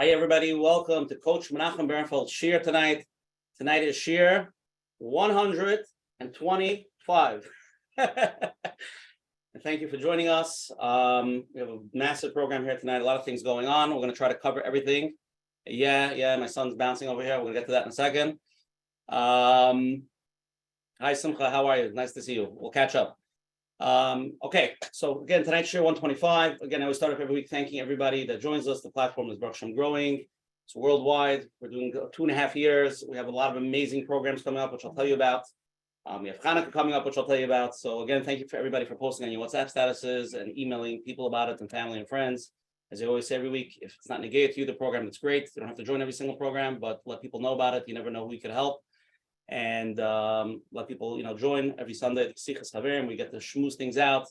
Hi, everybody. Welcome to Coach Menachem Bernfeld's Shir tonight. Tonight is Shir 125. And thank you for joining us. We have a massive program here tonight. A lot of things going on. We're going to try to cover everything. Yeah, my son's bouncing over here. We're going to get to that in a second. Hi, Simcha. How are you? Nice to see you. We'll catch up. Okay, so again, tonight's Shir 125. Again, I always start off every week thanking everybody that joins us. The platform is Baruch Hashem growing. It's worldwide. We're doing 2.5 years. We have a lot of amazing programs coming up, which I'll tell you about. We have Hanukkah coming up, which I'll tell you about. So again, thank you for everybody for posting on your WhatsApp statuses and emailing people about it and family and friends. As I always say every week, if it's not negated to you, the program, it's great. You don't have to join every single program, but let people know about it. You never know who you could help. And let people, join every Sunday. We get to schmooze things out,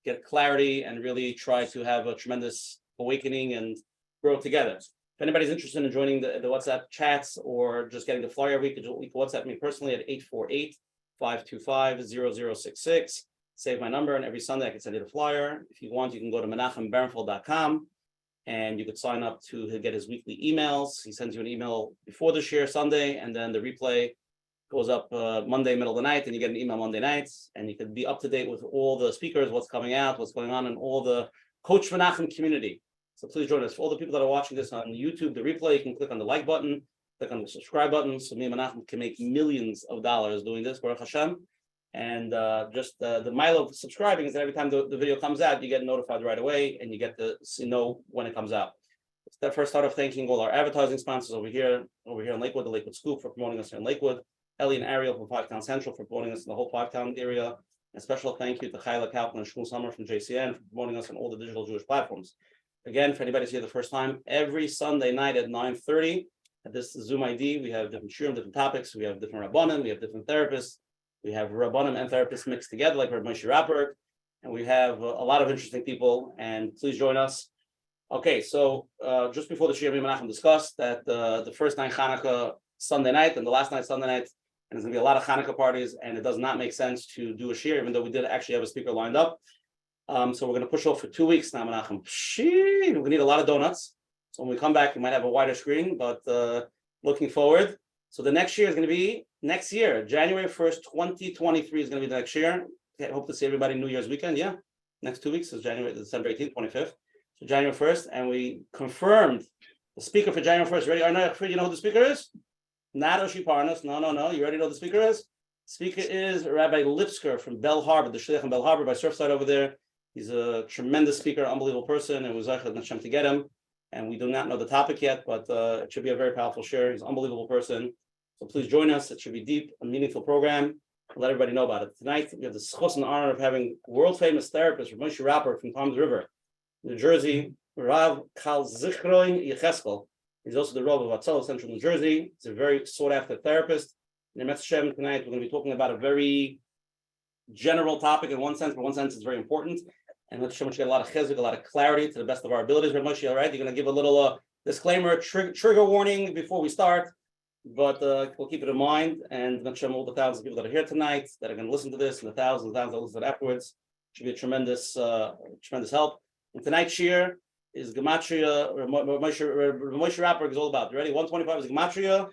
get clarity, and really try to have a tremendous awakening and grow together. If anybody's interested in joining the WhatsApp chats or just getting the flyer every week, you can WhatsApp me personally at 848-525-0066. Save my number, and every Sunday I can send you the flyer. If you want, you can go to menachembernfeld.com and you could sign up to get his weekly emails. He sends you an email before the Shir Sunday, and then the replay goes up Monday, middle of the night, and you get an email Monday nights, and you can be up to date with all the speakers, what's coming out, what's going on in all the Coach Menachem community. So please join us. For all the people that are watching this on YouTube, the replay, you can click on the like button, click on the subscribe button, so me and Menachem can make millions of dollars doing this, Baruch Hashem. And just the mile of subscribing is that every time the video comes out, you get notified right away, and you get to know when it comes out. It's that first start of thanking all our advertising sponsors over here in Lakewood, the Lakewood Scoop for promoting us here in Lakewood. Ellie and Ariel from Five Town Central for promoting us in the whole Five Town area. A special thank you to Chayla Kaplan and Shmuel Summer from JCN for promoting us on all the digital Jewish platforms. Again, for anybody who's here the first time, every Sunday night at 9:30 at this Zoom ID, we have different shiurim, different topics. We have different Rabbonim, we have different therapists. We have Rabbonim and therapists mixed together, like Rabbi Moshe Rotberg, and we have a lot of interesting people. And please join us. Okay, so just before the Shir, Menachem discussed that the first night Hanukkah Sunday night and the last night Sunday night. And there's going to be a lot of Hanukkah parties, and it does not make sense to do a shir, even though we did actually have a speaker lined up. So we're going to push off for 2 weeks now, Menachem. We're going to need a lot of donuts. So when we come back, we might have a wider screen, but looking forward. So the next year is going to be next year, January 1st, 2023 is going to be the next year. Okay, hope to see everybody New Year's weekend. Yeah, next 2 weeks is December 18th, 25th. So January 1st, and we confirmed the speaker for January 1st. Ready? Arnold, you know who the speaker is? Not Oshi Parnas. No. You already know who the speaker is? Speaker is Rabbi Lipsker from Bell Harbor, the Shliach in Bell Harbor by Surfside over there. He's a tremendous speaker, unbelievable person, and it was Zaychad Hashem to get him. And we do not know the topic yet, but it should be a very powerful share. He's an unbelievable person. So please join us. It should be deep, a meaningful program. I'll let everybody know about it. Tonight, we have the schus and honor of having world-famous therapist, Rabbi Moshe Rotberg from Palms River, New Jersey, Rav Kal Zichroin Yecheskel. He's also the Rav of Atzal, Central New Jersey. He's a very sought-after therapist. In Menachem tonight, we're going to be talking about a very general topic in one sense, but in one sense it's very important. And let's show you get a lot of chizuk, a lot of clarity to the best of our abilities. Rabbi Moshe, all right? You're going to give a little disclaimer, trigger warning before we start, but we'll keep it in mind. And let's show all the thousands of people that are here tonight that are going to listen to this, and the thousands that will listen to it afterwards. It should be a tremendous help. And tonight's shir is Gematria. Moshe Rotberg is all about. You ready? 125 is Gematria.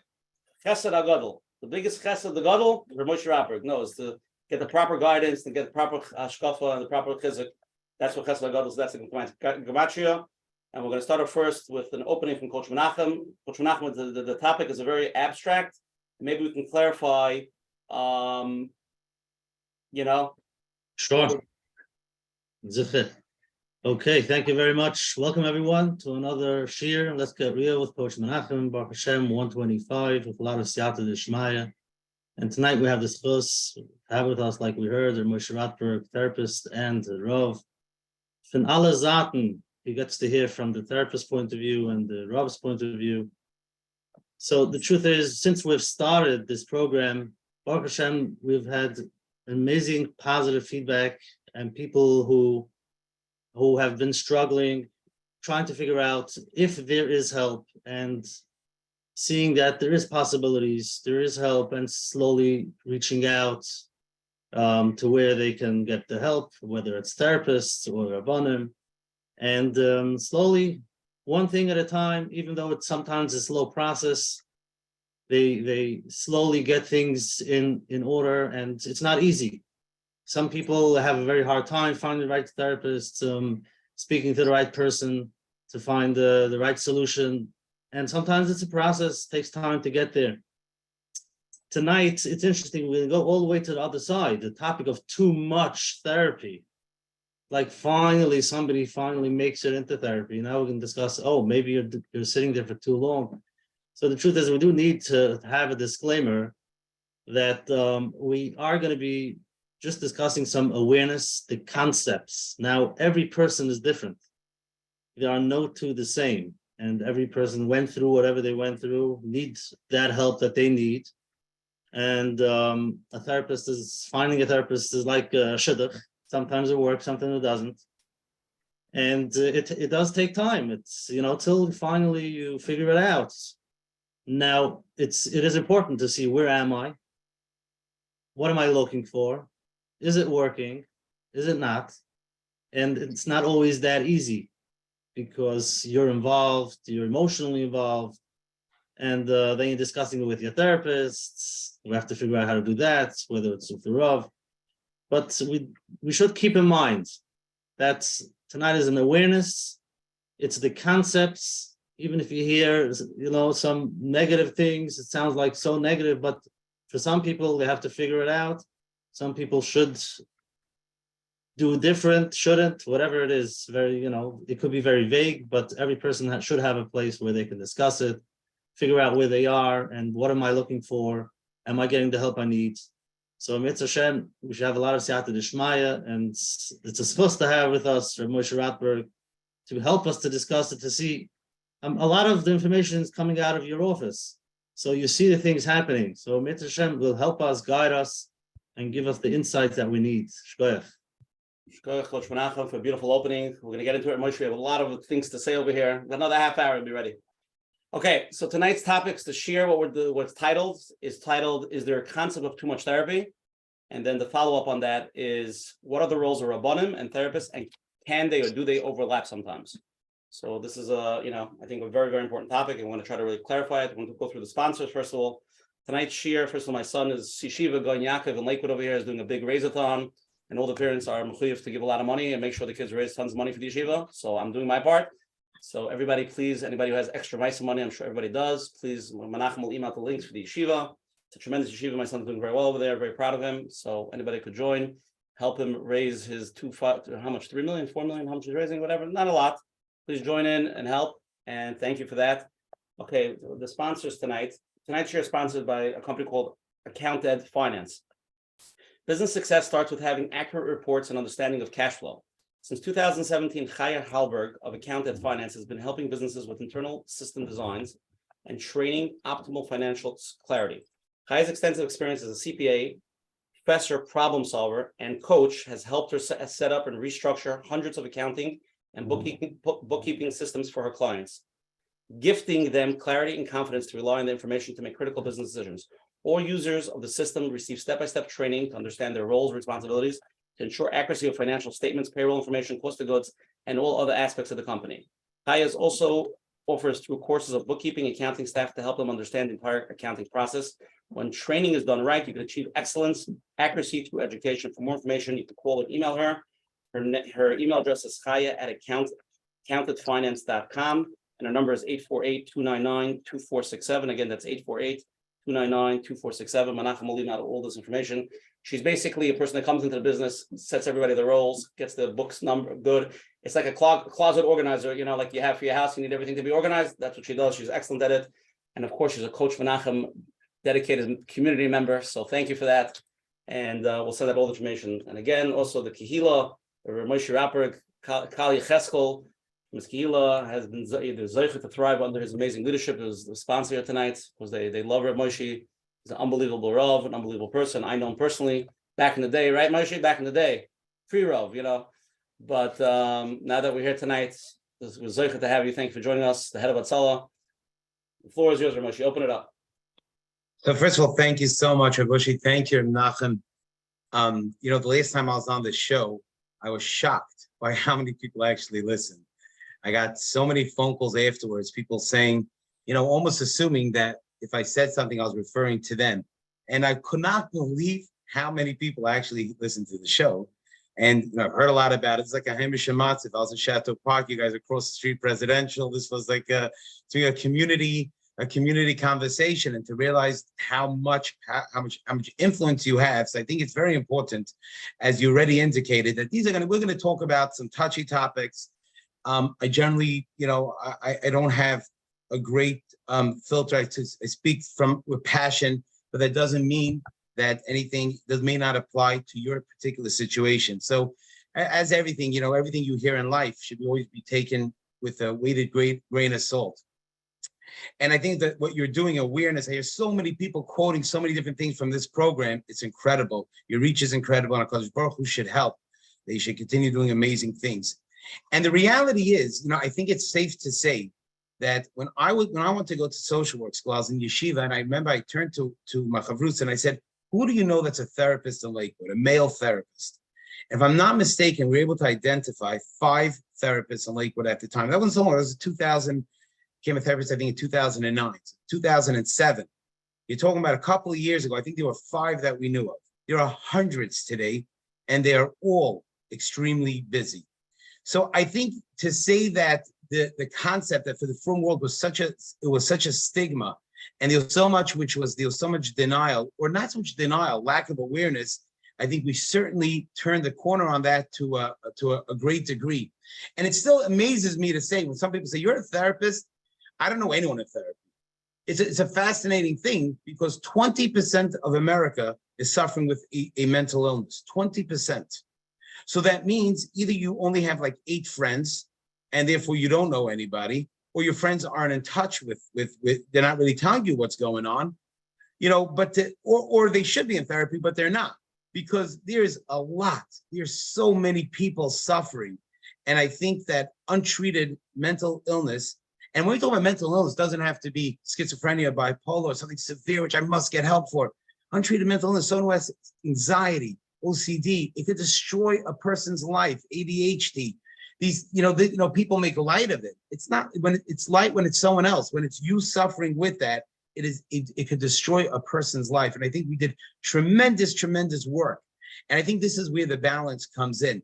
Chesed HaGadol. The biggest chesed of the Gadol, Moshe Rotberg knows to get the proper guidance, to get the proper hashkafa and the proper chizuk. That's what chesed HaGadol is. That's the Gematria. And we're going to start off first with an opening from Coach Menachem. Coach Menachem, the topic is a very abstract. Maybe we can clarify, Sure. Zifit. Okay, thank you very much. Welcome everyone to another shir. Let's get real with Coach Menachem, Baruch Hashem 125 with a lot of siyata d'shmaya. And tonight we have this chus, have with us, like we heard, Rabbi Moshe Rotberg, therapist and Rav. Von alle Zaten, he gets to hear from the therapist's point of view and the Rav's point of view. So the truth is, since we've started this program, Baruch Hashem, we've had amazing positive feedback and people who have been struggling, trying to figure out if there is help and seeing that there is possibilities, there is help, and slowly reaching out to where they can get the help, whether it's therapists or Rabbonim. And slowly one thing at a time, even though it's sometimes a slow process. They slowly get things in order, and it's not easy. Some people have a very hard time finding the right therapist, speaking to the right person to find the right solution. And sometimes it's a process, takes time to get there. Tonight, it's interesting, we'll go all the way to the other side, the topic of too much therapy. Like finally, somebody finally makes it into therapy. Now we can discuss, oh, maybe you're sitting there for too long. So the truth is, we do need to have a disclaimer that we are going to be just discussing some awareness, the concepts. Now, every person is different. There are no two the same, and every person went through whatever they went through, needs that help that they need. And finding a therapist is like a shidduch. Sometimes it works, sometimes it doesn't. And it does take time. It's, till finally you figure it out. Now, it is important to see, where am I? What am I looking for? Is it working? Is it not? And it's not always that easy because you're involved, you're emotionally involved, and then you're discussing it with your therapists. We have to figure out how to do that, whether it's with the Rav. But we should keep in mind that tonight is an awareness. It's the concepts. Even if you hear, some negative things, it sounds like so negative, but for some people, they have to figure it out. Some people should do different, shouldn't, whatever it is. It could be very vague, but every person should have a place where they can discuss it, figure out where they are and what am I looking for? Am I getting the help I need? So Mitzvah Hashem, we should have a lot of Siyata D'Shmaya, and it's supposed to have with us Rabbi Moshe Rotberg to help us to discuss it, to see. A lot of the information is coming out of your office. So you see the things happening. So Mitzvah Hashem will help us, guide us, and give us the insights that we need. Shkoyach. Shkoyach, Coach Menachem, for a beautiful opening. We're going to get into it, Moshe. We have a lot of things to say over here. Another half hour and be ready. Okay, so tonight's topics to share what's titled, is there a concept of too much therapy? And then the follow-up on that is, what are the roles of Rabbonim and therapists, and can they or do they overlap sometimes? So this is I think a very, very important topic, and we want to try to really clarify it. I want to go through the sponsors first of all. Tonight's shir, first of all, my son is Yeshiva Gon Yaakov in Lakewood over here, is doing a big raise-a-thon, and all the parents are mechuyev to give a lot of money and make sure the kids raise tons of money for the yeshiva. So I'm doing my part. So everybody, please, anybody who has extra mice money, I'm sure everybody does, please, Menachem will email the links for the yeshiva. It's a tremendous yeshiva. My son's doing very well over there, very proud of him. So anybody could join, help him raise his 3 million, 4 million, how much he's raising, whatever, not a lot. Please join in and help, and thank you for that. Okay, the sponsors tonight. Tonight's share is sponsored by a company called Accounted Finance. Business success starts with having accurate reports and understanding of cash flow. Since 2017, Chaya Halberg of Accounted Finance has been helping businesses with internal system designs and training optimal financial clarity. Chaya's extensive experience as a CPA, professor, problem solver, and coach has helped her set up and restructure hundreds of accounting and bookkeeping systems for her clients, gifting them clarity and confidence to rely on the information to make critical business decisions. All users of the system receive step-by-step training to understand their roles and responsibilities to ensure accuracy of financial statements, payroll information, cost of goods, and all other aspects of the company. Chaya's also offers through courses of bookkeeping accounting staff to help them understand the entire accounting process. When training is done right, you can achieve excellence, accuracy through education. For more information, you can call or email her. Her email address is chaya@accountedfinance.com, and her number is 848-299-2467. Again, that's 848-299-2467. Menachem will leave out all this information. She's basically a person that comes into the business, sets everybody the roles, gets the books number good. It's like a closet organizer, like you have for your house. You need everything to be organized. That's what she does. She's excellent at it. And of course, she's a Coach Menachem dedicated community member. So thank you for that. And we'll send out all the information. And again, also the Kehila, Rabbi Moshe Rotberg, Kali Cheskel, Ms. Kehila has been zeicha to thrive under his amazing leadership. It was the sponsor here tonight because they love Rabbi Moshe. He's an unbelievable Rav, an unbelievable person. I know him personally back in the day, right, Moshe? Back in the day, pre-Rav, But now that we're here tonight, it was zeicha to have you. Thank you for joining us, the head of Hatzalah. The floor is yours, Rabbi Moshe. Open it up. So first of all, thank you so much, Rabbi Moshe. Thank you, Menachem. The last time I was on the show, I was shocked by how many people actually listen. I got so many phone calls afterwards, people saying, almost assuming that if I said something, I was referring to them. And I could not believe how many people actually listen to the show. And I've heard a lot about it. It's like a Hamish Matz. If I was in Chateau Park, you guys across the street, presidential. This was like a community conversation, and to realize how much influence you have. So I think it's very important, as you already indicated, that we're going to talk about some touchy topics. I generally, I don't have a great filter. I speak with passion, but that doesn't mean that anything may not apply to your particular situation. So as everything, everything you hear in life should always be taken with a weighted grain of salt. And I think that what you're doing, awareness, I hear so many people quoting so many different things from this program. It's incredible. Your reach is incredible, and HaKadosh Baruch Hu should help. They should continue doing amazing things. And the reality is, I think it's safe to say that when I went to go to social work school, I was in yeshiva, and I remember I turned to my chavrus and I said, who do you know that's a therapist in Lakewood, a male therapist? If I'm not mistaken, we were able to identify 5 therapists in Lakewood at the time. That wasn't so long. It was 2000, became a therapist, I think, in 2009, 2007. You're talking about a couple of years ago. I think there were 5 that we knew of. There are hundreds today, and they are all extremely busy. So I think to say that the concept that for the frum world was such a stigma, and there was so much denial, or not so much denial, lack of awareness. I think we certainly turned the corner on that to a great degree. And it still amazes me to say, when some people say, you're a therapist, I don't know anyone in therapy. It's a fascinating thing, because 20% of America is suffering with a mental illness, 20%. So that means either you only have like 8 friends, and therefore you don't know anybody, or your friends aren't in touch with they're not really telling you what's going on, or they should be in therapy, but they're not, because there's so many people suffering. And I think that untreated mental illness, and when we talk about mental illness, it doesn't have to be schizophrenia, bipolar, or something severe, which I must get help for. Untreated mental illness, someone who has anxiety, OCD, it could destroy a person's life, ADHD. These, people make light of it. It's not when it's light when it's someone else. When it's you suffering with that, it could destroy a person's life. And I think we did tremendous work. And I think this is where the balance comes in.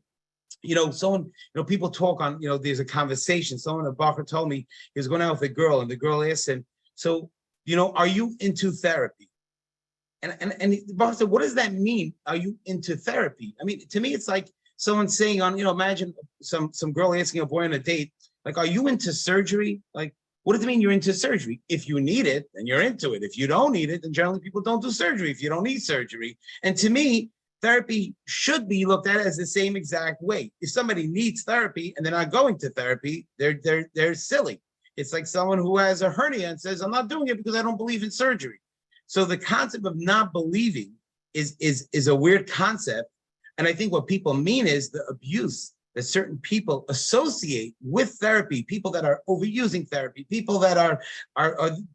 People talk on, there's a conversation. Someone, a Bacher, told me he was going out with a girl, and the girl asked him, so, are you into therapy? And the Bacher said, what does that mean? Are you into therapy? I mean, to me, it's like someone saying imagine some girl asking a boy on a date, like, are you into surgery? Like, what does it mean you're into surgery? If you need it, then you're into it. If you don't need it, then generally people don't do surgery if you don't need surgery. And to me, therapy should be looked at as the same exact way. If somebody needs therapy and they're not going to therapy, they're silly. It's like someone who has a hernia and says, I'm not doing it because I don't believe in surgery. So the concept of not believing is a weird concept. And I think what people mean is the abuse that certain people associate with therapy, people that are overusing therapy, people that are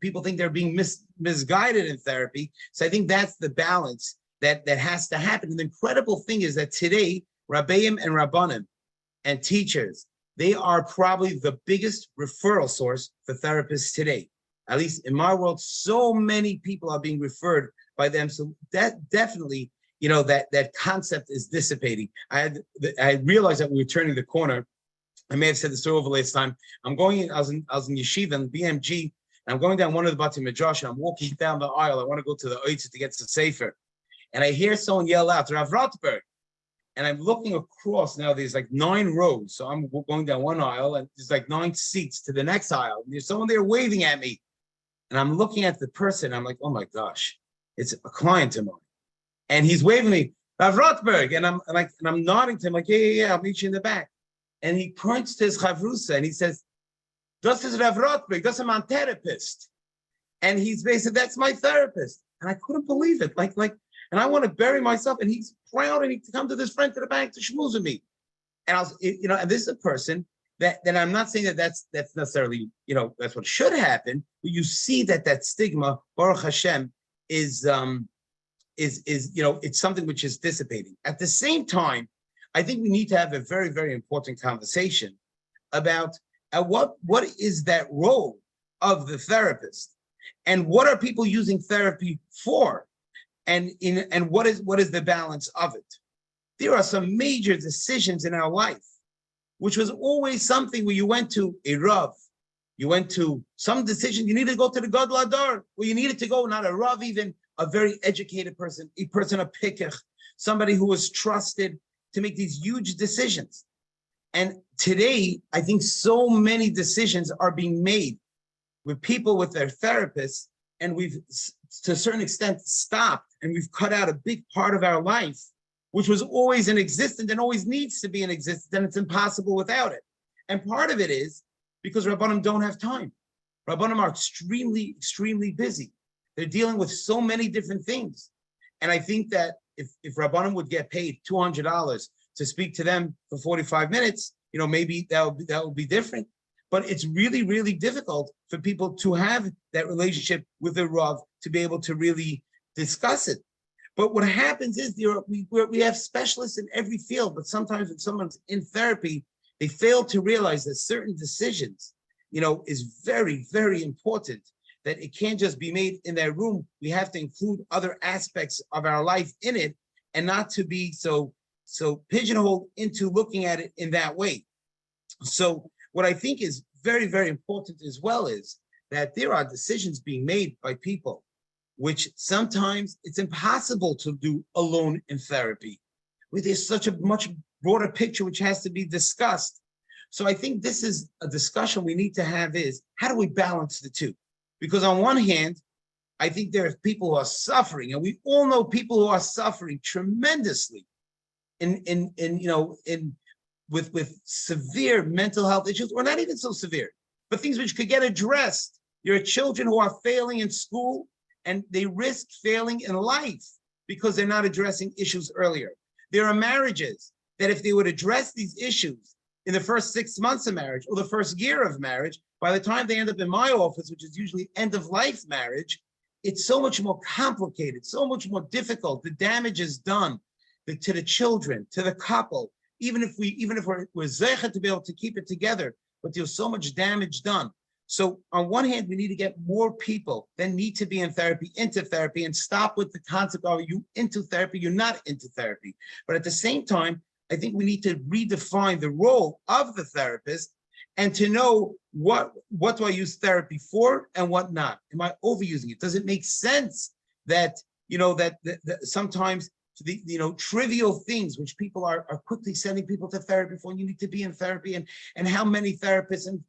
people think they're being misguided in therapy. So I think that's the balance that has to happen. And the incredible thing is that today, Rabbonim and Rabbonim and teachers, they are probably the biggest referral source for therapists today. At least in my world, so many people are being referred by them. So that definitely, that concept is dissipating. I realized that we were turning the corner. I may have said this over last time. I was in yeshiva in BMG, and I'm going down one of the Bati Midrash, and I'm walking down the aisle. I want to go to the Oitz to get to Sefer. And I hear someone yell out, Rav Rotberg. And I'm looking across now, there's like 9 rows. So I'm going down one aisle, and there's like 9 seats to the next aisle. And there's someone there waving at me. And I'm looking at the person. I'm like, oh my gosh, it's a client of mine. And he's waving me, Rav Rotberg. And I'm nodding to him, like, yeah, I'll meet you in the back. And he points to his chavrusa and he says, das is Rav Rotberg, das is my therapist. And he's basically, that's my therapist. And I couldn't believe it. And I want to bury myself. And he's proud, and he come to this friend to the bank to schmooze with me. And I was, and this is a person that I'm not saying that's necessarily, that's what should happen, but you see that stigma, Baruch Hashem, is it's something which is dissipating. At the same time, I think we need to have a very, very important conversation about at what is that role of the therapist, and what are people using therapy for, and what is the balance of it. There are some major decisions in our life, which was always something where you went to a Rav, you went to some decision, you needed to go to the Gadol Hador, where you needed to go, not a Rav, even a very educated person, a person of pikach, somebody who was trusted to make these huge decisions. And today, I think so many decisions are being made with people, with their therapists, and we've, to a certain extent, stopped, and we've cut out a big part of our life, which was always in existence and always needs to be in existence, and it's impossible without it. And part of it is because Rabbonim don't have time. Rabbonim are extremely, extremely busy. They're dealing with so many different things. And I think that if Rabbonim would get paid $200 to speak to them for 45 minutes, maybe that would be different. But it's really, really difficult for people to have that relationship with the Rav to be able to really discuss it. But what happens is we have specialists in every field, but sometimes when someone's in therapy, they fail to realize that certain decisions, is very, very important, that it can't just be made in their room. We have to include other aspects of our life in it, and not to be so pigeonholed into looking at it in that way. So what I think is very, very important as well is that there are decisions being made by people which sometimes it's impossible to do alone in therapy, where there's such a much broader picture which has to be discussed. So I think this is a discussion we need to have, is how do we balance the two? Because on one hand, I think there are people who are suffering, and we all know people who are suffering tremendously with severe mental health issues, or not even so severe, but things which could get addressed. There are children who are failing in school, and they risk failing in life because they're not addressing issues earlier. There are marriages that if they would address these issues in the first 6 months of marriage or the first year of marriage, by the time they end up in my office, which is usually end of life marriage, it's so much more complicated, so much more difficult. The damage is done to the children, to the couple, even if we're zeichet to be able to keep it together, but there's so much damage done. So on one hand, we need to get more people that need to be in therapy into therapy, and stop with the concept of you into therapy, you're not into therapy. But at the same time, I think we need to redefine the role of the therapist, and to know what do I use therapy for and what not. Am I overusing it? Does it make sense that that sometimes the trivial things which people are quickly sending people to therapy for, and you need to be in therapy, and how many therapists, and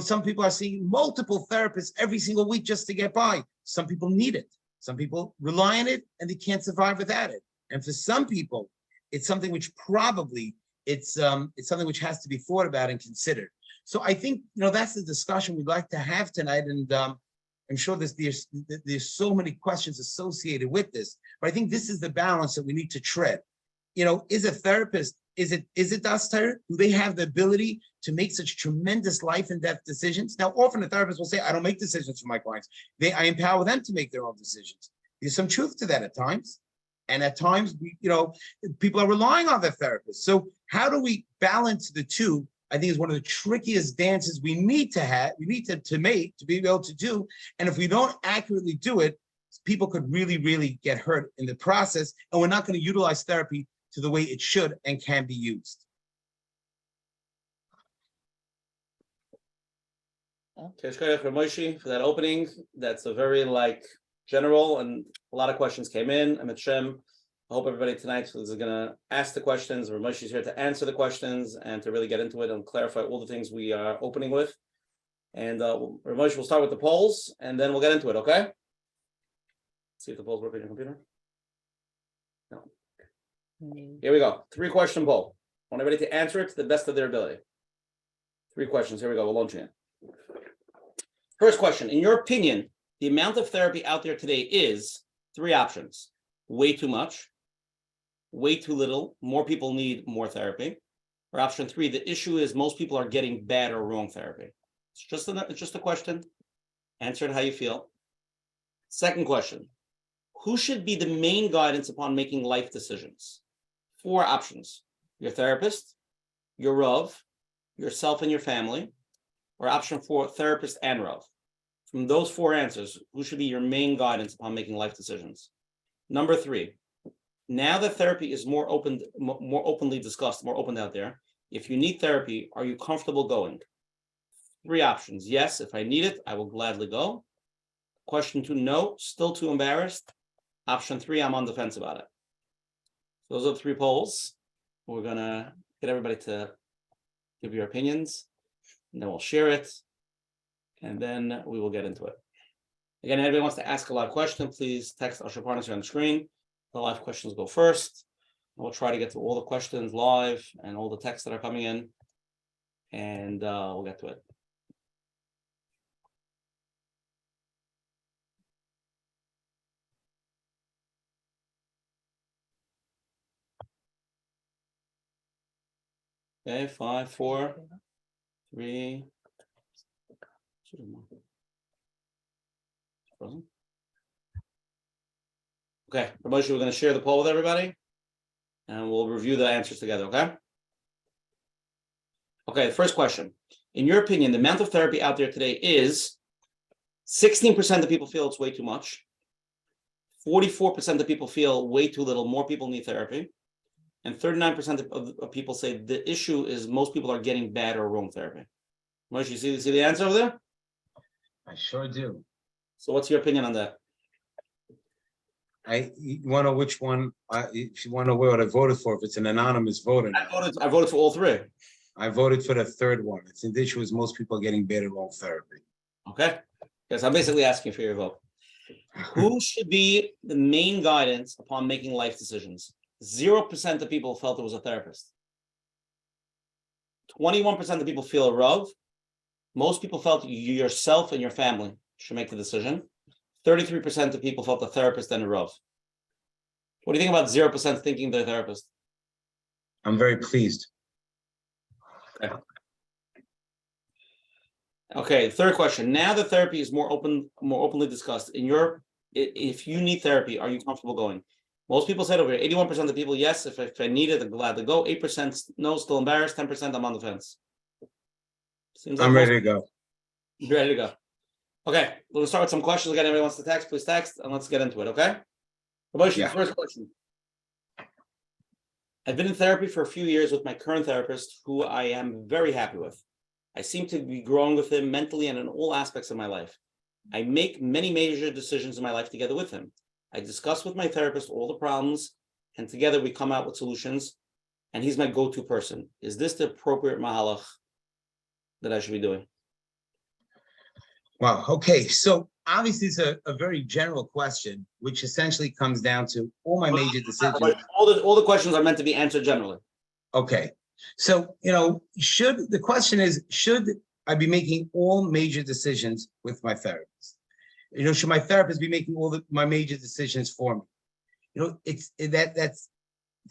some people are seeing multiple therapists every single week just to get by. Some people need it. Some people rely on it and they can't survive without it. And for some people, it's something which probably it's something which has to be thought about and considered. So I think that's the discussion we'd like to have tonight. And I'm sure there's so many questions associated with this, but I think this is the balance that we need to tread. Is a therapist, is it Daster? Do they have the ability to make such tremendous life and death decisions? Now, often a therapist will say, I don't make decisions for my clients. I empower them to make their own decisions. There's some truth to that at times. And at times, people are relying on their therapist. So how do we balance the two? I think is one of the trickiest dances we need to have, we need to make, to be able to do. And if we don't accurately do it, people could really, really get hurt in the process. And we're not going to utilize therapy to the way it should and can be used. Rabbi Moshe for that opening. That's a very general, and a lot of questions came in. Menachem, I hope everybody tonight is going to ask the questions. Rabbi Moshe is here to answer the questions and to really get into it and clarify all the things we are opening with. And Rabbi Moshe will start with the polls, and then we'll get into it, okay? Let's see if the polls work on your computer. No. Here we go. 3-question poll. I want everybody to answer it to the best of their ability. 3 questions. Here we go. We're launching it. First question. In your opinion, the amount of therapy out there today is 3 options. Way too much, way too little, more people need more therapy. Or option 3, the issue is most people are getting bad or wrong therapy. It's just a question. Answer it how you feel. Second question. Who should be the main guidance upon making life decisions? 4 options. Your therapist, your Rav, yourself and your family. or option 4, therapist and Rav? From those 4 answers, who should be your main guidance upon making life decisions? Number 3, now that therapy is more openly discussed, more open out there, if you need therapy, are you comfortable going? 3 options. Yes, if I need it, I will gladly go. Question 2, no, still too embarrassed. Option 3, I'm on the fence about it. Those are the 3 polls. We're gonna get everybody to give your opinions, and then we'll share it, and then we will get into it. Again, if anybody wants to ask a live question, please text Asher Parnas here on the screen. The live questions go first. We'll try to get to all the questions live and all the texts that are coming in, and we'll get to it. Okay, 5, 4, 3. Frozen. Okay, Rabbi Moshe, we're going to share the poll with everybody, and we'll review the answers together, okay? Okay, the first question. In your opinion, the amount of therapy out there today is 16% of people feel it's way too much, 44% of people feel way too little, more people need therapy, and 39% of people say the issue is most people are getting bad or wrong therapy. Moshe, you see the answer over there? I sure do. So what's your opinion on that? You want to know which one? If you want to know what I voted for, if it's an anonymous vote or not. I voted for all 3. I voted for the third one. It's the issue is most people are getting bad or wrong therapy. Okay. Because I'm basically asking for your vote. Who should be the main guidance upon making life decisions? 0% of people felt it was a therapist. 21% of people feel a Rav. Most people felt yourself and your family should make the decision. 33% of people felt a therapist and a Rav. What do you think about 0% thinking they're a therapist? I'm very pleased. Okay, third question. Now that therapy is more openly discussed, if you need therapy, are you comfortable going? Most people said over here, 81% of people, yes, if I need it, I'm glad to go. 8% no, still embarrassed. 10% I'm on the fence. Seems like I'm ready to go. You're ready to go. Okay, we'll start with some questions. Again, everybody wants to text, please text, and let's get into it, okay? Moshe, First question. I've been in therapy for a few years with my current therapist, who I am very happy with. I seem to be growing with him mentally and in all aspects of my life. I make many major decisions in my life together with him. I discuss with my therapist all the problems, and together we come out with solutions, and he's my go-to person. Is this the appropriate mahalach that I should be doing? Wow. Okay. So obviously it's a very general question, which essentially comes down to all my major decisions. All the questions are meant to be answered generally. Okay. So, the question is, should I be making all major decisions with my therapist? Should my therapist be making my major decisions for me? That's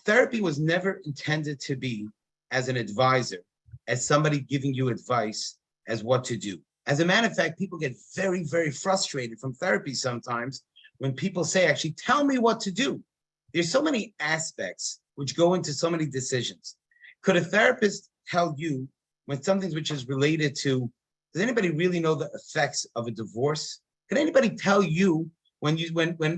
therapy was never intended to be as an advisor, as somebody giving you advice as what to do. As a matter of fact, people get very, very frustrated from therapy sometimes when people say, actually, tell me what to do. There's so many aspects which go into so many decisions. Could a therapist tell you when something which is related to, does anybody really know the effects of a divorce? Can anybody tell you when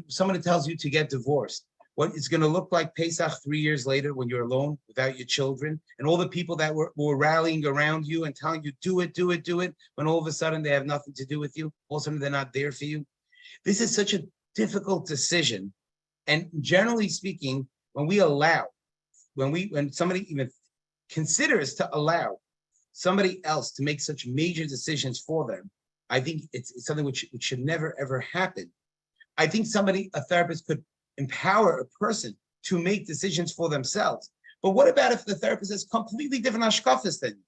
somebody tells you to get divorced, what it's going to look like Pesach 3 years later when you're alone without your children and all the people that were rallying around you and telling you, do it, when all of a sudden they have nothing to do with you, all of a sudden they're not there for you. This is such a difficult decision. And generally speaking, when somebody even considers to allow somebody else to make such major decisions for them, I think it's something which should never, ever happen. I think a therapist could empower a person to make decisions for themselves. But what about if the therapist has completely different hashkafas than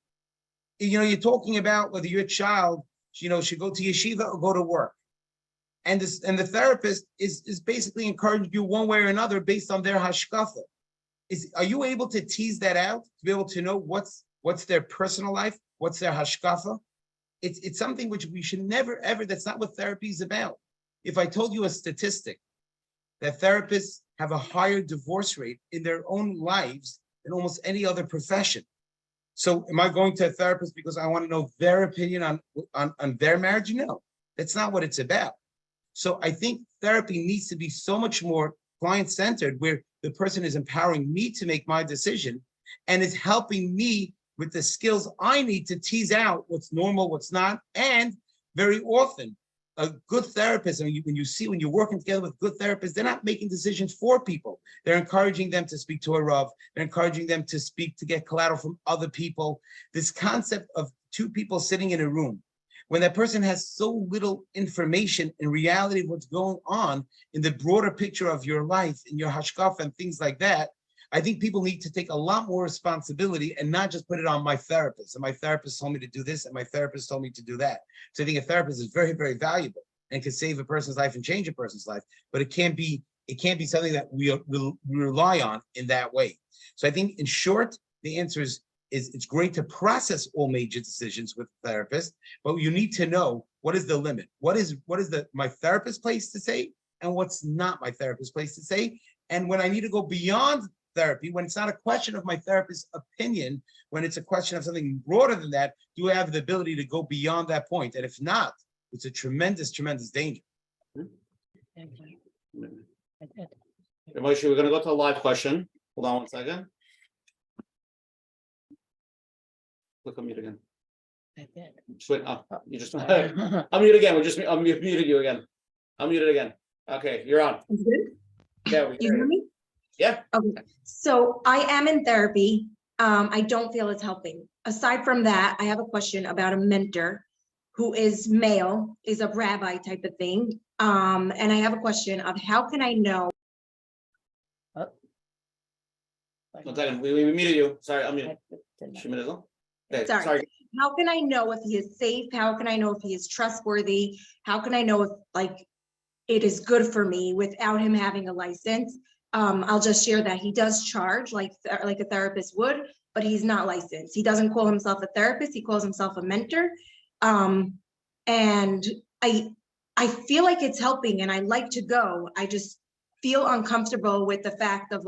you? You're talking about whether your child, should go to yeshiva or go to work. And the therapist is basically encouraging you one way or another based on their hashkafa. Are you able to tease that out, to be able to know what's their personal life, what's their hashkafa? It's something which we should never, ever, that's not what therapy is about. If I told you a statistic that therapists have a higher divorce rate in their own lives than almost any other profession, So am I going to a therapist because I want to know their opinion on their marriage? No, that's not what it's about. So I think therapy needs to be so much more client-centered, where the person is empowering me to make my decision and is helping me with the skills I need to tease out what's normal, what's not. And very often, a good therapist, and when you're working together with good therapists, they're not making decisions for people. They're encouraging them to speak to a Rav. They're encouraging them to speak, to get collateral from other people. This concept of two people sitting in a room, when that person has so little information in reality of what's going on in the broader picture of your life, in your hashkafa and things like that, I think people need to take a lot more responsibility and not just put it on my therapist. And my therapist told me to do this, and my therapist told me to do that. So I think a therapist is very, very valuable and can save a person's life and change a person's life. But it can't be something that we rely on in that way. So I think, in short, the answer is it's great to process all major decisions with a therapist, but you need to know what is the limit. What is my therapist's place to say, and what's not my therapist's place to say. And when I need to go beyond therapy, when it's not a question of my therapist's opinion, when it's a question of something broader than that, do I have the ability to go beyond that point? And if not, it's a tremendous, tremendous danger. Moshe, we're going to go to a live question. Hold on one second. Click on mute again. Wait, you just unmute again. I'm muted you again. Unmuted again. Okay, you're on. Good. Yeah, we You hear me? Yeah. Okay. So I am in therapy. I don't feel it's helping. Aside from that, I have a question about a mentor who is male, is a rabbi type of thing. And I have a question of how can I know? One second. We muted you. Sorry, unmuted. Okay, Sorry. How can I know if he is safe? How can I know if he is trustworthy? How can I know if it is good for me without him having a license? I'll just share that he does charge like a therapist would, but he's not licensed. He doesn't call himself a therapist. He calls himself a mentor. And I feel like it's helping and I like to go. I just feel uncomfortable with the fact of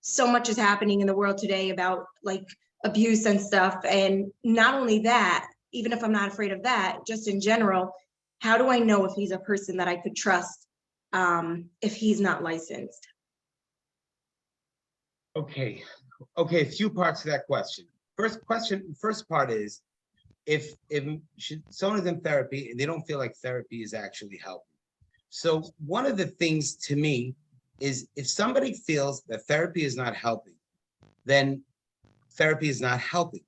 so much is happening in the world today about abuse and stuff. And not only that, even if I'm not afraid of that, just in general, how do I know if he's a person that I could trust if he's not licensed? Okay, a few parts to that question. First part is, if someone is in therapy and they don't feel like therapy is actually helping. So one of the things to me is, if somebody feels that therapy is not helping, then therapy is not helping.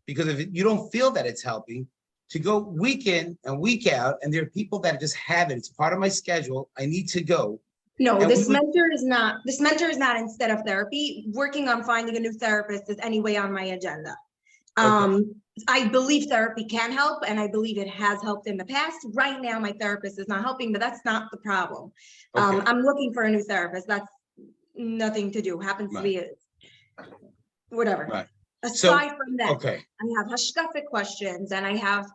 Because if you don't feel that it's helping, to go week in and week out, and there are people that just have it, it's part of my schedule, I need to go. No, this mentor is not instead of therapy. Working on finding a new therapist is anyway on my agenda. Okay. I believe therapy can help, and I believe it has helped in the past. Right now, my therapist is not helping, but that's not the problem. Okay. I'm looking for a new therapist. That's nothing to do. Happens to be whatever. Right. Aside from that, I have hashkafic questions, and I have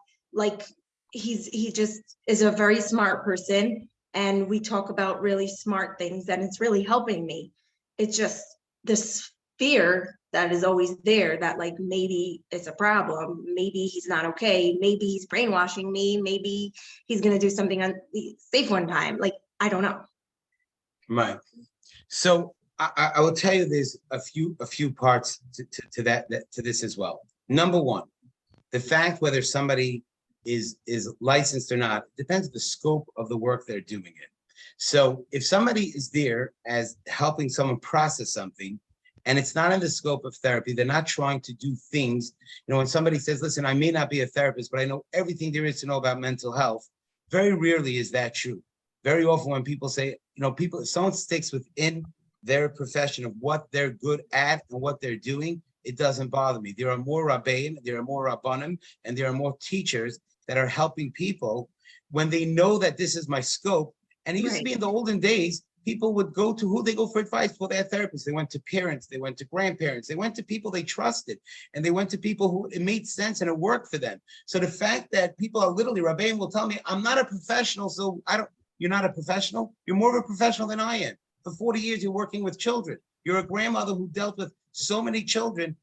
he just is a very smart person, and we talk about really smart things, and it's really helping me. It's just this fear that is always there that maybe it's a problem, maybe he's not okay, maybe he's brainwashing me, maybe he's gonna do something unsafe one time. I don't know. Right. So I will tell you, there's a few parts to this as well. Number one, the fact whether somebody is licensed or not depends on the scope of the work they're doing it. So if somebody is there as helping someone process something, and it's not in the scope of therapy, they're not trying to do things, when somebody says, listen, I may not be a therapist, but I know everything there is to know about mental health, very rarely is that true. Very often when people say, if someone sticks within their profession of what they're good at and what they're doing, it doesn't bother me. There are more Rabbonim, there are more Rabbonim, and there are more teachers that are helping people when they know that this is my scope. And it used to be in the olden days, people would go to who they go for advice for their therapists. They went to parents, they went to grandparents, they went to people they trusted, and they went to people who it made sense and it worked for them. So the fact that people are literally, Rabbonim will tell me, I'm not a professional, so you're not a professional? You're more of a professional than I am. For 40 years, you're working with children. You're a grandmother who dealt with so many children.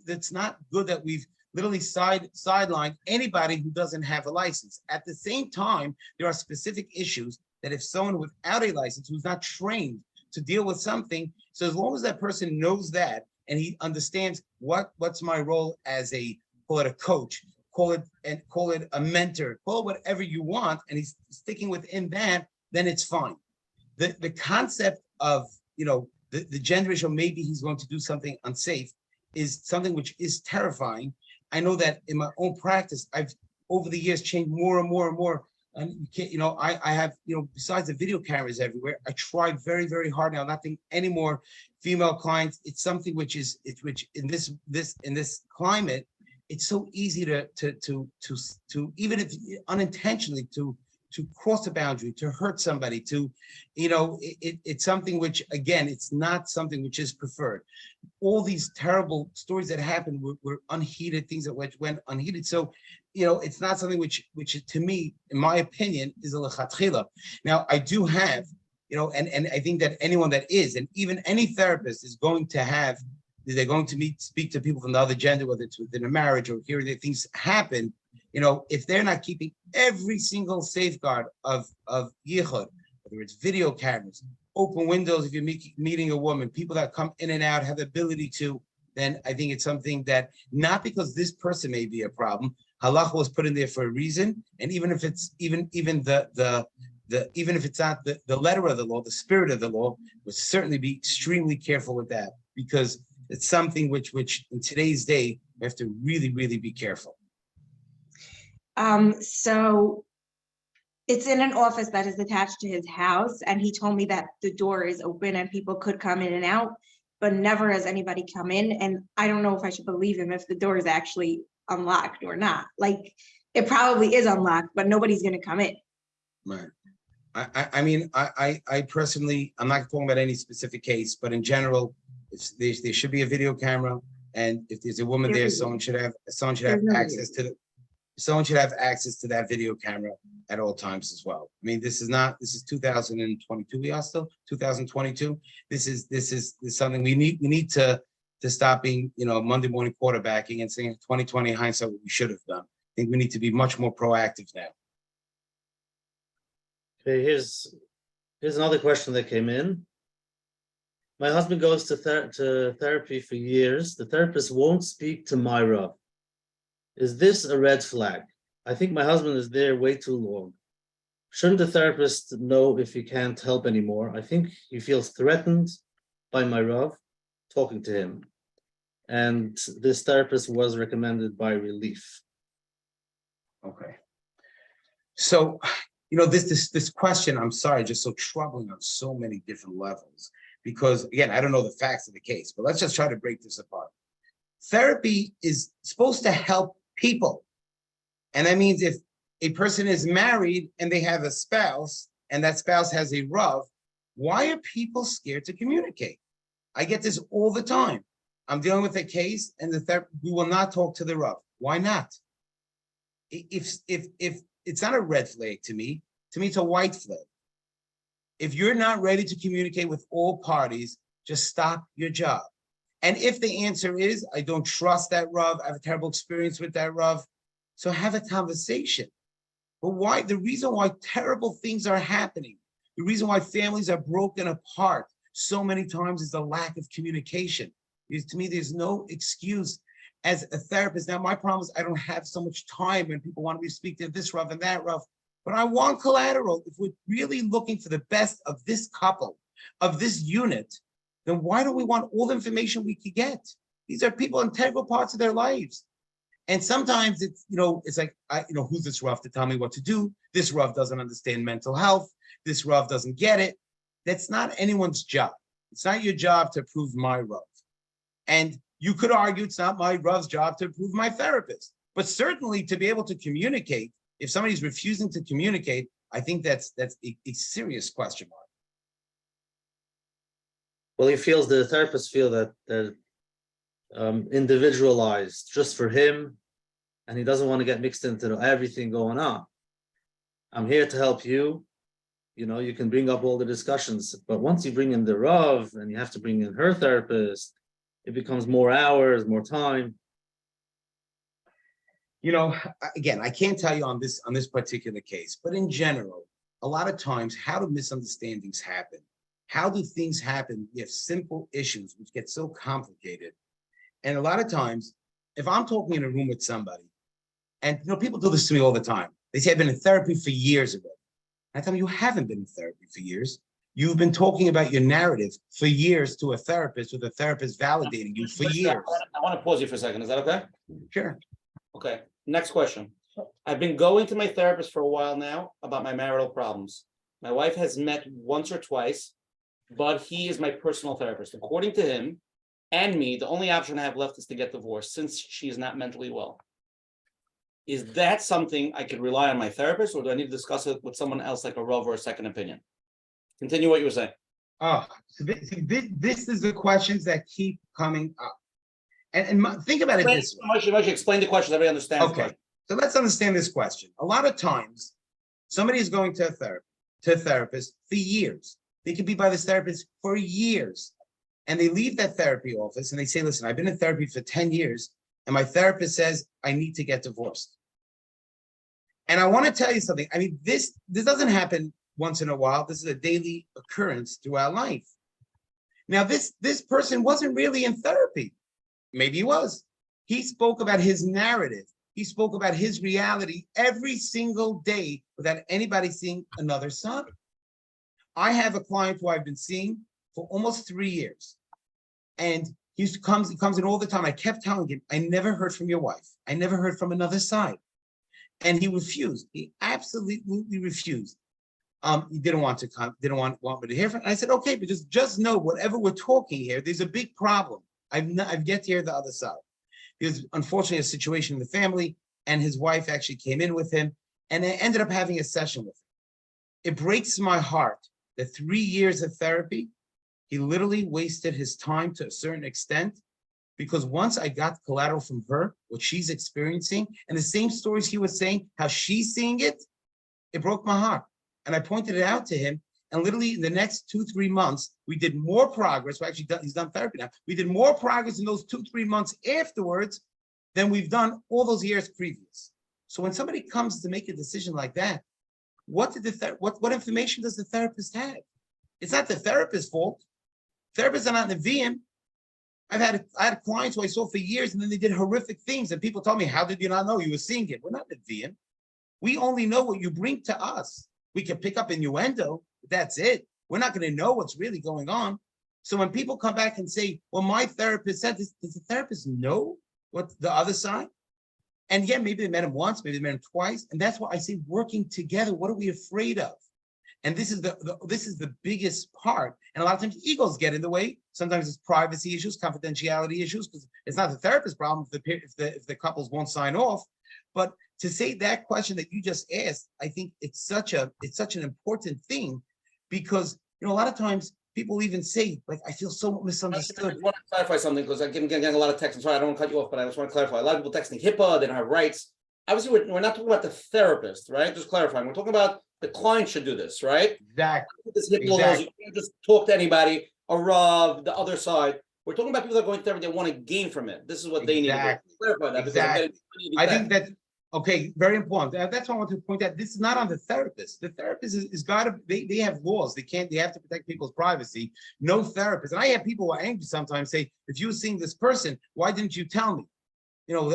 That's not good that we've literally sidelined anybody who doesn't have a license. At the same time, there are specific issues that if someone without a license who's not trained to deal with something, so as long as that person knows that and he understands what's my role as call it a coach, call it a mentor, call it whatever you want, and he's sticking within that, then it's fine. The concept of the gender issue, maybe he's going to do something unsafe, is something which is terrifying. I know that in my own practice, I've over the years changed more and more and more. And you can't, I have, besides the video cameras everywhere, I try very, very hard now not to any more female clients. It's something which in this climate, it's so easy to even if unintentionally to cross the boundary, to hurt somebody, it's something which, again, it's not something which is preferred. All these terrible stories that happened were unheeded, things that went unheeded. So, it's not something which to me, in my opinion, is a lechatchila. Now, I do have, and I think that anyone that is, and even any therapist is going to have, they're going to speak to people from the other gender, whether it's within a marriage or hearing that things happen, if they're not keeping every single safeguard of yichud, whether it's video cameras, open windows, if you're meeting a woman, people that come in and out have the ability to, then I think it's something that, not because this person may be a problem, halacha was put in there for a reason, and even if it's even if it's not the letter of the law, the spirit of the law, would certainly be extremely careful with that, because it's something which in today's day we have to really, really be careful. So it's in an office that is attached to his house, and he told me that the door is open and people could come in and out, but never has anybody come in. And I don't know if I should believe him if the door is actually unlocked or not. Like, it probably is unlocked, but nobody's going to come in. Right. I mean, I personally, I'm not talking about any specific case, but in general, there should be a video camera, and if there's a woman there, someone should have access to that video camera at all times as well. I mean, this is 2022. We are still 2022. This is something we need to stop being, Monday morning quarterbacking and saying 2020 hindsight what we should have done. I think we need to be much more proactive now. Okay, here's another question that came in. My husband goes to therapy for years. The therapist won't speak to my Rav. Is this a red flag? I think my husband is there way too long. Shouldn't the therapist know if he can't help anymore? I think he feels threatened by my Rav talking to him. And this therapist was recommended by Relief. Okay. So, this question, I'm sorry, just so troubling on so many different levels, because again, I don't know the facts of the case, but let's just try to break this apart. Therapy is supposed to help people. And that means if a person is married and they have a spouse and that spouse has a Rav, why are people scared to communicate? I get this all the time. I'm dealing with a case and we will not talk to the Rav. Why not? If it's not a red flag to me it's a white flag. If you're not ready to communicate with all parties, just stop your job. And if the answer is, I don't trust that Rav, I have a terrible experience with that Rav, so have a conversation. But why? The reason why terrible things are happening, the reason why families are broken apart so many times is the lack of communication. Because to me, there's no excuse as a therapist. Now, my problem is I don't have so much time when people want me to speak to this Rav and that Rav, but I want collateral. If we're really looking for the best of this couple, of this unit, then why don't we want all the information we could get? These are people in integral parts of their lives. And sometimes it's, it's like, who's this Rav to tell me what to do? This Rav doesn't understand mental health. This Rav doesn't get it. That's not anyone's job. It's not your job to prove my Rav. And you could argue it's not my Rav's job to prove my therapist. But certainly to be able to communicate, if somebody's refusing to communicate, I think that's a serious question mark. Well, the therapist feel that they're individualized just for him, and he doesn't want to get mixed into everything going on. I'm here to help you. You can bring up all the discussions, but once you bring in the Rav and you have to bring in her therapist, it becomes more hours, more time. You know, again, I can't tell you on this particular case, but in general, a lot of times, how do misunderstandings happen? How do things happen? We have simple issues which get so complicated. And a lot of times, if I'm talking in a room with somebody, and people do this to me all the time. They say, I've been in therapy for years already. I tell them, you haven't been in therapy for years. You've been talking about your narrative for years to a therapist, with a therapist validating you for years. I want to pause you for a second. Is that okay? Sure. Okay, next question. I've been going to my therapist for a while now about my marital problems. My wife has met once or twice, but he is my personal therapist. According to him and me, the only option I have left is to get divorced since she is not mentally well. Is that something I could rely on my therapist, or do I need to discuss it with someone else like a Rav or a second opinion? Continue what you were saying. Oh, so this is the questions that keep coming up. And think about it this way. Moshe, explain the question. Everybody understands. Okay, so let's understand this question. A lot of times, somebody is going to a therapist for years. They could be by this therapist for years. And they leave that therapy office and they say, listen, I've been in therapy for 10 years, and my therapist says, I need to get divorced. And I want to tell you something. I mean, this doesn't happen once in a while. This is a daily occurrence throughout life. Now, this person wasn't really in therapy. Maybe he was. He spoke about his narrative. He spoke about his reality every single day without anybody seeing another side. I have a client who I've been seeing for almost 3 years. And he comes in all the time. I kept telling him, I never heard from your wife. I never heard from another side. And he refused. He absolutely refused. He didn't want to come, didn't want me to hear from him. I said, okay, because just know whatever we're talking here, there's a big problem. I've yet to hear the other side. There's unfortunately a situation in the family, and his wife actually came in with him, and I ended up having a session with him. It breaks my heart that 3 years of therapy, he literally wasted his time to a certain extent, because once I got collateral from her, what she's experiencing, and the same stories he was saying, how she's seeing it, it broke my heart. And I pointed it out to him. And literally in the next 2-3 months, we did more progress. Well, actually, he's done therapy now. We did more progress in those 2-3 months afterwards than we've done all those years previous. So when somebody comes to make a decision like that, what information does the therapist have? It's not the therapist's fault. Therapists are not Nevi'im. I had clients who I saw for years, and then they did horrific things, and people told me, how did you not know you were seeing it? We're not Nevi'im. We only know what you bring to us. We can pick up innuendo, but that's it. We're not going to know what's really going on. So when people come back and say, well, my therapist said this, does the therapist know what the other side? And yeah, maybe they met him once, maybe they met him twice. And that's why I say working together, what are we afraid of? And this is the biggest part. And a lot of times egos get in the way. Sometimes it's privacy issues, confidentiality issues, because it's not the therapist's problem if the couples won't sign off. But to say that question that you just asked, I think it's such an important thing, because a lot of times people even say, like, I feel so misunderstood. I want to clarify something, because I'm getting a lot of texts. I'm sorry, I don't want to cut you off, but I just want to clarify. A lot of people texting HIPAA, they don't have rights. Obviously, we're not talking about the therapist, right? Just clarifying. We're talking about the client should do this, right? Exactly. This HIPAA laws, you can't just talk to anybody, a Rav, the other side. We're talking about people that are going to therapy, they want to gain from it. This is what they need to clarify that. Exactly. I think that, okay, very important. That's what I want to point out. This is not on the therapist. The therapist is got to, they have laws. They have to protect people's privacy. No therapist. And I have people who are angry sometimes say, if you were seeing this person, why didn't you tell me?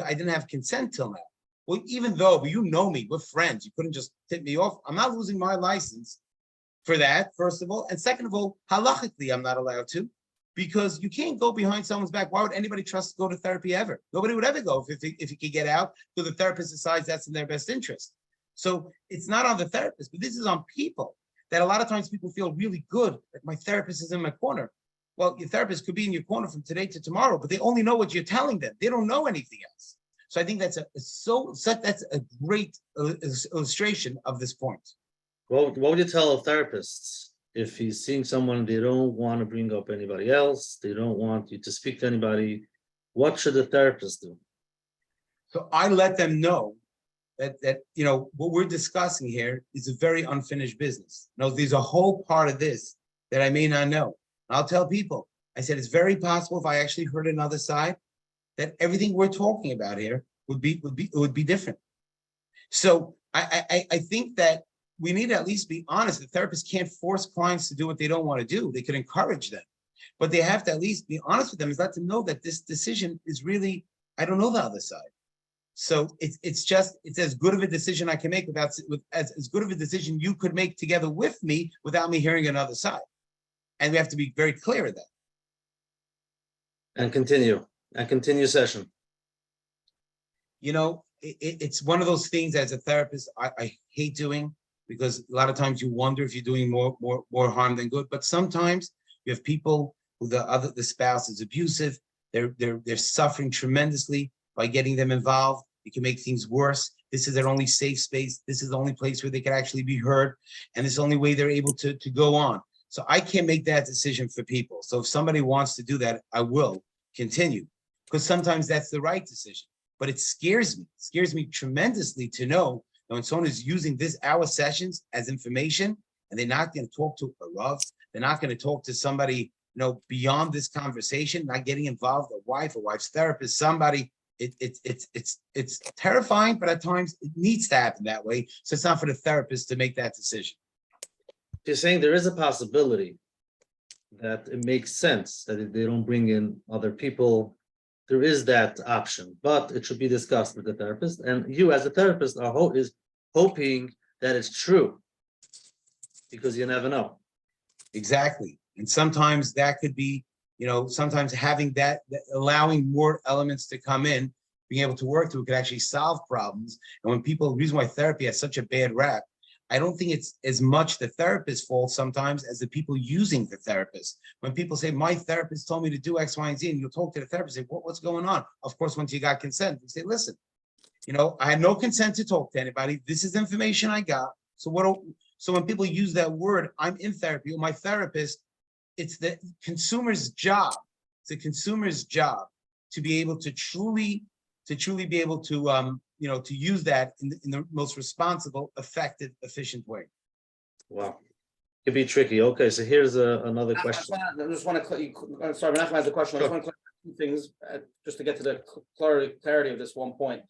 I didn't have consent till now. Well, even though, you know me, we're friends. You couldn't just tip me off. I'm not losing my license for that, first of all. And second of all, halachically, I'm not allowed to, because you can't go behind someone's back. Why would anybody trust to go to therapy ever? Nobody would ever go if he could get out, because the therapist decides that's in their best interest. So it's not on the therapist, but this is on people, that a lot of times people feel really good, like my therapist is in my corner. Well, your therapist could be in your corner from today to tomorrow, but they only know what you're telling them. They don't know anything else. So I think that's a great illustration of this point. Well, what would you tell a therapist if he's seeing someone, they don't want to bring up anybody else, they don't want you to speak to anybody? What should the therapist do? So I let them know that what we're discussing here is a very unfinished business. There's a whole part of this that I may not know. I'll tell people, I said, it's very possible if I actually heard another side, that everything we're talking about here would be different. So I think that we need to at least be honest. The therapist can't force clients to do what they don't want to do. They could encourage them, but they have to at least be honest with them and let them know that this decision is really, I don't know the other side. So it's as good of a decision I can make as good of a decision you could make together with me without me hearing another side. And we have to be very clear of that. And continue session. It's one of those things as a therapist I hate doing, because a lot of times you wonder if you're doing more harm than good. But sometimes you have people who the spouse is abusive. They're suffering tremendously. By getting them involved, it can make things worse. This is their only safe space. This is the only place where they can actually be heard. And it's the only way they're able to go on. So I can't make that decision for people. So if somebody wants to do that, I will continue, because sometimes that's the right decision. But it scares me tremendously to know that when someone is using our sessions as information, and they're not going to talk to a Rav, they're not going to talk to somebody, beyond this conversation, not getting involved, a wife's therapist, somebody. It's terrifying, but at times it needs to happen that way. So it's not for the therapist to make that decision. You're saying there is a possibility that it makes sense that if they don't bring in other people, there is that option, but it should be discussed with the therapist. And you, as a therapist, is hoping that it's true, because you never know. Exactly. And sometimes that could be, sometimes having that allowing more elements to come in, being able to work through it could actually solve problems. And when the reason why therapy has such a bad rap, I don't think it's as much the therapist's fault sometimes as the people using the therapist. When people say, my therapist told me to do X, Y, and Z, and you'll talk to the therapist, say, what's going on? Of course, once you got consent, you say, listen, I had no consent to talk to anybody. This is information I got. So when people use that word, I'm in therapy, or my therapist, it's the consumer's job. It's a consumer's job to be able to truly be able to, to use that in the most responsible, effective, efficient way. Wow. It could be tricky. Okay, so here's another question. I just want to, sorry, Menachem has a question. Sure. I just want to clarify two things just to get to the clarity of this one point.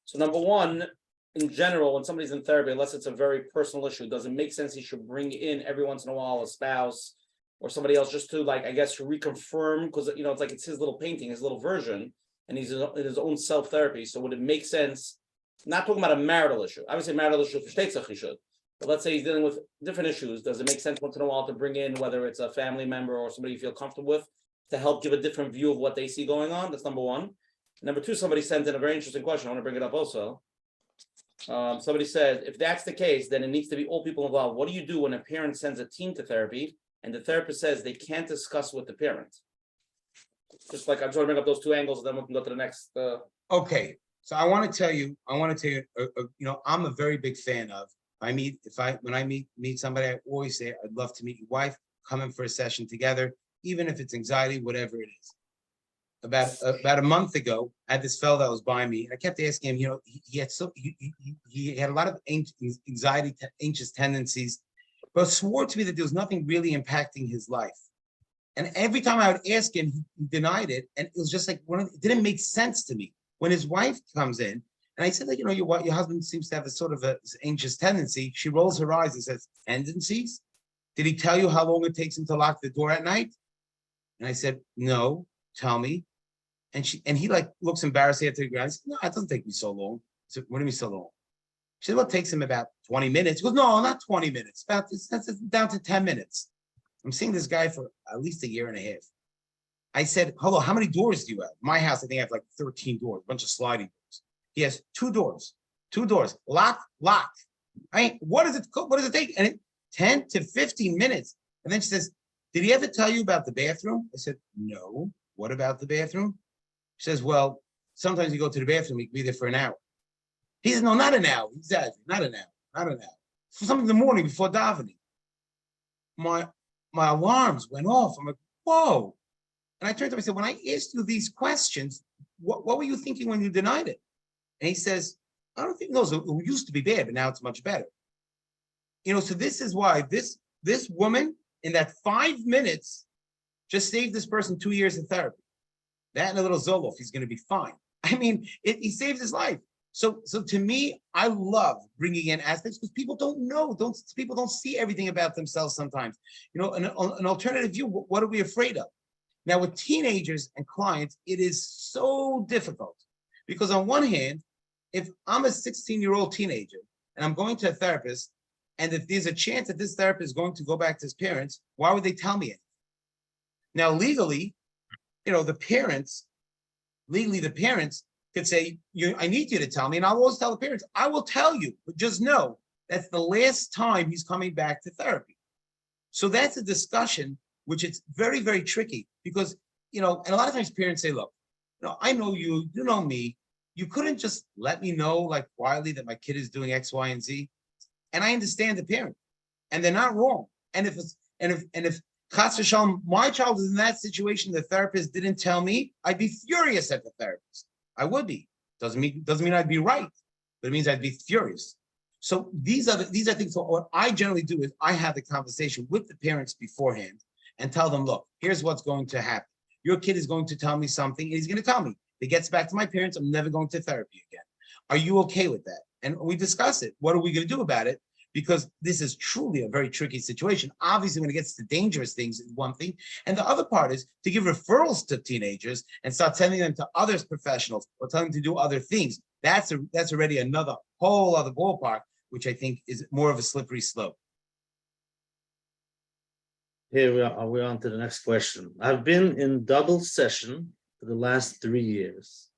So number one, in general, when somebody's in therapy, unless it's a very personal issue, does it make sense he should bring in every once in a while a spouse or somebody else just to, like, I guess, reconfirm, because it's like it's his little painting, his little version, and he's in his own self-therapy. So would it make sense, not talking about a marital issue, obviously marital issue for Shtetzach he should, but let's say he's dealing with different issues, does it make sense once in a while to bring in, whether it's a family member or somebody you feel comfortable with, to help give a different view of what they see going on? That's number one. Number two, somebody sent in a very interesting question. I want to bring it up also. Somebody said, if that's the case, then it needs to be all people involved. What do you do when a parent sends a teen to therapy and the therapist says they can't discuss with the parent? Just like, I'm trying to bring up those two angles, and then we can go to the next. Okay, so I want to tell you, I'm a very big fan of. When I meet somebody, I always say, I'd love to meet your wife. Come in for a session together, even if it's anxiety, whatever it is. About a month ago, I had this fellow that was by me, and I kept asking him. He had a lot of anxiety, anxious tendencies, but swore to me that there was nothing really impacting his life. And every time I would ask him, he denied it, and it was just like it didn't make sense to me. When his wife comes in, and I said, your husband seems to have a sort of a anxious tendency. She rolls her eyes and says, tendencies? Did he tell you how long it takes him to lock the door at night? And I said, no, tell me. And he like looks embarrassed after the ground. I said, no, it doesn't take me so long. I said, what do you mean so long? She said, well, it takes him about 20 minutes. He goes, no, not 20 minutes. It's down to 10 minutes. I'm seeing this guy for at least a year and a half. I said, hello, how many doors do you have? My house, I think I have like 13 doors, a bunch of sliding doors. He has two doors, lock. What does it take? And 10 to 15 minutes. And then she says, did he ever tell you about the bathroom? I said, no. What about the bathroom? She says, well, sometimes you go to the bathroom, you can be there for an hour. He says, no, not an hour. Exactly, not an hour. For something in the morning before davening. My alarms went off. I'm like, whoa. And I turned to him, I said, when I asked you these questions, what were you thinking when you denied it? And he says, I don't think it used to be bad, but now it's much better. So this is why this woman, in that 5 minutes, Just save this person 2 years of therapy. That and a little Zoloft, he's going to be fine. I mean, he saved his life. So to me, I love bringing in aspects because people don't know, people don't see everything about themselves sometimes. You know, an alternative view, what are we afraid of? Now with teenagers and clients, it is so difficult because on one hand, if I'm a 16-year-old teenager and I'm going to a therapist, and if there's a chance that this therapist is going to go back to his parents, why would they tell me it? Now legally, you know, the parents could say, I need you to tell me, and I'll always tell the parents, I will tell you, but just know that's the last time he's coming back to therapy. So that's a discussion, which it's very, very tricky because, you know, and a lot of times parents say, look, you know, I know you, you know me, you couldn't just let me know like quietly that my kid is doing X, Y, and Z. And I understand the parent, and they're not wrong. And if Chas v'shalom, my child is in that situation, the therapist didn't tell me, I'd be furious at the therapist. I would be. Doesn't mean I'd be right, but it means I'd be furious. So these are things. So what I generally do is I have the conversation with the parents beforehand and tell them, look, here's what's going to happen. Your kid is going to tell me something, and he's going to tell me. If it gets back to my parents, I'm never going to therapy again. Are you okay with that? And we discuss it. What are we going to do about it? Because this is truly a very tricky situation. Obviously, when it gets to dangerous things is one thing. And the other part is to give referrals to teenagers and start sending them to other professionals or telling them to do other things. That's already another whole other ballpark, which I think is more of a slippery slope. Here we're on to the next question. I've been in double session for the last 3 years.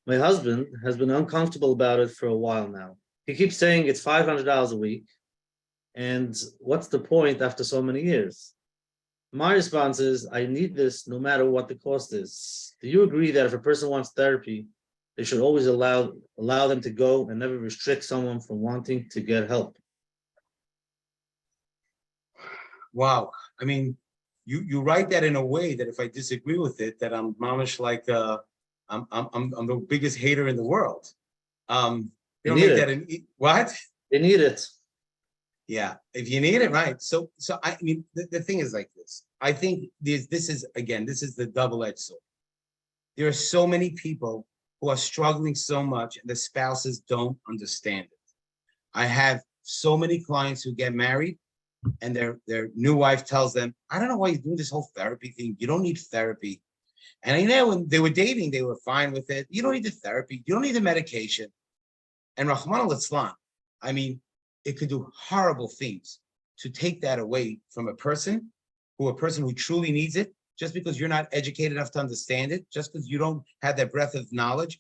My husband has been uncomfortable about it for a while now. He keeps saying it's $500 a week. And what's the point after so many years? My response is, I need this no matter what the cost is. Do you agree that if a person wants therapy, they should always allow them to go and never restrict someone from wanting to get help? Wow. I mean, you write that in a way that if I disagree with it, that I'm mamish like I'm the biggest hater in the world. You don't make that in what? They need it. Yeah, if you need it, right. So I mean, the thing is like this. I think this is the double-edged sword. There are so many people who are struggling so much, and the spouses don't understand it. I have so many clients who get married, and their new wife tells them, I don't know why you're doing this whole therapy thing. You don't need therapy. And I know when they were dating, they were fine with it. You don't need the therapy. You don't need the medication. And Rahman al-Islam, I mean, it could do horrible things to take that away from a person who truly needs it, just because you're not educated enough to understand it, just because you don't have that breadth of knowledge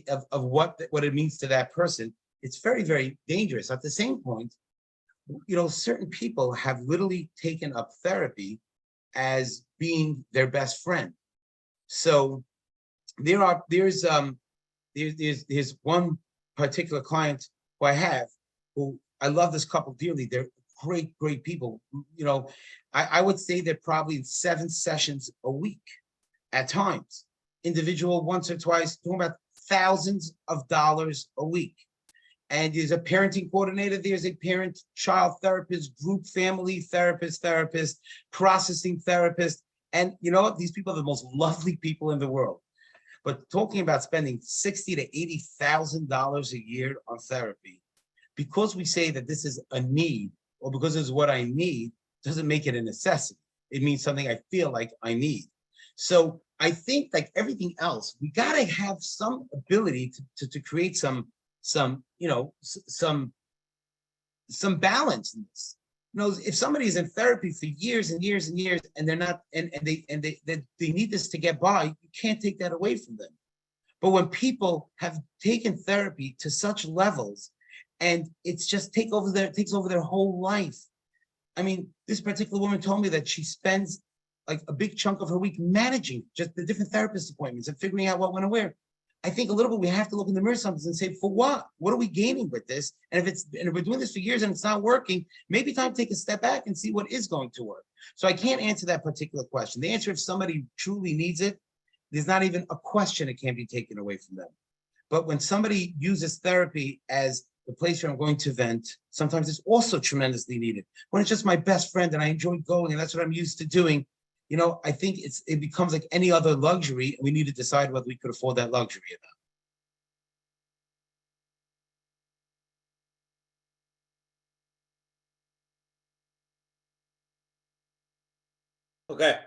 of what it means to that person. It's very, very dangerous. At the same point, you know, certain people have literally taken up therapy as being their best friend. So there's one particular client who I have, who I love this couple dearly. They're great, great people. You know, I would say they're probably in 7 sessions a week at times, individual once or twice, talking about thousands of dollars a week. And there's a parenting coordinator, there's a parent-child therapist, group family therapist, processing therapist. And you know what? These people are the most lovely people in the world. But talking about spending $60,000 to $80,000 a year on therapy, because we say that this is a need, or because it's what I need, doesn't make it a necessity. It means something I feel like I need. So I think, like everything else, we gotta have some ability to create some balance in this. You know, if somebody's in therapy for years and years and years, and they're not, and they need this to get by, you can't take that away from them. But when people have taken therapy to such levels, and it's just takes over their whole life. I mean, this particular woman told me that she spends like a big chunk of her week managing just the different therapist appointments and figuring out what went to where. I think a little bit we have to look in the mirror sometimes and say, for what? What are we gaining with this? And if we're doing this for years and it's not working, maybe time to take a step back and see what is going to work. So I can't answer that particular question. The answer, if somebody truly needs it, there's not even a question it can't be taken away from them. But when somebody uses therapy as the place where I'm going to vent, sometimes it's also tremendously needed. When it's just my best friend and I enjoy going and that's what I'm used to doing, I think it becomes like any other luxury, and we need to decide whether we could afford that luxury or not. Okay,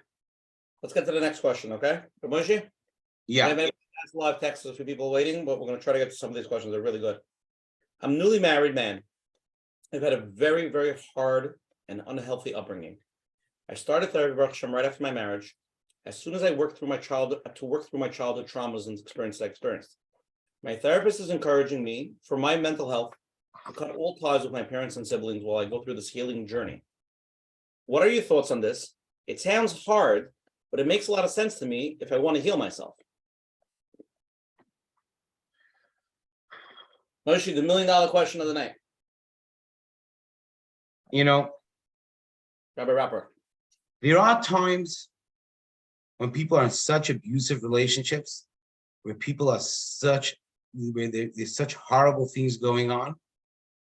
let's get to the next question, okay? Rabbi Moshe? Yeah, Maybe ask live text, there's a few people waiting, but we're gonna try to get to some of these questions, they're really good. I'm a newly married man. I've had a very, very hard and unhealthy upbringing. I started therapy Baruch Hashem right after my marriage. As soon as I worked through my childhood traumas and experiences I experienced. My therapist is encouraging me for my mental health to cut all ties with my parents and siblings while I go through this healing journey. What are your thoughts on this? It sounds hard, but it makes a lot of sense to me if I want to heal myself. Moshe, the $1 million question of the night. Rabbi Rotberg. There are times when people are in such abusive relationships, where people are where there's such horrible things going on,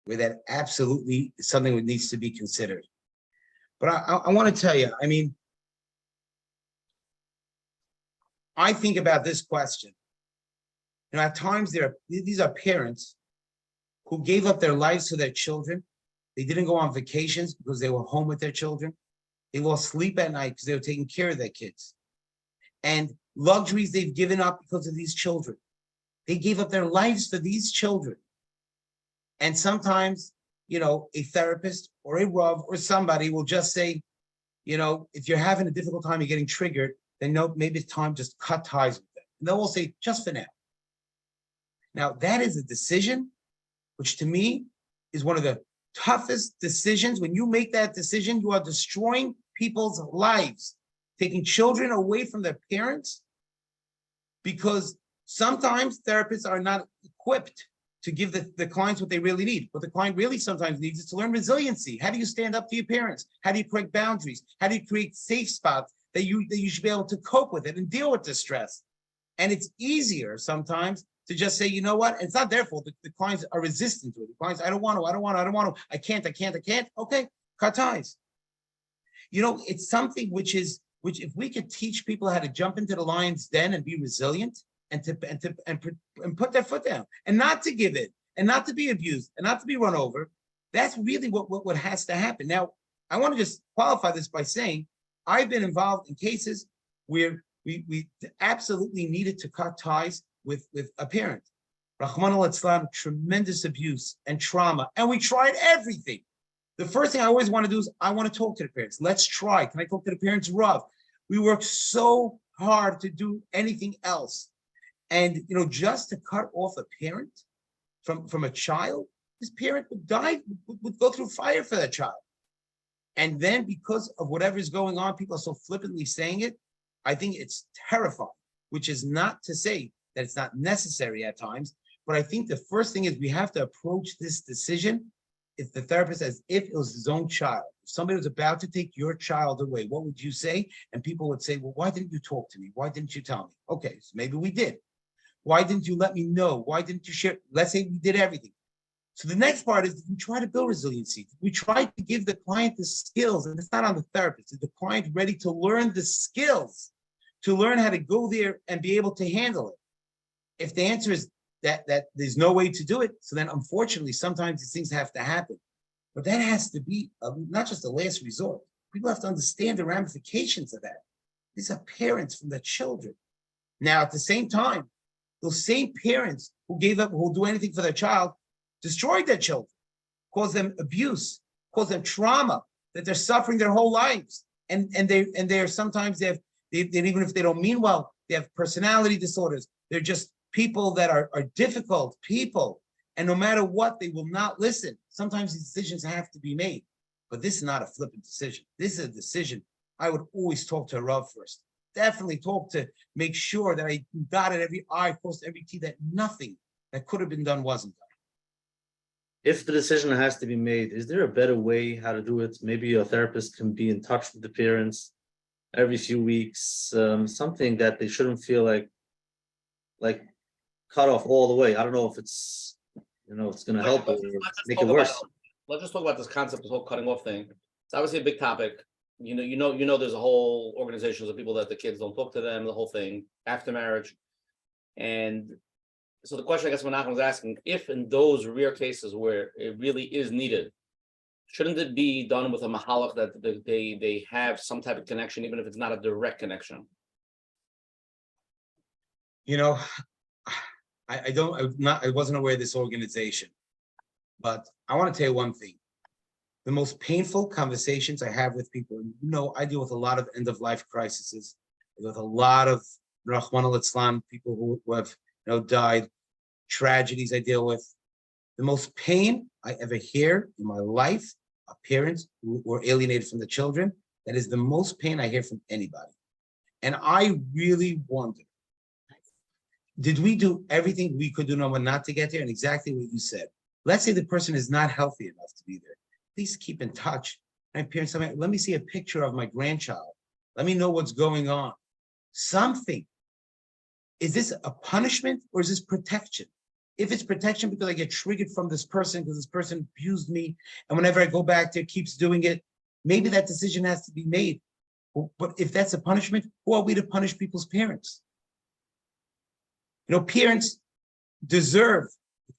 where that absolutely is something that needs to be considered. But I want to tell you, I think about this question. At times these are parents who gave up their lives for their children. They didn't go on vacations because they were home with their children. They lost sleep at night because they were taking care of their kids. And luxuries they've given up because of these children. They gave up their lives for these children. And sometimes, a therapist or a Rav or somebody will just say, if you're having a difficult time, you're getting triggered, then no, maybe it's time just cut ties with them. And they'll all say, just for now. Now, that is a decision, which to me is one of the toughest decisions. When you make that decision, you are destroying people's lives, taking children away from their parents, because sometimes therapists are not equipped to give the clients what they really need. What the client really sometimes needs is to learn resiliency. How do you stand up to your parents? How do you create boundaries? How do you create safe spots that you should be able to cope with it and deal with the stress? And it's easier sometimes to just say, you know what? It's not their fault. The clients are resistant to it. The clients, I don't want to. I can't. Okay, cut ties. It's something which if we could teach people how to jump into the lion's den and be resilient and put their foot down and not to give in and not to be abused and not to be run over, that's really what has to happen. Now, I want to just qualify this by saying I've been involved in cases where we absolutely needed to cut ties with a parent. Rahman al-Islam, tremendous abuse and trauma. And we tried everything. The first thing I always want to do is I want to talk to the parents. Let's try. Can I talk to the parents? Rav. We worked so hard to do anything else. And, just to cut off a parent from a child, this parent would die, would go through fire for that child. And then because of whatever is going on, people are so flippantly saying it. I think it's terrifying, which is not to say that it's not necessary at times. But I think the first thing is we have to approach this decision if the therapist as if it was his own child. If somebody was about to take your child away, what would you say? And people would say, well, why didn't you talk to me? Why didn't you tell me? Okay, so maybe we did. Why didn't you let me know? Why didn't you share? Let's say we did everything. So the next part is we try to build resiliency. We try to give the client the skills, and it's not on the therapist. Is the client ready to learn the skills, to learn how to go there and be able to handle it? If the answer is that there's no way to do it, so then unfortunately, sometimes these things have to happen. But that has to be not just a last resort. People have to understand the ramifications of that. These are parents from the children. Now, at the same time, those same parents who gave up, who'll do anything for their child, destroyed their children, caused them abuse, caused them trauma, that they're suffering their whole lives. And they're sometimes they even if they don't mean well, they have personality disorders. They're just people that are difficult people. And no matter what, they will not listen. Sometimes these decisions have to be made. But this is not a flippant decision. This is a decision I would always talk to a Rav first. Definitely talk to make sure that I dotted every I, crossed every T, that nothing that could have been done wasn't done. If the decision has to be made, is there a better way how to do it? Maybe a therapist can be in touch with the parents every few weeks, something that they shouldn't feel like cut off all the way. I don't know if it's going to help or make it worse. Let's just talk about this concept, this whole cutting off thing. It's obviously a big topic. there's a whole organizations of people that the kids don't talk to them, the whole thing after marriage. And so the question I guess Menachem was asking, if in those rare cases where it really is needed, shouldn't it be done with a mahalach that they have some type of connection, even if it's not a direct connection? I wasn't aware of this organization, but I want to tell you one thing. The most painful conversations I have with people, I deal with a lot of end-of-life crises, with a lot of Rahman al-Islam, people who have died, tragedies I deal with. The most pain I ever hear in my life are parents who were alienated from the children. That is the most pain I hear from anybody. And I really wonder, did we do everything we could do not to get there? And exactly what you said. Let's say the person is not healthy enough to be there. Please keep in touch. And parents tell me, let me see a picture of my grandchild. Let me know what's going on. Something. Is this a punishment or is this protection? If it's protection because I get triggered from this person because this person abused me, and whenever I go back there, keeps doing it, maybe that decision has to be made. But if that's a punishment, who are we to punish people's parents? Parents deserve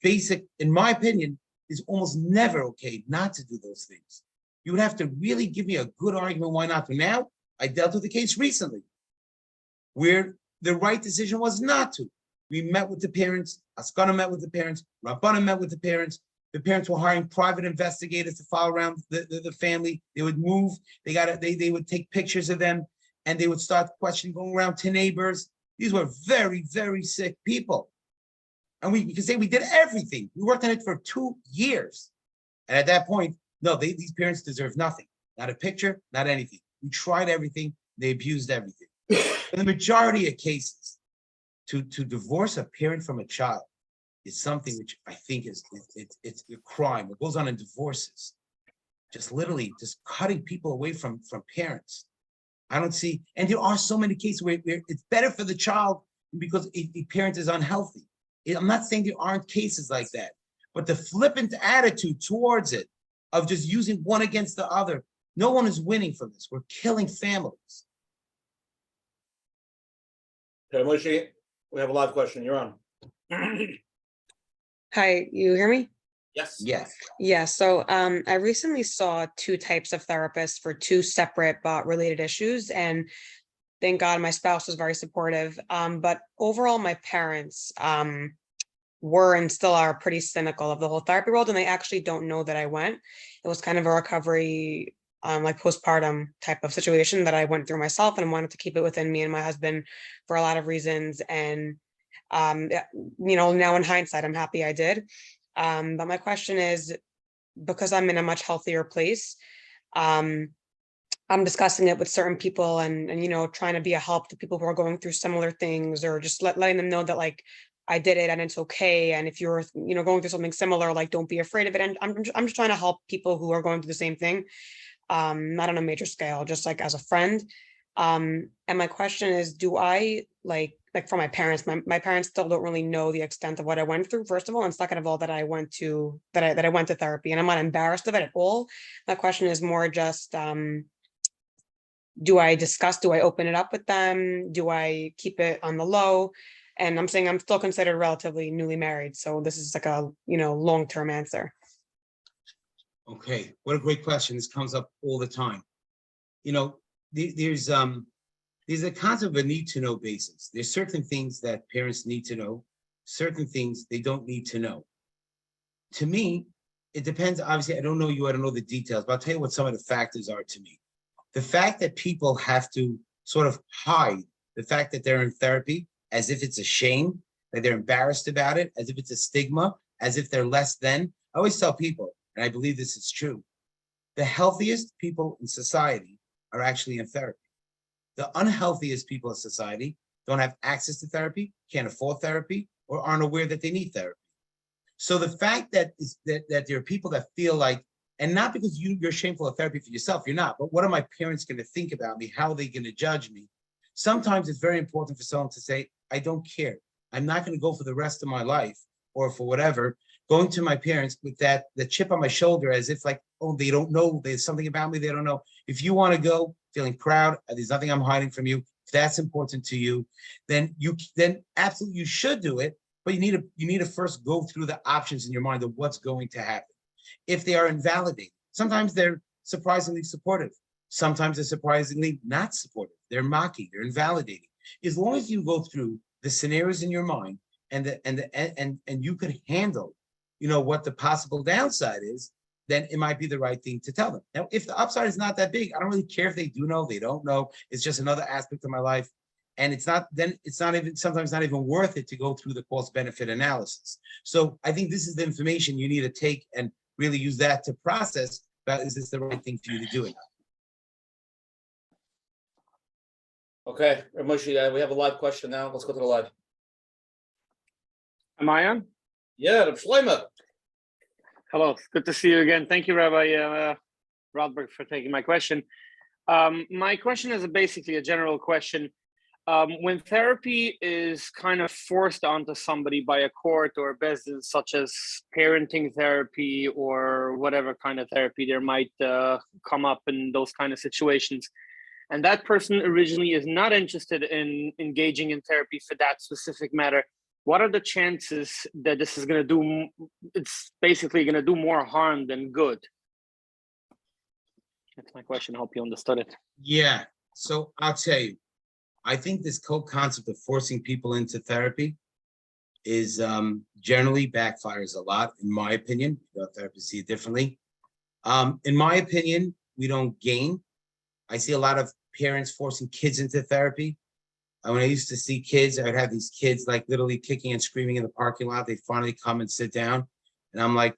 basic, in my opinion, is almost never okay not to do those things. You would have to really give me a good argument why not to. Now, I dealt with a case recently where the right decision was not to. We met with the parents, Askana met with the parents, Rabbonim met with the parents. The parents were hiring private investigators to follow around the family. They would move, they would take pictures of them, and they would start questioning, going around to neighbors. These were very, very sick people. And we can say we did everything. We worked on it for 2 years. And at that point, no, these parents deserve nothing. Not a picture, not anything. We tried everything. They abused everything. In the majority of cases, to divorce a parent from a child is something which I think it's a crime. What goes on in divorces, just literally just cutting people away from parents. I don't see, and there are so many cases where it's better for the child because a parent is unhealthy. I'm not saying there aren't cases like that, but the flippant attitude towards it of just using one against the other, no one is winning from this. We're killing families. Okay, Moshe, we have a live question. You're on. Hi, you hear me? Yes. Yes. Yeah, so I recently saw 2 types of therapists for 2 separate but related issues, and thank God my spouse was very supportive. But overall, my parents were and still are pretty cynical of the whole therapy world, and they actually don't know that I went. It was kind of a recovery, like postpartum type of situation that I went through myself, and wanted to keep it within me and my husband for a lot of reasons. And now in hindsight, I'm happy I did. But my question is, because I'm in a much healthier place, I'm discussing it with certain people and trying to be a help to people who are going through similar things, or just letting them know that like I did it and it's okay. And if you're going through something similar, like don't be afraid of it. And I'm just trying to help people who are going through the same thing, not on a major scale, just like as a friend. And my question is, do I like for my parents, my parents still don't really know the extent of what I went through, first of all, and second of all, that I went to therapy, and I'm not embarrassed of it at all. My question is more just, do I open it up with them? Do I keep it on the low? And I'm saying I'm still considered relatively newly married. So this is like a, long-term answer. Okay, what a great question. This comes up all the time. There's a concept of a need to know basis. There's certain things that parents need to know, certain things they don't need to know. To me, it depends. Obviously, I don't know you, I don't know the details, but I'll tell you what some of the factors are to me. The fact that people have to sort of hide the fact that they're in therapy as if it's a shame, that they're embarrassed about it, as if it's a stigma, as if they're less than. I always tell people, and I believe this is true, the healthiest people in society are actually in therapy. The unhealthiest people in society don't have access to therapy, can't afford therapy, or aren't aware that they need therapy. So the fact that there are people that feel like, and not because you're shameful of therapy for yourself, you're not, but what are my parents going to think about me? How are they going to judge me? Sometimes it's very important for someone to say, I don't care. I'm not going to go for the rest of my life or for whatever, going to my parents with the chip on my shoulder as if like, oh, they don't know, there's something about me they don't know. If you want to go, feeling proud, there's nothing I'm hiding from you. If that's important to you, then absolutely you should do it. But you need to first go through the options in your mind of what's going to happen. If they are invalidating, sometimes they're surprisingly supportive. Sometimes they're surprisingly not supportive. They're mocking, they're invalidating. As long as you go through the scenarios in your mind and you could handle, what the possible downside is, then it might be the right thing to tell them. Now, if the upside is not that big, I don't really care if they do know, they don't know. It's just another aspect of my life. And it's not sometimes not even worth it to go through the cost benefit analysis. So I think this is the information you need to take and really use that to process about, is this the right thing for you to do it? Okay, Moshe, we have a live question now. Let's go to the live. Am I on? Yeah, the Shlomo. Hello, good to see you again. Thank you, Rabbi Rotberg, for taking my question. My question is basically a general question. When therapy is kind of forced onto somebody by a court or a business, such as parenting therapy or whatever kind of therapy there might come up in those kind of situations, and that person originally is not interested in engaging in therapy for that specific matter, what are the chances that this is going to do, it's basically going to do more harm than good? That's my question. I hope you understood it. Yeah, so I'll tell you, I think this whole concept of forcing people into therapy is generally backfires a lot, in my opinion. Therapists see it differently. In my opinion, we don't gain. I see a lot of parents forcing kids into therapy. When I used to see kids, I would have these kids like literally kicking and screaming in the parking lot. They finally come and sit down. And I'm like,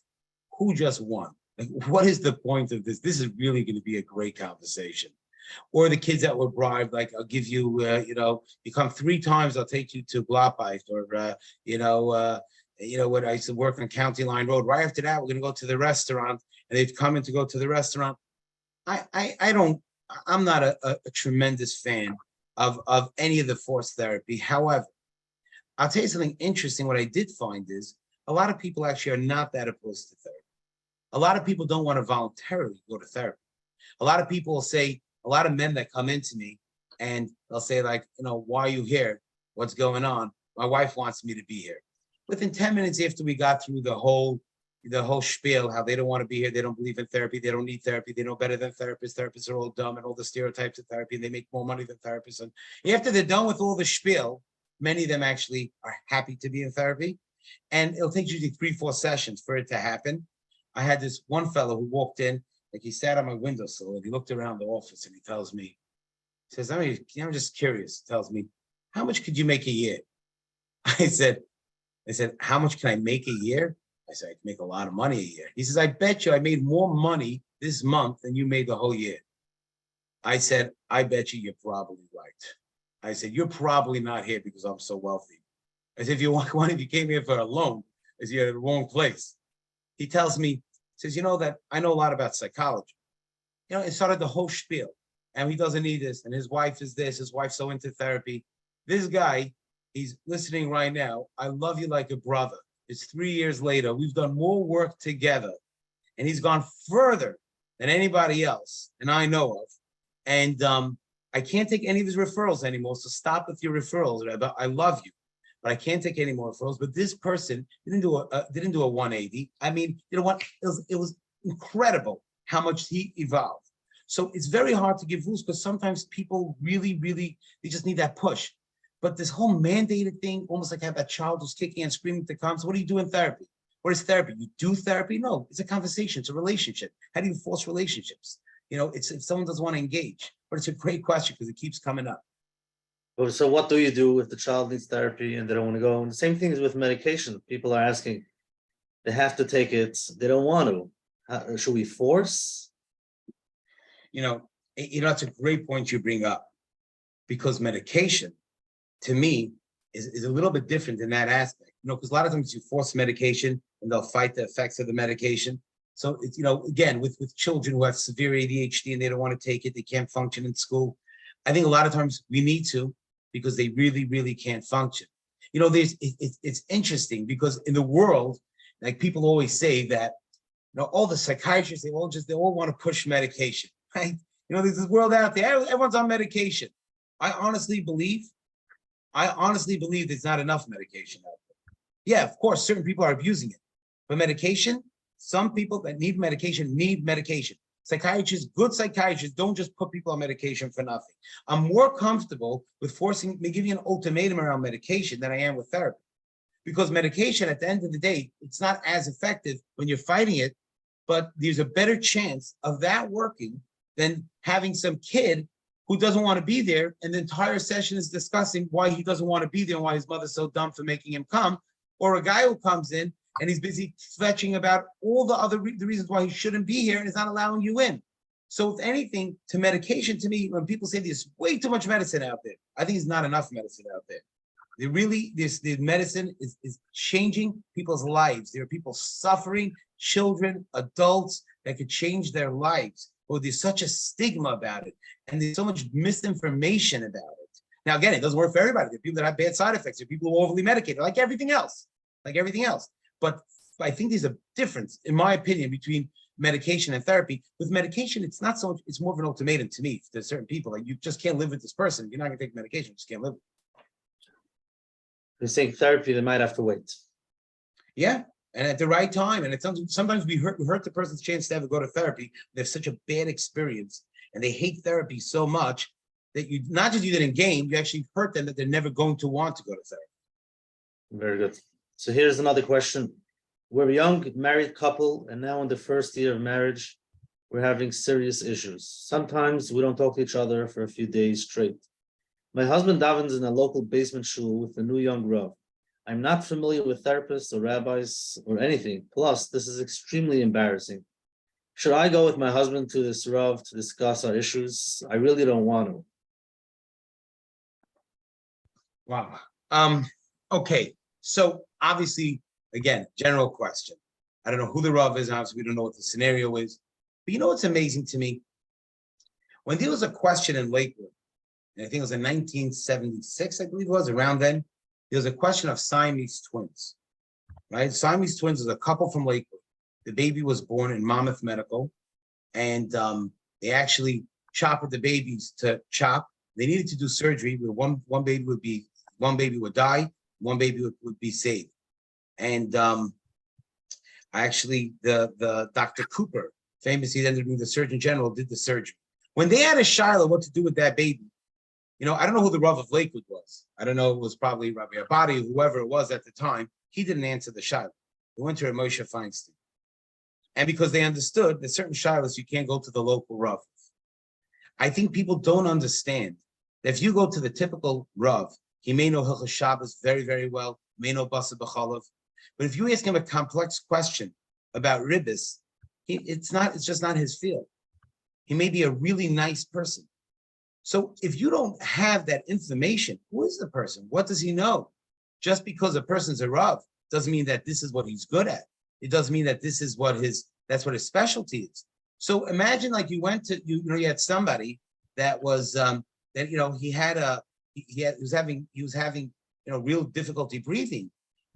who just won? Like, what is the point of this? This is really going to be a great conversation. Or the kids that were bribed, like, I'll give you, you come 3 times, I'll take you to Blockbite, or, when I used to work on County Line Road, right after that, we're going to go to the restaurant, and they've come in to go to the restaurant. I'm not a tremendous fan of any of the forced therapy. However, I'll tell you something interesting. What I did find is a lot of people actually are not that opposed to therapy. A lot of people don't want to voluntarily go to therapy. A lot of people will say, a lot of men that come into me and they'll say like, why are you here? What's going on? My wife wants me to be here. Within 10 minutes after we got through the whole spiel, how they don't want to be here, they don't believe in therapy, they don't need therapy, they know better than therapists, therapists are all dumb, and all the stereotypes of therapy, and they make more money than therapists. And after they're done with all the spiel, many of them actually are happy to be in therapy. And it'll take usually 3-4 sessions for it to happen. I had this one fellow who walked in, like he sat on my windowsill and he looked around the office and he tells me, he says, I'm just curious. He tells me, how much could you make a year? I said, how much can I make a year? I said, I can make a lot of money a year. He says, I bet you I made more money this month than you made the whole year. I said, I bet you're probably right. I said, you're probably not here because I'm so wealthy. I said, if you came here for a loan, I said, you're at the wrong place. He tells me, says, that I know a lot about psychology. It started the whole spiel. And he doesn't need this. And his wife is this. His wife's so into therapy. This guy, he's listening right now. I love you like a brother. It's 3 years later. We've done more work together. And he's gone further than anybody else and I know of. And I can't take any of his referrals anymore. So stop with your referrals. I love you, but I can't take any more referrals. But this person didn't do a 180. I mean, you know what? It was incredible how much he evolved. So it's very hard to give rules because sometimes people really, they just need that push. But this whole mandated thing, almost like have that child who's kicking and screaming to come. So what do you do in therapy? What is therapy? You do therapy? No, it's a conversation. It's a relationship. How do you force relationships? It's if someone doesn't want to engage. But it's a great question because it keeps coming up. So what do you do if the child needs therapy and they don't want to go? And the same thing is with medication. People are asking, they have to take it, they don't want to. Should we force? It's a great point you bring up, because medication, to me, is a little bit different in that aspect. Because a lot of times you force medication and they'll fight the effects of the medication. So it's, again, with children who have severe ADHD and they don't want to take it, they can't function in school. I think a lot of times we need to, because they really can't function. It's interesting because in the world, like people always say that, all the psychiatrists, they all want to push medication, right? There's this world out there, everyone's on medication. I honestly believe there's not enough medication out there. Yeah, of course, certain people are abusing it. But medication, some people that need medication need medication. Psychiatrists, good psychiatrists, don't just put people on medication for nothing. I'm more comfortable with giving an ultimatum around medication than I am with therapy. Because medication, at the end of the day, it's not as effective when you're fighting it, but there's a better chance of that working than having some kid who doesn't want to be there, and the entire session is discussing why he doesn't want to be there and why his mother's so dumb for making him come, or a guy who comes in and he's busy fetching about all the reasons why he shouldn't be here and is not allowing you in. So if anything, to medication, to me, when people say there's way too much medicine out there, I think there's not enough medicine out there. The medicine is changing people's lives. There are people suffering, children, adults, that could change their lives. But there's such a stigma about it, and there's so much misinformation about it. Now, again, it doesn't work for everybody. There are people that have bad side effects. There are people who are overly medicated, like everything else. But I think there's a difference, in my opinion, between medication and therapy. With medication, it's not so much, it's more of an ultimatum to me. There's certain people, like, you just can't live with this person. You're not gonna take medication, you just can't live with it. You're saying therapy, they might have to wait. Yeah, and at the right time. And it's sometimes we hurt the person's chance to ever go to therapy. They have such a bad experience and they hate therapy so much that you didn't gain, you actually hurt them, that they're never going to want to go to therapy. Very good. So here's another question. We're a young married couple, and now in the first year of marriage, we're having serious issues. Sometimes we don't talk to each other for a few days straight. My husband davens in a local basement shul with a new young Rav. I'm not familiar with therapists or rabbis or anything. Plus, this is extremely embarrassing. Should I go with my husband to this Rav to discuss our issues? I really don't want to. Wow. Okay. So obviously, again, general question. I don't know who the Rav is. Obviously, we don't know what the scenario is. But you know what's amazing to me? When there was a question in Lakewood, and I think it was in 1976, I believe it was, around then, there was a question of Siamese twins, right? Siamese twins is a couple from Lakewood. The baby was born in Monmouth Medical, and they actually chopped the babies to chop. They needed to do surgery where one baby would die, one baby would be saved. And actually, the Dr. Cooper, famously ended up being the Surgeon General, did the surgery. When they had a shiloh what to do with that baby, I don't know who the Rav of Lakewood was. I don't know, it was probably Rabbi Abadi, whoever it was at the time. He didn't answer the shiloh. They went to Rabbi Moshe Feinstein. And because they understood that certain shilohs, you can't go to the local Rav. I think people don't understand that if you go to the typical Rav, he may know Hilchos Shabbos very, very well, may know Basa B'Chalav. But if you ask him a complex question about ribbis, it's just not his field. He may be a really nice person. So if you don't have that information, who is the person? What does he know? Just because a person's a Rav doesn't mean that this is what he's good at. It doesn't mean that that's what his specialty is. So imagine like you went to, you had somebody that was, he was having real difficulty breathing.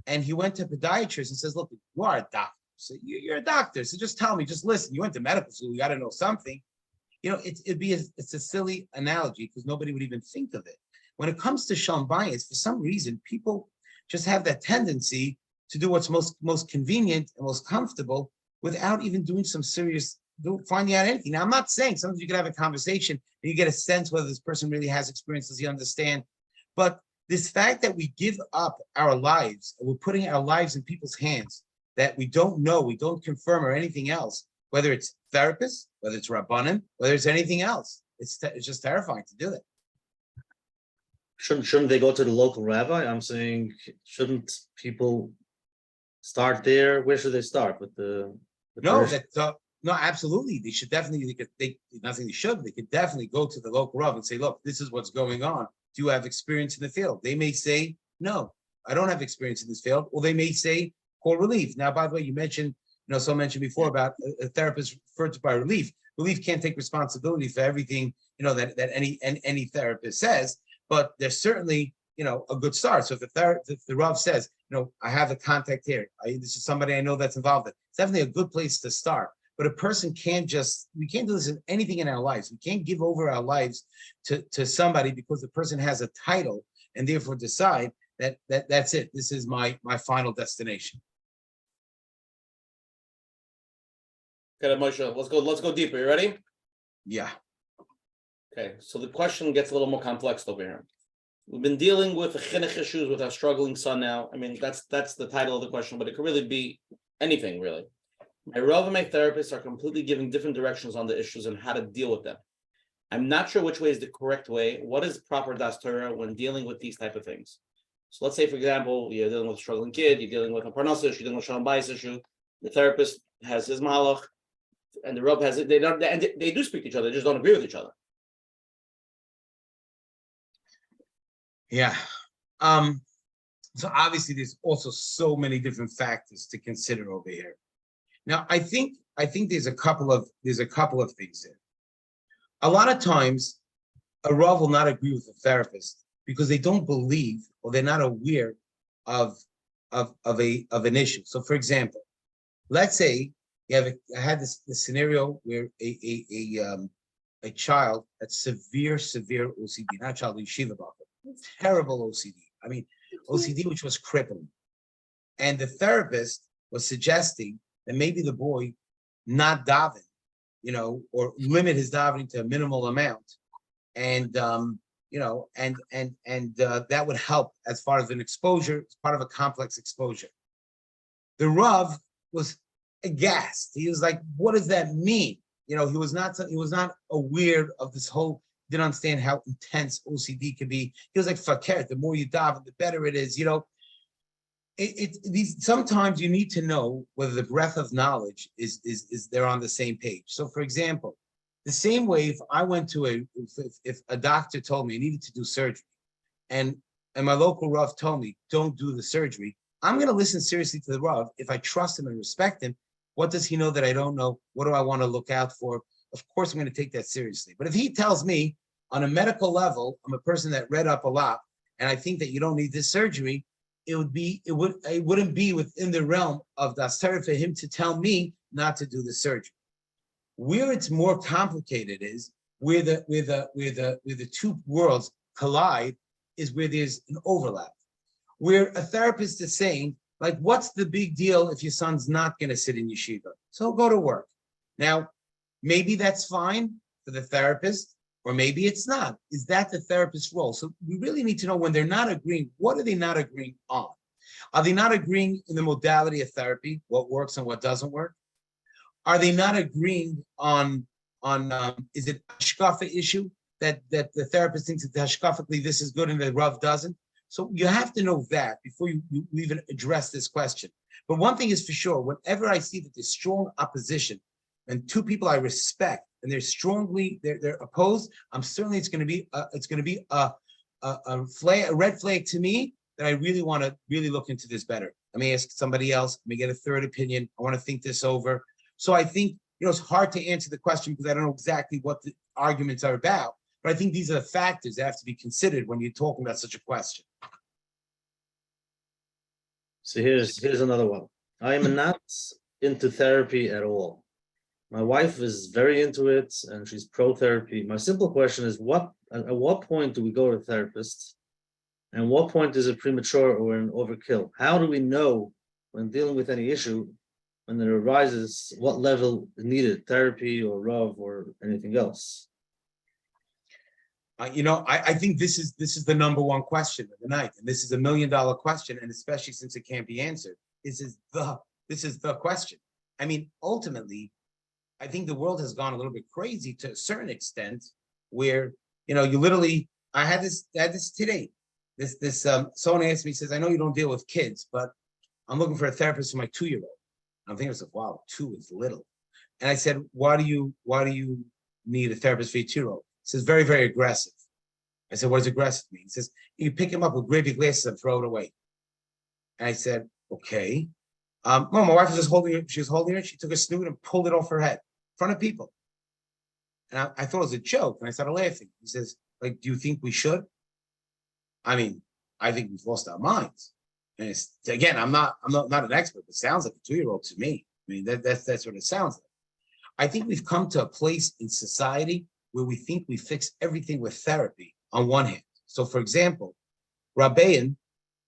And he went to a podiatrist and says, look, you are a doctor. So you're a doctor. So just tell me, just listen. You went to medical school. You got to know something. It's a silly analogy because nobody would even think of it. When it comes to Shalom Bayis, for some reason, people just have that tendency to do what's most convenient and most comfortable without even doing some serious, finding out anything. Now, I'm not saying sometimes you can have a conversation and you get a sense whether this person really has experience, does he understand? But this fact that we give up our lives, and we're putting our lives in people's hands that we don't know, we don't confirm or anything else, whether it's therapists, whether it's Rabbonim, whether it's anything else, it's just terrifying to do that. Shouldn't they go to the local rabbi? I'm saying, shouldn't people start there? Where should they start? With No, absolutely. They should definitely. They could definitely go to the local rav and say, "Look, this is what's going on. Do you have experience in the field?" They may say, "No, I don't have experience in this field," or they may say, "Call relief." Now, by the way, you mentioned, someone mentioned before about a therapist referred to by relief. Relief can't take responsibility for everything, that any therapist says. But there's certainly a good start. So if the Rav says, I have a contact here, this is somebody I know that's involved in, it's definitely a good place to start. But a person we can't do this in anything in our lives. We can't give over our lives to somebody because the person has a title and therefore decide that's it. This is my final destination. Okay, Moshe, let's go deeper. You ready? Yeah. Okay, so the question gets a little more complex over here. We've been dealing with the chinuch issues with our struggling son now. I mean, that's the title of the question, but it could really be anything, really. My Rav and my therapist are completely giving different directions on the issues and how to deal with them. I'm not sure which way is the correct way. What is proper das Torah when dealing with these type of things? So let's say, for example, you're dealing with a struggling kid, you're dealing with a parnasa issue, you're dealing with a shalom bayis issue. The therapist has his mahalach, and the Rav has it. They do speak to each other. They just don't agree with each other. Yeah. So obviously there's also so many different factors to consider over here. Now, I think there's a couple of things there. A lot of times, a Rav will not agree with the therapist because they don't believe or they're not aware of an issue. So, for example, let's say I had this scenario where a child had severe OCD, not child yeshiva, terrible OCD. I mean, OCD which was crippling, and the therapist was suggesting that maybe the boy not daven, or limit his davening to a minimal amount, and that would help as far as an exposure, as part of a complex exposure. The Rav was aghast. He was like, "What does that mean?" He was not aware of this whole. Didn't understand how intense OCD could be. He was like, "Fakir, the more you daven, the better it is." Sometimes you need to know whether the breadth of knowledge is they're on the same page. So, for example, the same way if I went to if a doctor told me I needed to do surgery, and my local Rav told me don't do the surgery, I'm going to listen seriously to the Rav if I trust him and respect him. What does he know that I don't know? What do I want to look out for? Of course, I'm going to take that seriously. But if he tells me on a medical level, I'm a person that read up a lot, and I think that you don't need this surgery, it wouldn't be within the realm of das Torah for him to tell me not to do the surgery. Where it's more complicated is where the two worlds collide is where there's an overlap. Where a therapist is saying, like, what's the big deal if your son's not going to sit in yeshiva? So go to work. Now, maybe that's fine for the therapist, or maybe it's not. Is that the therapist's role? So we really need to know when they're not agreeing, what are they not agreeing on? Are they not agreeing in the modality of therapy, what works and what doesn't work? Are they not agreeing on is it a hashkafa issue that the therapist thinks that hashkafically this is good and the Rav doesn't? So you have to know that before you even address this question. But one thing is for sure, whenever I see that there's strong opposition and two people I respect and they're opposed, I'm certainly it's going to be a red flag to me that I really want to look into this better. Let me ask somebody else. Let me get a third opinion. I want to think this over. So I think it's hard to answer the question because I don't know exactly what the arguments are about. But I think these are the factors that have to be considered when you're talking about such a question. So here's another one. I am not into therapy at all. My wife is very into it and she's pro-therapy. My simple question is at what point do we go to a therapist? And what point is it premature or an overkill? How do we know when dealing with any issue, when there arises, what level is needed, therapy or Rav or anything else? I think this is the number one question of the night, and this is $1 million question, and especially since it can't be answered, this is the question. I mean, ultimately, I think the world has gone a little bit crazy to a certain extent, where you literally. I had this today. Someone asked me, says, "I know you don't deal with kids, but I'm looking for a therapist for my 2-year-old." I'm thinking, wow, 2 is little. And I said, why do you need a therapist for your 2-year-old? He says, very, very aggressive. I said, what does aggressive mean? He says, you pick him up with gravy glasses and throw it away. And I said, okay. Well, my wife was just holding it. She was holding it. She took a snoot and pulled it off her head in front of people. And I thought it was a joke. And I started laughing. He says, like, do you think we should? I mean, I think we've lost our minds. And it's, again, I'm not an expert, but it sounds like a 2-year-old to me. I mean, that's what it sounds like. I think we've come to a place in society where we think we fix everything with therapy on one hand. So for example, Rabbonim,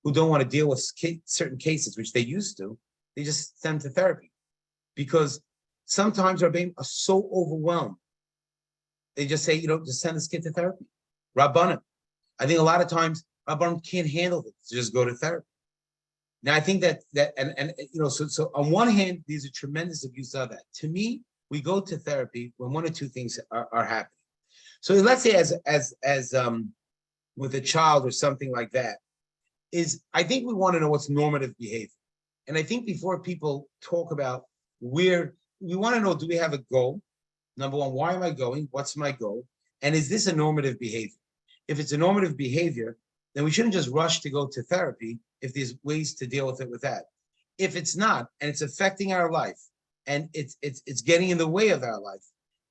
who don't want to deal with certain cases, which they used to, they just send to therapy. Because sometimes Rabbonim are so overwhelmed. They just say, just send this kid to therapy. Rabbonim. I think a lot of times Rabbonim can't handle it, so just go to therapy. Now I think that so on one hand, there's a tremendous abuse of that. To me, we go to therapy when one or two things are happening. So let's say as with a child or something like that, I think we want to know what's normative behavior. And I think before people talk about where, we want to know, do we have a goal? Number one, why am I going? What's my goal? And is this a normative behavior? If it's a normative behavior, then we shouldn't just rush to go to therapy if there's ways to deal with it with that. If it's not, and it's affecting our life, and it's getting in the way of our life,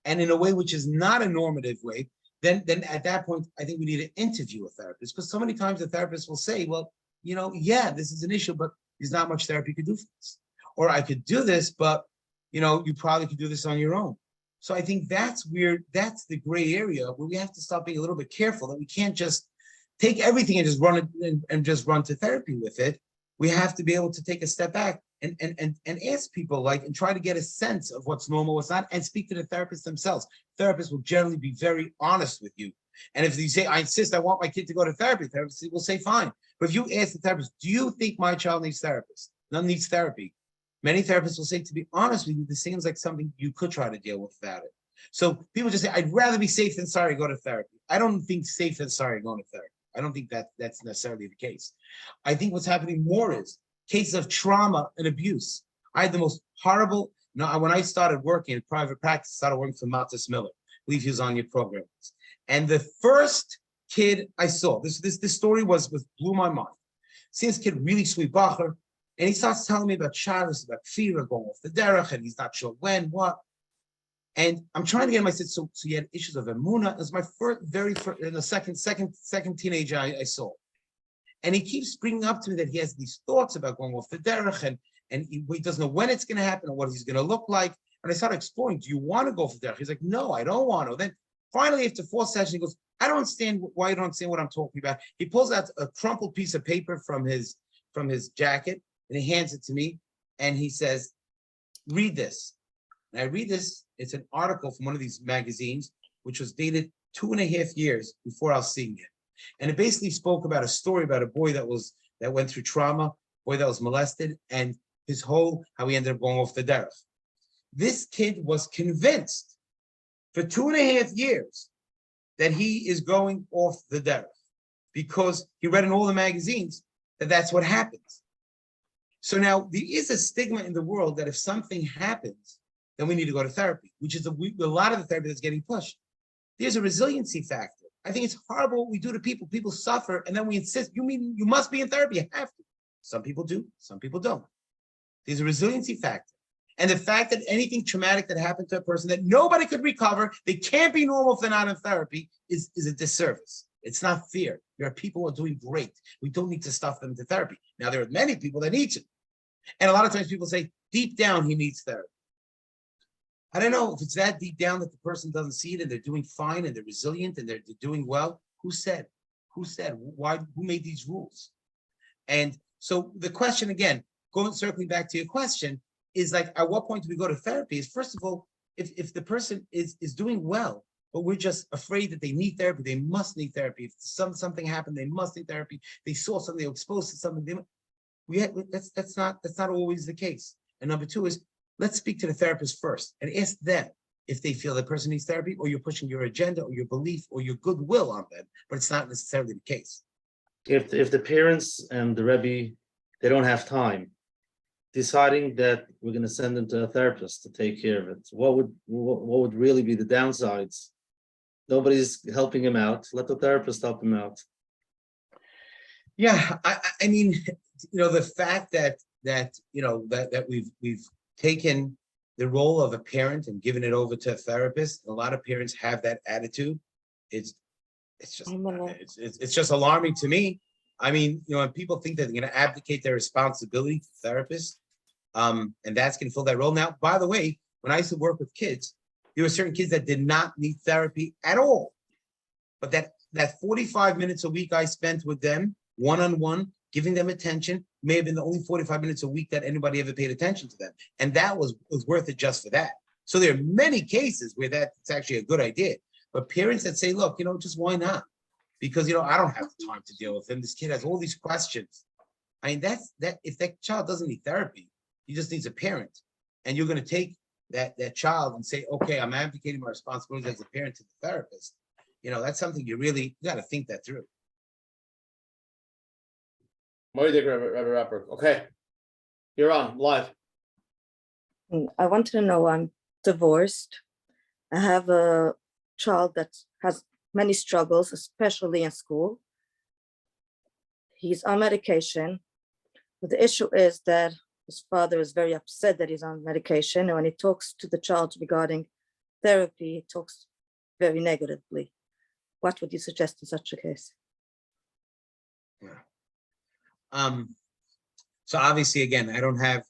and in a way which is not a normative way, then at that point, I think we need to interview a therapist, because so many times the therapist will say, well, yeah, this is an issue, but there's not much therapy you could do for this. Or I could do this, but you probably could do this on your own. So I think that's the gray area where we have to start being a little bit careful, that we can't just take everything and just run it and just run to therapy with it. We have to be able to take a step back and ask people, and try to get a sense of what's normal, what's not, and speak to the therapists themselves. Therapists will generally be very honest with you. And if you say, I insist, I want my kid to go to therapy, therapist will say, fine. But if you ask the therapist, do you think my child needs therapist? None needs therapy. Many therapists will say, to be honest with you, this seems like something you could try to deal with without it. So people just say, I'd rather be safe than sorry, go to therapy. I don't think safe than sorry going to therapy. I don't think that's necessarily the case. I think what's happening more is cases of trauma and abuse. I had the most horrible, when I started working in private practice, I started working for Matis Miller. I believe he was on your program. And the first kid I saw, this story blew my mind. See this kid, really sweet bacher, and he starts telling me about shadows, about fear, going off the derech, and he's not sure when, what. And I'm trying to get him. I said, so he had issues of emuna. It was my very first, and the second teenager I saw. And he keeps bringing up to me that he has these thoughts about going off the derech, and he doesn't know when it's going to happen or what he's going to look like. And I started exploring, do you want to go for derech? He's like, no, I don't want to. Then finally, after 4 sessions, he goes, I don't understand why you don't understand what I'm talking about. He pulls out a crumpled piece of paper from his jacket, and he hands it to me, and he says, read this. And I read this. It's an article from one of these magazines, which was dated 2.5 years before I was seeing it. And it basically spoke about a story about a boy that went through trauma, boy that was molested, and how he ended up going off the derech. This kid was convinced for 2.5 years that he is going off the derech because he read in all the magazines that that's what happens. So now there is a stigma in the world that if something happens, then we need to go to therapy, which is a lot of the therapy that's getting pushed. There's a resiliency factor. I think it's horrible what we do to people. People suffer, and then we insist, you mean you must be in therapy? You have to. Some people do, some people don't. There's a resiliency factor. And the fact that anything traumatic that happened to a person that nobody could recover, they can't be normal if they're not in therapy, is a disservice. It's not fair. There are people who are doing great. We don't need to stuff them into therapy. Now, there are many people that need it. And a lot of times people say, deep down, he needs therapy. I don't know if it's that deep down that the person doesn't see it and they're doing fine and they're resilient and they're doing well. Who said? Why? Who made these rules? And so the question again, circling back to your question, is at what point do we go to therapy? Is first of all, if the person is doing well, but we're just afraid that they need therapy, they must need therapy. If something happened, they must need therapy. They saw something, they were exposed to something. That's not always the case. And number two is, let's speak to the therapist first and ask them if they feel the person needs therapy, or you're pushing your agenda or your belief or your goodwill on them, but it's not necessarily the case. If the parents and the Rebbe, they don't have time, deciding that we're going to send them to a therapist to take care of it, what would really be the downsides? Nobody's helping him out. Let the therapist help him out. Yeah, I mean, the fact that we've taken the role of a parent and given it over to a therapist. A lot of parents have that attitude. It's just alarming to me. I mean, when people think that they're going to abdicate their responsibility to therapists, and that's going to fill that role. Now, by the way, when I used to work with kids, there were certain kids that did not need therapy at all. But that 45 minutes a week I spent with them, one-on-one, giving them attention, may have been the only 45 minutes a week that anybody ever paid attention to them. And that was worth it just for that. So there are many cases where that's actually a good idea. But parents that say, look, just why not? Because, I don't have the time to deal with him. This kid has all these questions. I mean, if that child doesn't need therapy, he just needs a parent. And you're going to take that child and say, okay, I'm abdicating my responsibilities as a parent to the therapist. That's something you got to think that through. Rabbi Rotberg. Okay, you're on live. I want to know, I'm divorced. I have a child that has many struggles, especially in school. He's on medication, but the issue is that his father is very upset that he's on medication, and when he talks to the child regarding therapy, he talks very negatively. What would you suggest in such a case? So obviously, again, I don't have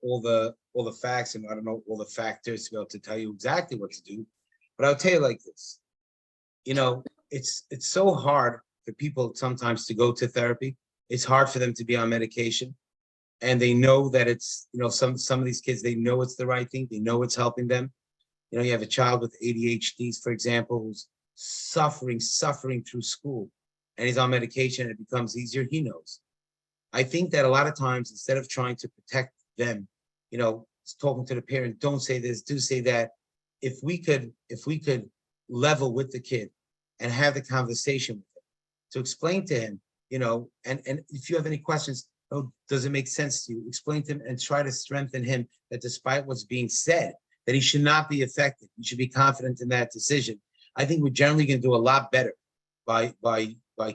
all the facts, and I don't know all the factors to be able to tell you exactly what to do. But I'll tell you like this. It's so hard for people sometimes to go to therapy. It's hard for them to be on medication. And they know that it's, some of these kids, they know it's the right thing. They know it's helping them. You have a child with ADHD, for example, who's suffering through school, and he's on medication, and it becomes easier. He knows. I think that a lot of times, instead of trying to protect them, talking to the parent, don't say this, do say that. If we could level with the kid and have the conversation with him to explain to him, and if you have any questions, does it make sense to you? Explain to him and try to strengthen him that despite what's being said, that he should not be affected. He should be confident in that decision. I think we're generally going to do a lot better by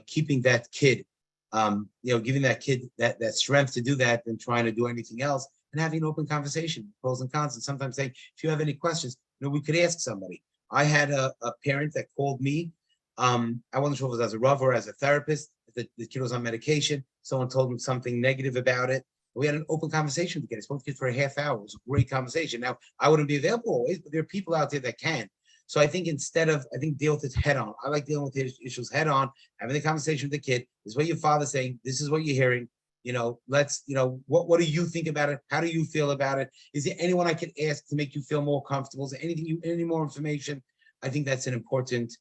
keeping that kid, giving that kid that strength to do that than trying to do anything else, and having an open conversation, pros and cons, and sometimes saying, if you have any questions, we could ask somebody. I had a parent that called me. I wasn't sure if it was as a Rav or as a therapist. The kid was on medication. Someone told him something negative about it. We had an open conversation with the kid. I spoke to the kid for a half hour. It was a great conversation. Now, I wouldn't be available always, but there are people out there that can. So I think instead of, deal with it head on. I like dealing with issues head on, having the conversation with the kid. This is what your father's saying. This is what you're hearing. What do you think about it? How do you feel about it? Is there anyone I could ask to make you feel more comfortable? Is there any more information? I think that's an important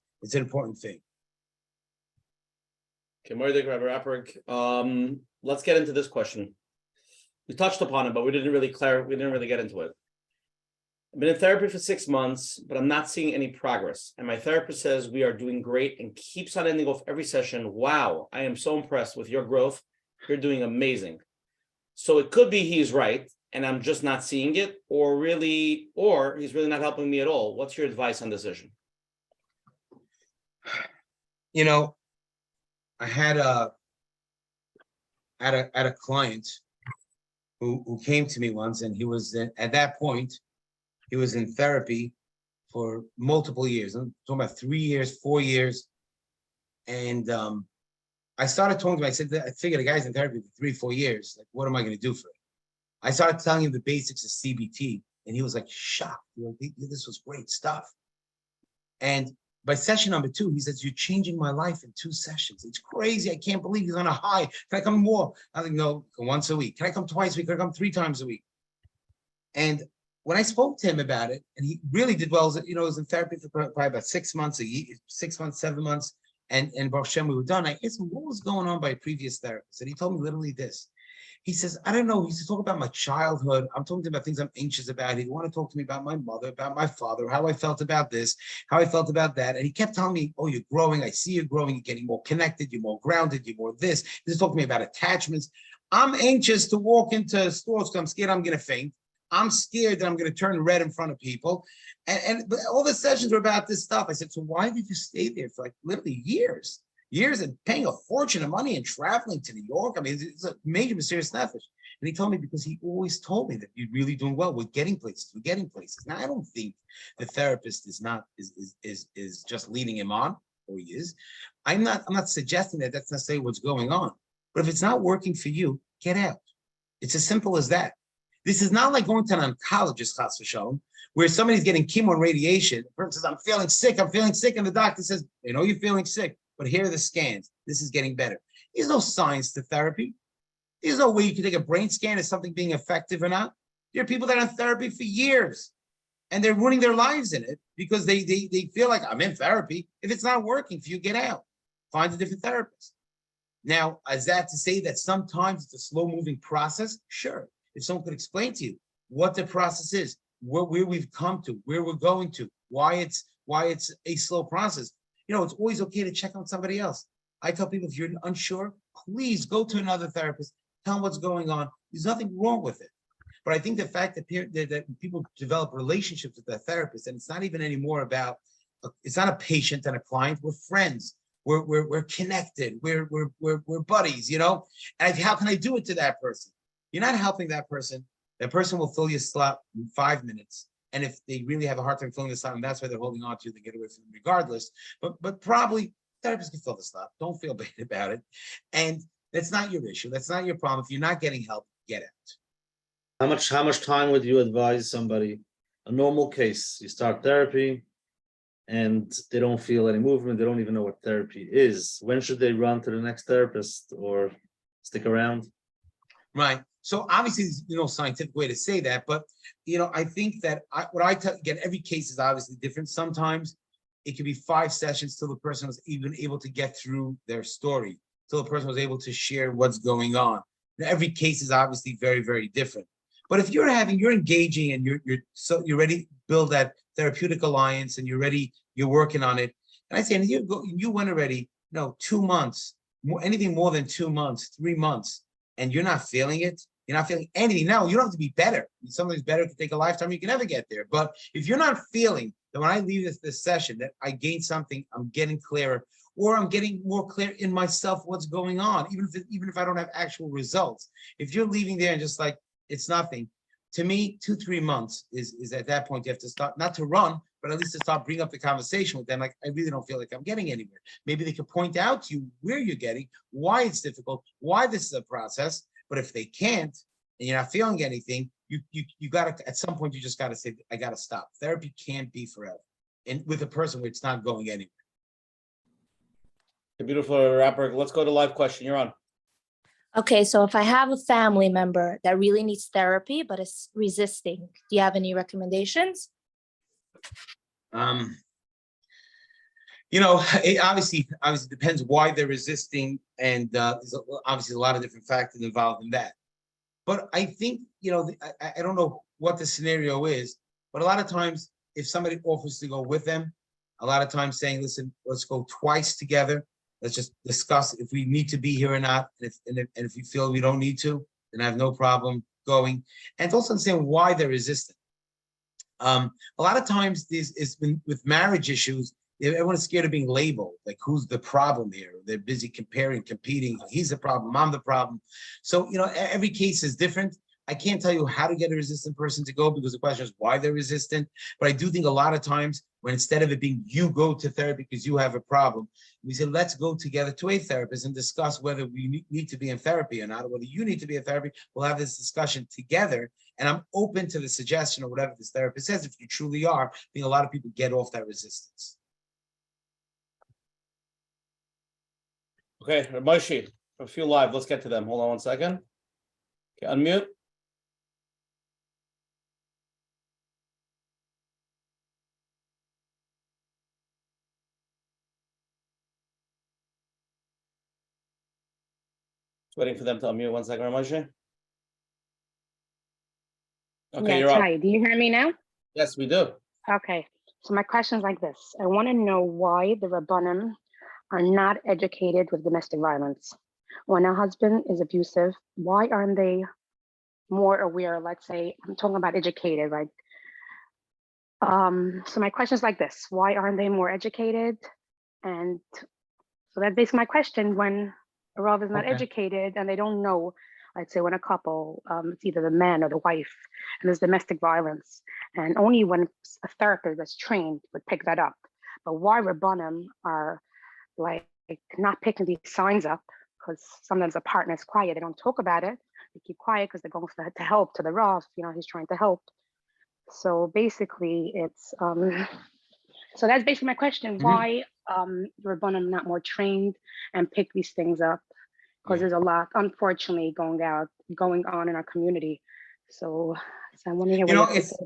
thing. Okay, Rabbi Rotberg. Let's get into this question. We touched upon it, but we didn't really get into it. I've been in therapy for 6 months, but I'm not seeing any progress. And my therapist says we are doing great and keeps on ending off every session. Wow, I am so impressed with your growth. You're doing amazing. So it could be he's right, and I'm just not seeing it, or he's really not helping me at all. What's your advice on this issue? I had a client who came to me once, and he was at that point, he was in therapy for multiple years. I'm talking about 3 years, 4 years. And I started talking to him. I said, I figured the guy's in therapy for 3, 4 years. Like, what am I going to do for it? I started telling him the basics of CBT, and he was like shocked. This was great stuff. And by session number 2, he says, you're changing my life in 2 sessions. It's crazy. I can't believe he's on a high. Can I come more? I think, no, once a week. Can I come twice a week? Can I come 3 times a week? And when I spoke to him about it, and he really did well, he was in therapy for probably about 6 months, 7 months, and Baruch Hashem, we were done. I asked him what was going on by a previous therapist, and he told me literally this. He says, I don't know. He used to talk about my childhood. I'm talking to him about things I'm anxious about. He wanted to talk to me about my mother, about my father, how I felt about this, how I felt about that. And he kept telling me, oh, you're growing. I see you're growing. You're getting more connected. You're more grounded. You're more this. He's talking to me about attachments. I'm anxious to walk into stores because I'm scared I'm going to faint. I'm scared that I'm going to turn red in front of people. And all the sessions were about this stuff. I said, so why did you stay there for like literally years and paying a fortune of money and traveling to New York? I mean, it's a major mysterious nefesh. And he told me, because he always told me that you're really doing well. We're getting places. Now, I don't think the therapist is just leading him on. or he is. I'm not suggesting that that's necessarily what's going on. But if it's not working for you, get out. It's as simple as that. This is not like going to an oncologist, chas v'shalom, where somebody's getting chemo and radiation. The person says, I'm feeling sick, and the doctor says, you're feeling sick, but here are the scans. This is getting better. There's no science to therapy. There's no way you can take a brain scan as something being effective or not. There are people that are in therapy for years, and they're ruining their lives in it because they feel like, I'm in therapy. If it's not working for you, get out. Find a different therapist. Now, is that to say that sometimes it's a slow-moving process? Sure. If someone could explain to you what the process is, where we've come to, where we're going to, why it's a slow process. It's always okay to check on somebody else. I tell people, if you're unsure, please go to another therapist, tell them what's going on. There's nothing wrong with it. But I think the fact that people develop relationships with their therapist, and it's not even anymore about, it's not a patient and a client, we're friends. We're connected. We're buddies, And how can I do it to that person? You're not helping that person. That person will fill your slot in 5 minutes. And if they really have a hard time filling the slot, and that's why they're holding on to you, they get away from them regardless. But probably therapists can fill the slot. Don't feel bad about it. And that's not your issue. That's not your problem. If you're not getting help, get out. How much time would you advise somebody? A normal case, you start therapy, and they don't feel any movement. They don't even know what therapy is. When should they run to the next therapist or stick around? Right. So obviously, there's no scientific way to say that, but I think that again, every case is obviously different. Sometimes it could be 5 sessions till the person was even able to get through their story, till the person was able to share what's going on. Now, every case is obviously very, very different. But if you're engaging and you're ready to build that therapeutic alliance and you're working on it. And I say, and you went already, 2 months, anything more than 2 months, 3 months, and you're not feeling it, you're not feeling anything. Now, you don't have to be better. Something's better to take a lifetime, you can never get there. But if you're not feeling that when I leave this session, that I gain something, I'm getting clearer, or I'm getting more clear in myself what's going on, even if I don't have actual results. If you're leaving there and just like, it's nothing, to me, 2-3 months is at that point, you have to start, not to run, but at least to start bring up the conversation with them. Like, I really don't feel like I'm getting anywhere. Maybe they could point out to you where you're getting, why it's difficult, why this is a process. But if they can't, and you're not feeling anything, you gotta, at some point, you just gotta say, I gotta stop. Therapy can't be forever. And with a person where it's not going anywhere. Beautiful, Rotberg. Let's go to live question. You're on. Okay, so if I have a family member that really needs therapy but is resisting, do you have any recommendations? It obviously depends why they're resisting, and there's obviously a lot of different factors involved in that. But I think, I don't know what the scenario is, but a lot of times if somebody offers to go with them, a lot of times saying, listen, let's go twice together. Let's just discuss if we need to be here or not. And if we feel we don't need to, then I have no problem going. And it's also saying why they're resistant. A lot of times it's been with marriage issues, everyone is scared of being labeled, like who's the problem here? They're busy comparing, competing. He's the problem, I'm the problem. So, every case is different. I can't tell you how to get a resistant person to go, because the question is why they're resistant. But I do think a lot of times when instead of it being you go to therapy because you have a problem, we say, let's go together to a therapist and discuss whether we need to be in therapy or not, or whether you need to be in therapy. We'll have this discussion together. And I'm open to the suggestion or whatever this therapist says, if you truly are. I think a lot of people get off that resistance. Okay, Moshe, a few live. Let's get to them. Hold on 1 second. Okay, unmute. Just waiting for them to unmute 1 second, Moshe. Okay, Yes, you're on. hi. Do you hear me now? Yes, we do. Okay. So my question is like this. I want to know why the Rabbonim are not educated with domestic violence. When a husband is abusive, why aren't they more aware? Let's say, I'm talking about educated, right? So my question is like this. Why aren't they more educated? And so that's basically my question. When a Rav is not educated and they don't know, let's say when a couple, it's either the man or the wife, and there's domestic violence, and only when a therapist that's trained would pick that up. But why Rabbonim are like not picking these signs up, because sometimes the partner is quiet. They don't talk about it. They keep quiet because they're going to help to the Rav. He's trying to help. So basically, it's so that's basically my question. Why Rabbonim not more trained and pick these things up? Because there's a lot, unfortunately, going on in our community. So I want to hear what you say.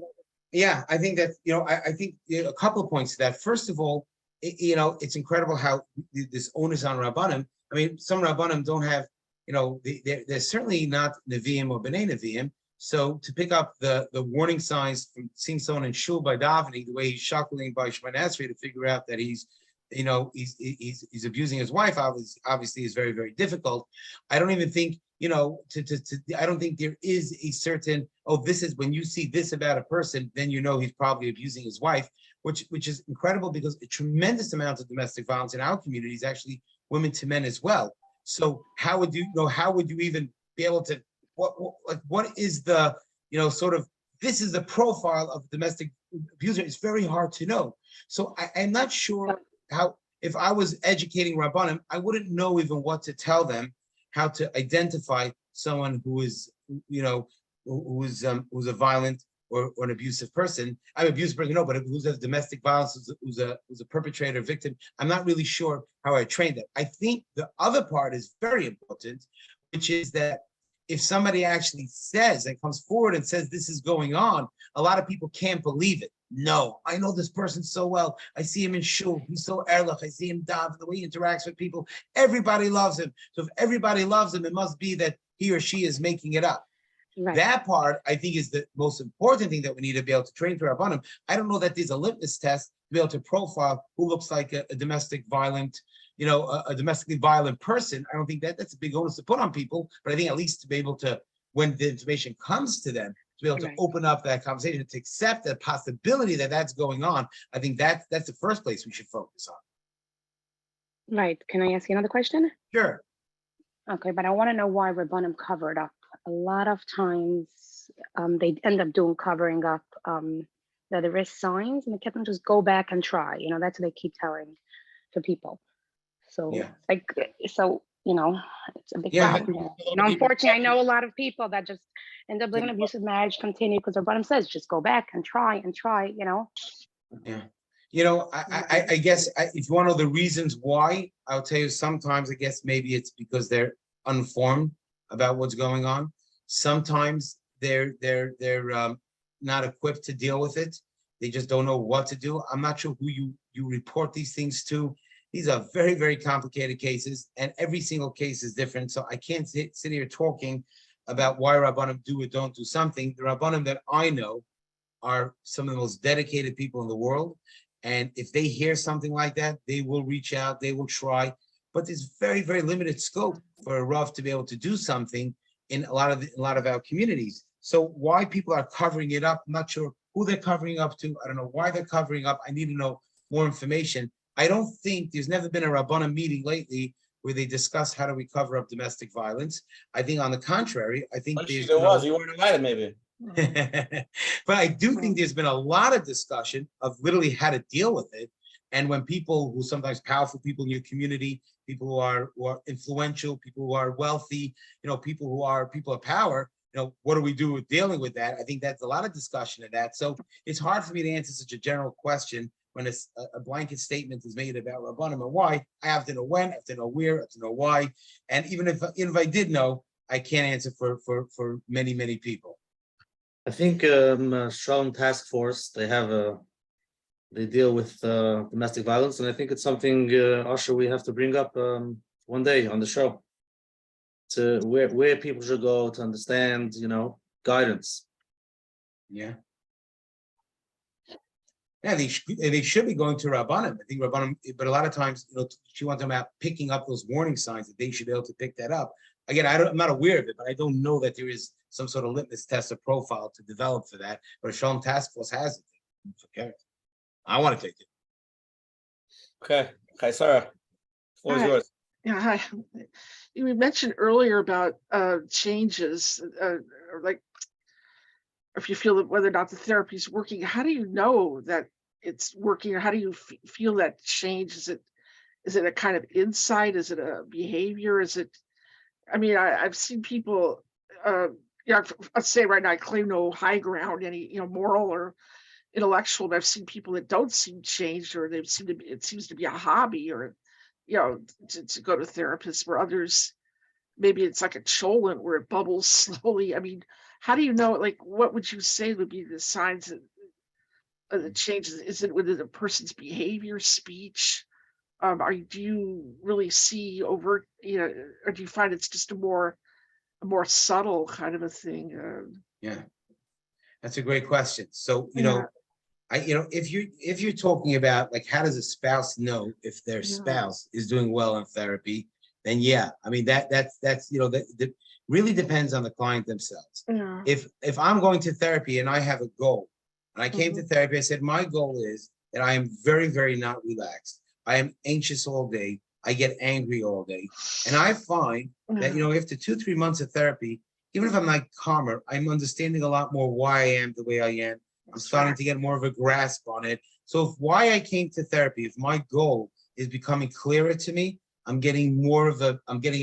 Yeah, I think that, I think a couple of points to that. First of all, it's incredible how this onus on Rabbonim. I mean, some Rabbonim don't have, they're certainly not Nevi'im or B'nai Nevi'im. So to pick up the warning signs from seeing someone in shul by davening, the way he's shuckling by Shemona Esrei to figure out that he's abusing his wife, obviously is very, very difficult. I don't even think, I don't think there is a certain, this is when you see this about a person, then he's probably abusing his wife, which is incredible, because a tremendous amount of domestic violence in our community is actually women to men as well. So how would you even be able to, what is the, sort of, this is the profile of domestic abuser? It's very hard to know. So I'm not sure how, if I was educating Rabbonim, I wouldn't know even what to tell them, how to identify someone who is, who's a violent or an abusive person. I'm an abusive person, no, but who's a domestic violence, who's a perpetrator, victim. I'm not really sure how I trained them. I think the other part is very important, which is that if somebody actually says and comes forward and says this is going on, a lot of people can't believe it. No, I know this person so well. I see him in shul. He's so ehrlich. I see him daven, the way he interacts with people. Everybody loves him. So if everybody loves him, it must be that he or she is making it up. Right. That part, I think, is the most important thing that we need to be able to train for Rabbonim. I don't know that there's a litmus test to be able to profile who looks like a domestic violent, a domestically violent person. I don't think that's a big onus to put on people, but I think at least to be able to, when the information comes to them, to be able to open up that conversation, to accept the possibility that that's going on. I think that's the first place we should focus on. Right. Can I ask you another question? Sure. Okay, but I want to know why Rabbonim cover it up. A lot of times they end up covering up that there is signs, and they kept them just go back and try. That's what they keep telling the people. So it's a big problem here. Unfortunately, I know a lot of people that just end up living an abusive marriage, continue because their bottom says just go back and try. Yeah. I guess if you want to know the reasons why, I'll tell you sometimes I guess maybe it's because they're uninformed about what's going on. Sometimes they're not equipped to deal with it. They just don't know what to do. I'm not sure who you report these things to. These are very, very complicated cases, and every single case is different. So I can't sit here talking about why Rabbonim do or don't do something. The Rabbonim that I know are some of the most dedicated people in the world. And if they hear something like that, they will reach out, they will try. But there's very, very limited scope for a Rav to be able to do something in a lot of our communities. So why people are covering it up, I'm not sure who they're covering up to. I don't know why they're covering up. I need to know more information. I don't think there's never been a Rabbonim meeting lately where they discuss how do we cover up domestic violence. I think on the contrary, I think there was, you weren't invited maybe. But I do think there's been a lot of discussion of literally how to deal with it. And when people who sometimes powerful people in your community, people who are influential, people who are wealthy, people who are people of power, what do we do with dealing with that? I think that's a lot of discussion of that. So it's hard for me to answer such a general question when a blanket statement is made about Rabbonim and why. I have to know when, I have to know where, I have to know why. And even if I did know, I can't answer for many, many people. I think Shalom Task Force, they deal with domestic violence, and I think it's something, Asher, we have to bring up one day on the show, to where people should go to understand, guidance. Yeah. Yeah, they should be going to Rabbonim. I think Rabbonim, but a lot of times, she wants them out picking up those warning signs that they should be able to pick that up. Again, I'm not aware of it, but I don't know that there is some sort of litmus test or profile to develop for that. But a Shalom Task Force has it. Okay. I want to take it. Okay, Sarah, floor is yours. Yeah, hi. You mentioned earlier about changes, or if you feel that whether or not the therapy is working. How do you know that it's working, or how do you feel that change? Is it Is it a kind of insight? Is it a behavior? Is it, I mean, I've seen people, yeah, let's say right now, I claim no high ground, any, moral or intellectual, but I've seen people that don't seem changed, or they seem to be, it seems to be a hobby, or, to go to therapists, where others, maybe it's like a cholent where it bubbles slowly. I mean, how do you know, like, what would you say would be the signs of the changes? Is it within a person's behavior, speech? Do you really see overt, or do you find it's just a more subtle kind of a thing? Yeah, that's a great question. So, Yeah. if you're talking about like, how does a spouse know if their Yeah. spouse is doing well in therapy? Then yeah, I mean, that's that really depends on the client themselves. Yeah. If I'm going to therapy and I have a goal, and I came to therapy, I said, my goal is that I am very, very not relaxed. I am anxious all day. I get angry all day. And I find that, after 2-3 months of therapy, even if I'm not calmer, I'm understanding a lot more why I am the way I am. I'm starting to get more of a grasp on it. So if why I came to therapy, if my goal is becoming clearer to me, I'm getting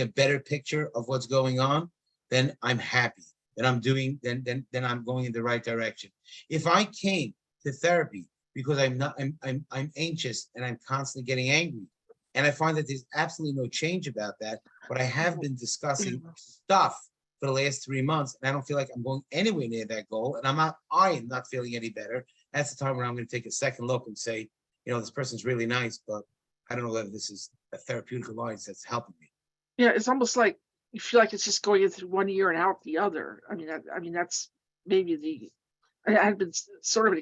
a better picture of what's going on, then I'm happy that I'm doing, then I'm going in the right direction. If I came to therapy because I'm anxious and I'm constantly getting angry, and I find that there's absolutely no change about that, but I have been discussing stuff for the last 3 months, and I don't feel like I'm going anywhere near that goal, and I am not feeling any better. That's the time where I'm going to take a second look and say, this person's really nice, but I don't know whether this is a therapeutic alliance that's helping me. Yeah, it's almost like you feel like it's just going in through one ear and out the other. I mean, that's maybe I had been sort of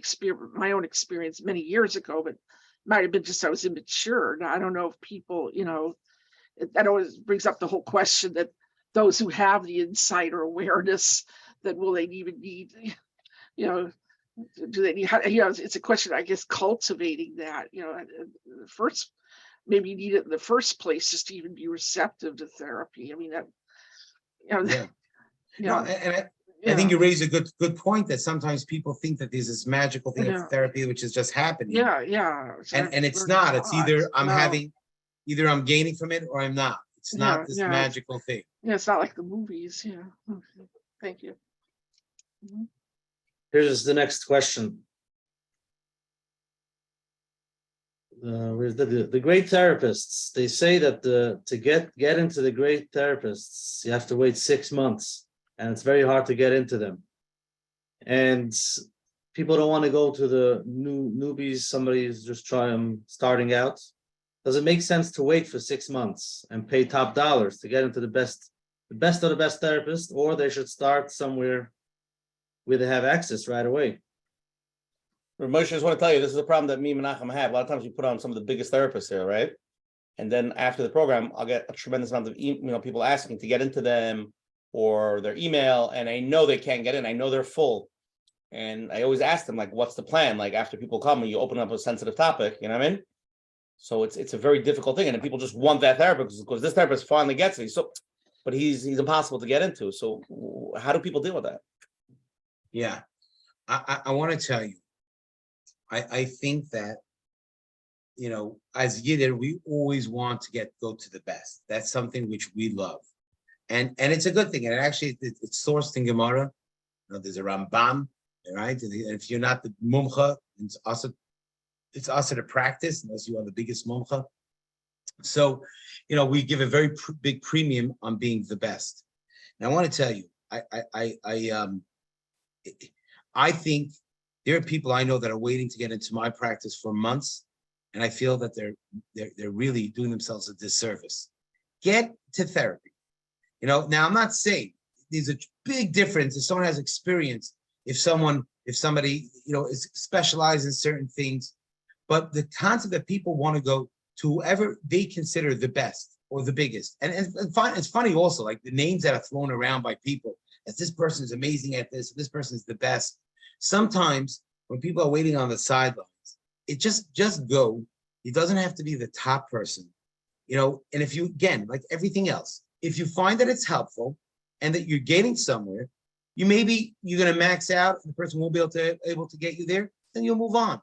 my own experience many years ago, but it might have been just I was immature. Now, I don't know if people, that always brings up the whole question that those who have the insight or awareness, that will they even need, do they need, it's a question, I guess, cultivating that, first, maybe you need it in the first place just to even be receptive to therapy. I mean, that, I think you raise a good point, that sometimes people think that there's this magical thing of therapy which is just happening. Yeah. And it's not. It's either I'm gaining from it or I'm not. It's not this magical thing. Yeah, it's not like the movies. Yeah. Okay. Thank you. Here's the next question. Where's the great therapists? They say that to get into the great therapists, you have to wait 6 months, and it's very hard to get into them. And people don't want to go to the newbies. Somebody who's just starting out. Does it make sense to wait for 6 months and pay top dollars to get into the best of the best therapist, or they should start somewhere where they have access right away? Rabbi Moshe, I just want to tell you, this is a problem that me and Menachem have. A lot of times we put on some of the biggest therapists here, right? And then after the program, I'll get a tremendous amount of people asking to get into them or their email, and I know they can't get in. I know they're full. And I always ask them, like, what's the plan? Like, after people come and you open up a sensitive topic, you know what I mean? So it's a very difficult thing. And then people just want that therapist because this therapist finally gets it. But he's impossible to get into. So how do people deal with that? Yeah, I want to tell you, I think that, as Yidden, we always want to go to the best. That's something which we love. And it's a good thing. And actually, it's sourced in Gemara. There's a Rambam, right? And if you're not the mumcha, it's also to practice, unless you are the biggest mumcha. So, we give a very big premium on being the best. And I want to tell you, I think there are people I know that are waiting to get into my practice for months, and I feel that they're really doing themselves a disservice. Get to therapy. Now I'm not saying there's a big difference if someone has experience, if somebody is specialized in certain things, but the concept that people want to go to whoever they consider the best or the biggest, and it's funny also, like the names that are thrown around by people, as this person is amazing at this person is the best. Sometimes when people are waiting on the sidelines, it just go. It doesn't have to be the top person, and if you, again, like everything else, if you find that it's helpful and that you're getting somewhere, you're going to max out and the person won't be able to get you there, then you'll move on.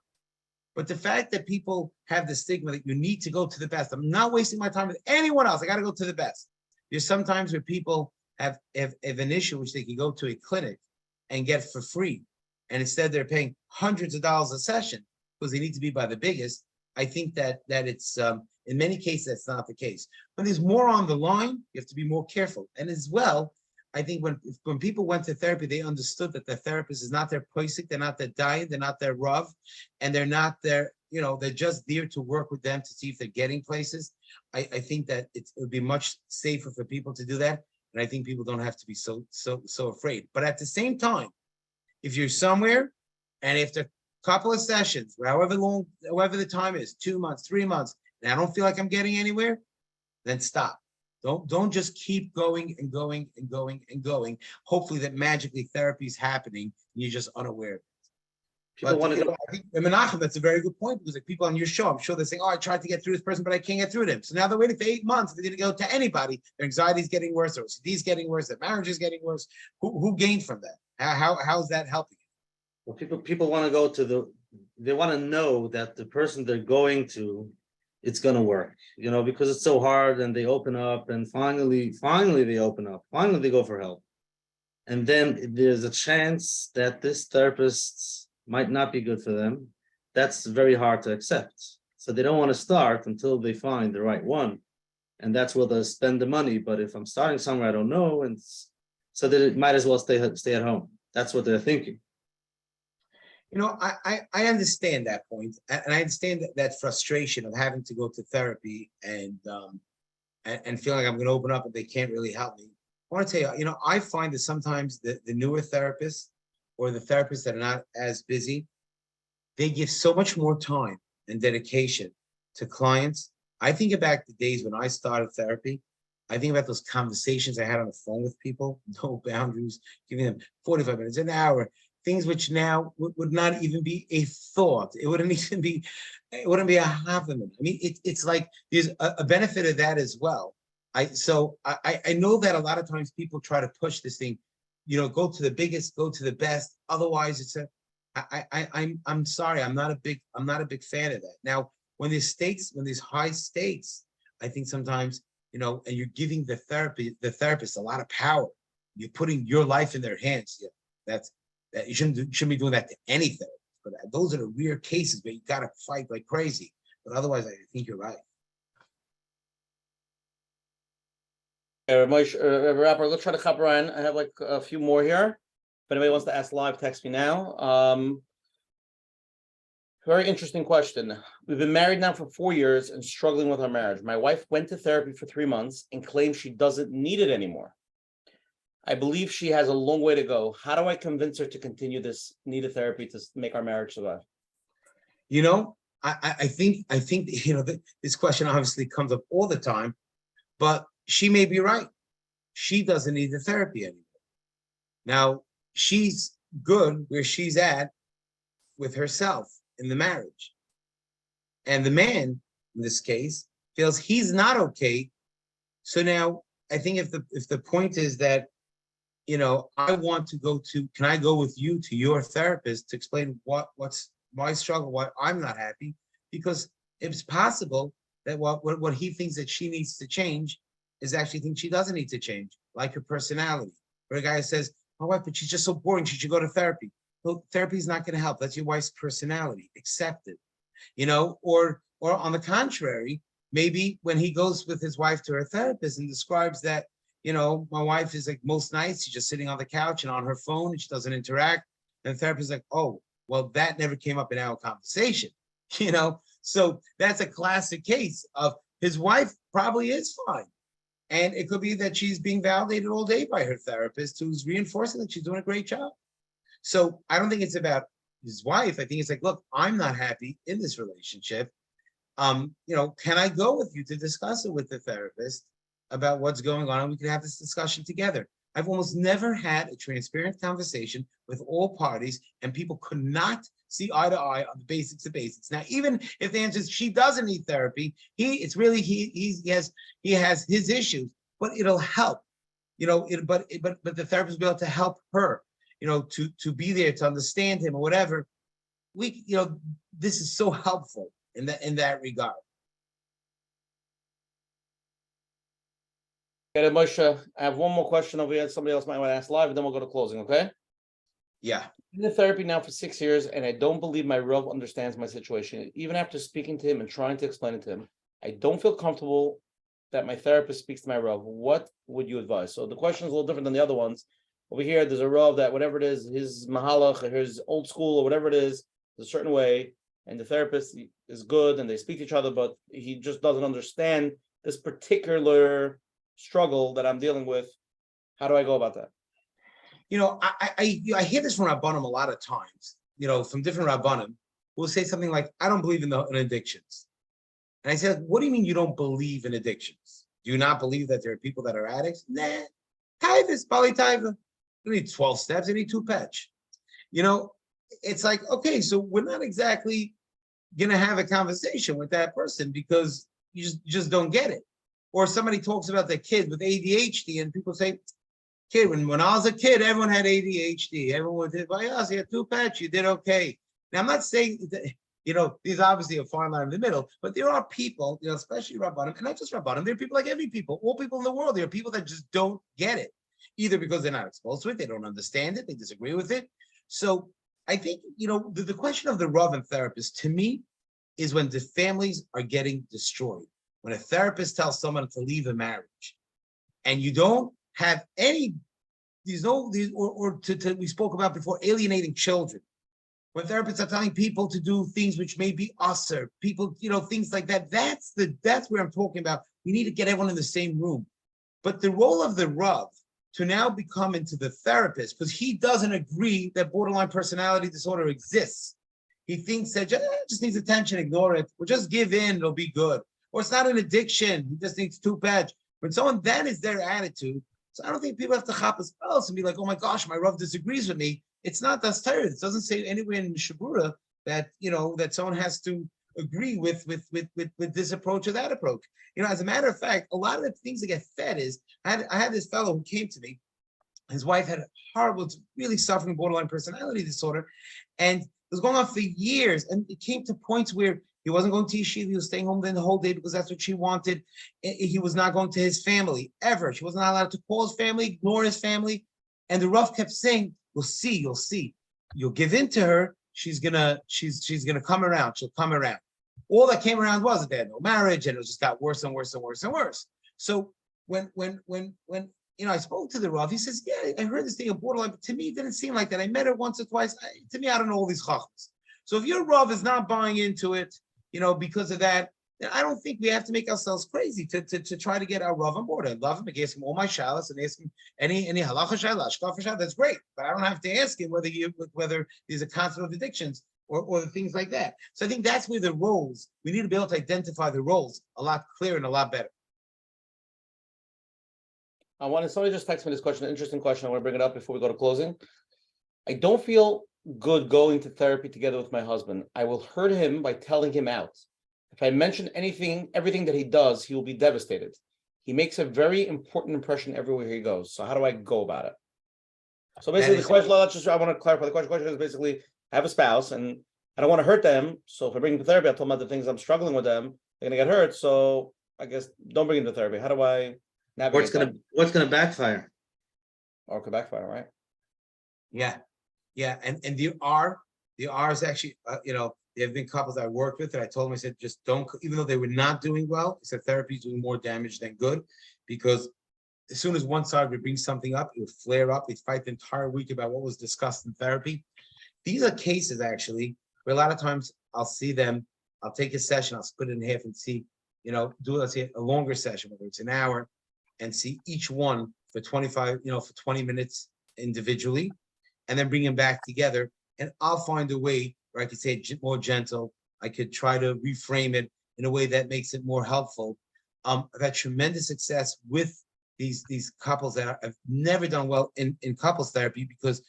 But the fact that people have the stigma that you need to go to the best, I'm not wasting my time with anyone else. I got to go to the best. There's sometimes where people have an issue which they can go to a clinic and get for free. And instead they're paying hundreds of dollars a session because they need to be by the biggest. I think that it's in many cases that's not the case. When there's more on the line, you have to be more careful. And as well, I think when people went to therapy, they understood that the therapist is not their poisik, they're not their diet, they're not their rav, and they're not their, they're just there to work with them to see if they're getting places. I think that it would be much safer for people to do that. And I think people don't have to be so afraid. But at the same time, if you're somewhere and after a couple of sessions, however long, however the time is, 2 months, 3 months, and I don't feel like I'm getting anywhere, then stop. Don't just keep going and going and going and going. Hopefully that magically therapy is happening and you're just unaware. People want to go. I think Menachem, that's a very good point because like people on your show, I'm sure they're saying, "Oh, I tried to get through this person, but I can't get through them." So now they're waiting for 8 months. They're going to go to anybody. Their anxiety is getting worse. Their OCD is getting worse. Their marriage is getting worse. Who gained from that? How's that helping? Well, people want to go to they want to know that the person they're going to, it's going to work, because it's so hard, and they open up, and finally they open up. Finally, they go for help. And then there's a chance that this therapist might not be good for them. That's very hard to accept. So they don't want to start until they find the right one. And that's where they'll spend the money. But if I'm starting somewhere I don't know, and so they might as well stay at home. That's what they're thinking. I understand that point, and I understand that frustration of having to go to therapy and feeling like I'm going to open up and they can't really help me. I want to tell you, I find that sometimes the newer therapists or the therapists that are not as busy, they give so much more time and dedication to clients. I think about the days when I started therapy. I think about those conversations I had on the phone with people, no boundaries, giving them 45 minutes, an hour, things which now would not even be a thought. It wouldn't be a half a minute. I mean, it's like there's a benefit of that as well. I know that a lot of times people try to push this thing, go to the biggest, go to the best. Otherwise, I'm sorry, I'm not a big fan of that. Now, when there's high stakes, I think sometimes, and you're giving the therapist a lot of power. You're putting your life in their hands. Yeah, that you shouldn't be doing that to anything. But those are the rare cases where you got to fight like crazy. But otherwise, I think you're right. Rapper, let's try to cover in. I have like a few more here. If anybody wants to ask live, text me now. Very interesting question. We've been married now for 4 years and struggling with our marriage. My wife went to therapy for 3 months and claims she doesn't need it anymore. I believe she has a long way to go. How do I convince her to continue this needed therapy to make our marriage survive? I think this question obviously comes up all the time, but she may be right. She doesn't need the therapy anymore. Now, she's good where she's at with herself in the marriage. And the man, in this case, feels he's not okay. So now I think if the point is that, I want to can I go with you to your therapist to explain what's my struggle, why I'm not happy? Because it's possible that what he thinks that she needs to change is actually things she doesn't need to change, like her personality. Where a guy says, my wife, but she's just so boring, she should go to therapy. Well, therapy is not going to help. That's your wife's personality. Accept it. Or on the contrary, maybe when he goes with his wife to her therapist and describes that, my wife is like most nights, she's just sitting on the couch and on her phone and she doesn't interact. And the therapist is like, oh, well, that never came up in our conversation, So that's a classic case of his wife probably is fine. And it could be that she's being validated all day by her therapist who's reinforcing that she's doing a great job. So I don't think it's about his wife. I think it's like, look, I'm not happy in this relationship. Can I go with you to discuss it with the therapist about what's going on? And we can have this discussion together. I've almost never had a transparent conversation with all parties and people could not see eye to eye on the basics of basics. Now, even if the answer is she doesn't need therapy, he has his issues, but it'll help, but the therapist will be able to help her, to be there, to understand him or whatever. this is so helpful in that regard. Okay, Moshe, I have one more question over here. Somebody else might want to ask live, and then we'll go to closing, okay? Yeah. I've been in therapy now for 6 years, and I don't believe my Rav understands my situation. Even after speaking to him and trying to explain it to him, I don't feel comfortable that my therapist speaks to my Rav. What would you advise? So the question is a little different than the other ones. Over here, there's a Rav that whatever it is, his mahalach or his old school or whatever it is a certain way, and the therapist is good and they speak to each other, but he just doesn't understand this particular struggle that I'm dealing with. How do I go about that? I hear this from Rabbonim a lot of times, from different Rabbonim who will say something like, I don't believe in addictions. And I said, what do you mean you don't believe in addictions? Do you not believe that there are people that are addicts? Nah, Taivas, Bali Taiva. You need 12 steps, you need 2 patch. It's like, okay, so we're not exactly going to have a conversation with that person because you just don't get it. Or somebody talks about their kid with ADHD and people say, kid, when I was a kid, everyone had ADHD. Everyone did, by us, you had 2 patch, you did okay. Now, I'm not saying that, these obviously a fine line in the middle, but there are people, especially Rabbonim, and not just Rabbonim, there are people like every people, all people in the world, there are people that just don't get it, either because they're not exposed to it, they don't understand it, they disagree with it. So I think, the question of the Rav and therapist, to me, is when the families are getting destroyed. When a therapist tells someone to leave a marriage, and you don't have any, we spoke about before, alienating children. When therapists are telling people to do things which may be usher, people, things like that, that's where I'm talking about. We need to get everyone in the same room. But the role of the Rav to now become into the therapist, because he doesn't agree that borderline personality disorder exists. He thinks that just needs attention, ignore it, or just give in, it'll be good. Or it's not an addiction, he just needs 2 patch. When someone, that is their attitude. So I don't think people have to chop his spells and be like, oh my gosh, my Rav disagrees with me. It's not das Torah. It doesn't say anywhere in Shabura that, that someone has to agree with this approach or that approach. As a matter of fact, a lot of the things that get fed is, I had this fellow who came to me, his wife had horrible, really suffering borderline personality disorder, and it was going on for years, and it came to points where he wasn't going to yeshiva, he was staying home then the whole day because that's what she wanted. He was not going to his family, ever. She wasn't allowed to call his family, ignore his family, and the Rav kept saying, you'll see. You'll give in to her, she's gonna come around, she'll come around. All that came around was that they had no marriage, and it just got worse and worse and worse and worse. So when I spoke to the Rav, he says, yeah, I heard this thing of borderline, but to me, it didn't seem like that. I met her once or twice. To me, I don't know all these chachmas. So if your Rav is not buying into it, because of that, then I don't think we have to make ourselves crazy to try to get our Rav on board. I love him, I ask him all my shalas and ask him any halacha shalas, shkafa shalas, that's great. But I don't have to ask him whether there's a concept of addictions or the things like that. So I think that's where the roles, we need to be able to identify the roles a lot clearer and a lot better. Somebody just texted me this question, an interesting question. I want to bring it up before we go to closing. I don't feel good going to therapy together with my husband. I will hurt him by telling him out. If I mention everything that he does, he will be devastated. He makes a very important impression everywhere he goes. So how do I go about it? So basically the question, I want to clarify the question. The question is basically, I have a spouse and I don't want to hurt them. So if I bring them to therapy, I told them about the things I'm struggling with them, they're going to get hurt. So I guess don't bring them to therapy. How do I navigate What's gonna backfire? Or could backfire, right? Yeah. And the R is actually, there have been couples I worked with that I told them, I said, just don't, even though they were not doing well, I said therapy is doing more damage than good, because as soon as one side would bring something up, it would flare up. They'd fight the entire week about what was discussed in therapy. These are cases actually where a lot of times I'll see them, I'll take a session, I'll split it in half and see, let's say a longer session, whether it's an hour, and see each one for 20 minutes individually, and then bring them back together. And I'll find a way where I could say it more gentle. I could try to reframe it in a way that makes it more helpful. I've had tremendous success with these couples that have never done well in couples therapy because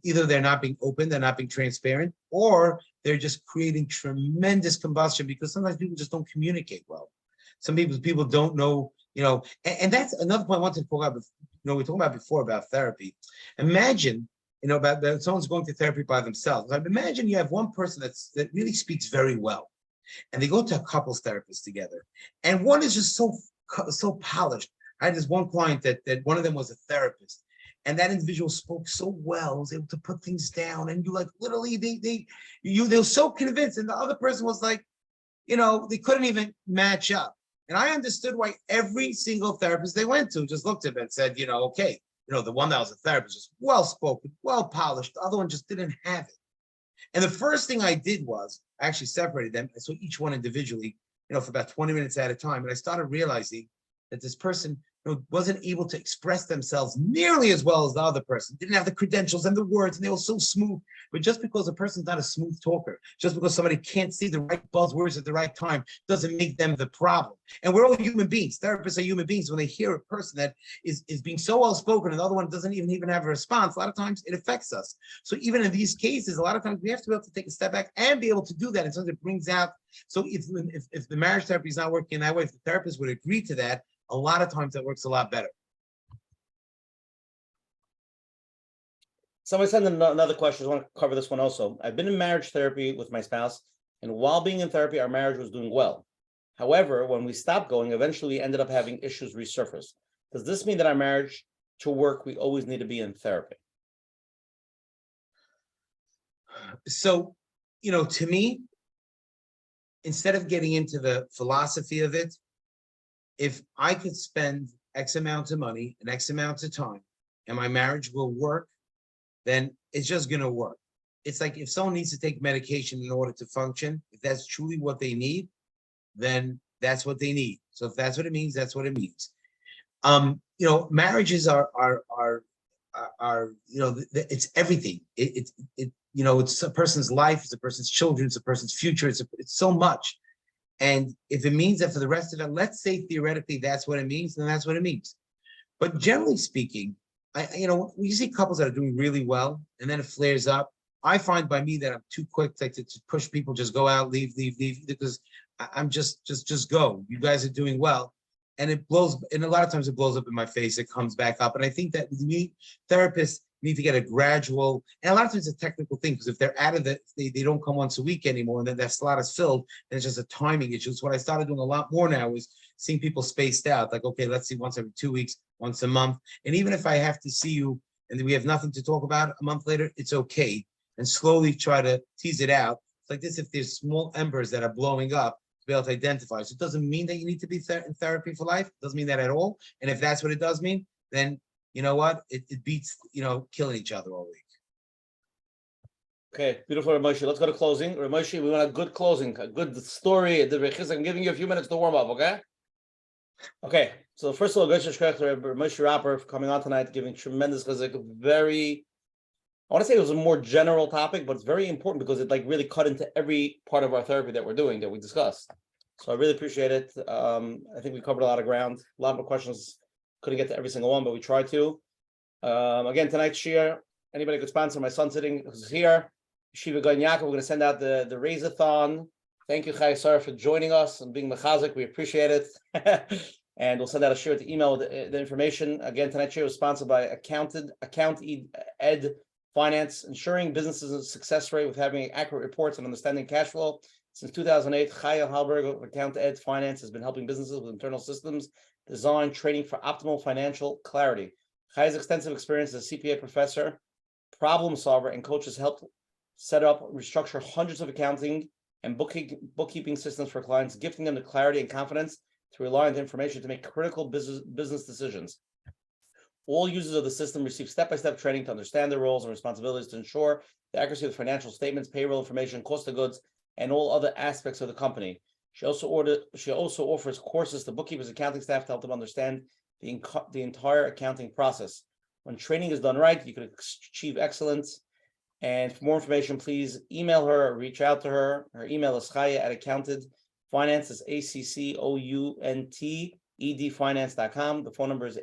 either they're not being open, they're not being transparent, or they're just creating tremendous combustion because sometimes people just don't communicate well. Some people don't know, and that's another point I wanted to talk about. We were talking about before about therapy. Imagine about someone's going to therapy by themselves. I imagine you have one person that really speaks very well, and they go to a couples therapist together, and one is just so polished. I had this one client that one of them was a therapist, and that individual spoke so well, was able to put things down, and you like literally they were so convinced, and the other person was like, they couldn't even match up. And I understood why every single therapist they went to just looked at them and said, okay, the one that was a therapist was well spoken, well polished, the other one just didn't have it. And the first thing I did was I actually separated them. I saw each one individually, for about 20 minutes at a time, and I started realizing that this person wasn't able to express themselves nearly as well as the other person, didn't have the credentials and the words, and they were so smooth. But just because a person's not a smooth talker, just because somebody can't see the right buzzwords at the right time, doesn't make them the problem. And we're all human beings. Therapists are human beings. When they hear a person that is being so well spoken and the other one doesn't even have a response, a lot of times it affects us. So even in these cases, a lot of times we have to be able to take a step back and be able to do that. And so it brings out, so if the marriage therapy is not working that way, if the therapist would agree to that, a lot of times that works a lot better. Somebody sent in another question. I want to cover this one also. I've been in marriage therapy with my spouse, and while being in therapy, our marriage was doing well. However, when we stopped going, eventually we ended up having issues resurface. Does this mean that our marriage to work, we always need to be in therapy? So, to me, instead of getting into the philosophy of it, if I could spend X amount of money and X amount of time and my marriage will work, then it's just going to work. It's like if someone needs to take medication in order to function, if that's truly what they need, then that's what they need. So if that's what it means, that's what it means. Marriages are it's everything. It's a person's life, it's a person's children, it's a person's future, it's so much. And if it means that for the rest of it, let's say theoretically that's what it means, then that's what it means. But generally speaking, we see couples that are doing really well, and then it flares up. I find by me that I'm too quick to push people, just go out, leave, because I'm just go. You guys are doing well. And it blows, and a lot of times it blows up in my face, it comes back up. And I think that therapists need to get a gradual, and a lot of times it's a technical thing, because if they're out of it, they don't come once a week anymore, and then that slot is filled, and it's just a timing issue. So what I started doing a lot more now is seeing people spaced out, like, okay, let's see once every 2 weeks, once a month. And even if I have to see you and we have nothing to talk about a month later, it's okay. And slowly try to tease it out. It's like this, if there's small embers that are blowing up, to be able to identify. So it doesn't mean that you need to be in therapy for life. It doesn't mean that at all. And if that's what it does mean, then you know what? It beats, killing each other all week. Okay, beautiful, Rabbi Moshe. Let's go to closing. Rabbi Moshe, we want a good closing, a good story. I'm giving you a few minutes to warm up, okay? Okay, so first of all, Rabbi Moshe Rotberg for coming on tonight, giving tremendous, because it's I want to say it was a more general topic, but it's very important because it really cut into every part of our therapy that we're doing, that we discussed. So I really appreciate it. I think we covered a lot of ground. A lot of the questions, couldn't get to every single one, but we tried to. Again, tonight's shir, anybody could sponsor. My son sitting who's here, Shiva Gaon Yaakov. We're going to send out the Raisathon. Thank you, Chai Sarah, for joining us and being mechazik. We appreciate it. And we'll send out a shir to email with the information. Again, tonight's shir was sponsored by Account Ed Finance, ensuring businesses' success rate with having accurate reports and understanding cash flow. Since 2008, Chaya Halberg of Account Ed Finance has been helping businesses with internal systems, design, training for optimal financial clarity. Chaya's extensive experience as a CPA professor, problem solver, and coach has helped set up, restructure hundreds of accounting and bookkeeping systems for clients, gifting them the clarity and confidence to rely on the information to make critical business decisions. All users of the system receive step-by-step training to understand their roles and responsibilities to ensure the accuracy of financial statements, payroll information, cost of goods, and all other aspects of the company. She also offers courses to bookkeepers, accounting staff to help them understand the entire accounting process. When training is done right, you can achieve excellence. And for more information, please email her or reach out to her. Her email is chaya@accountedfinance, is ACCOUNTEDfinance.com. The phone number is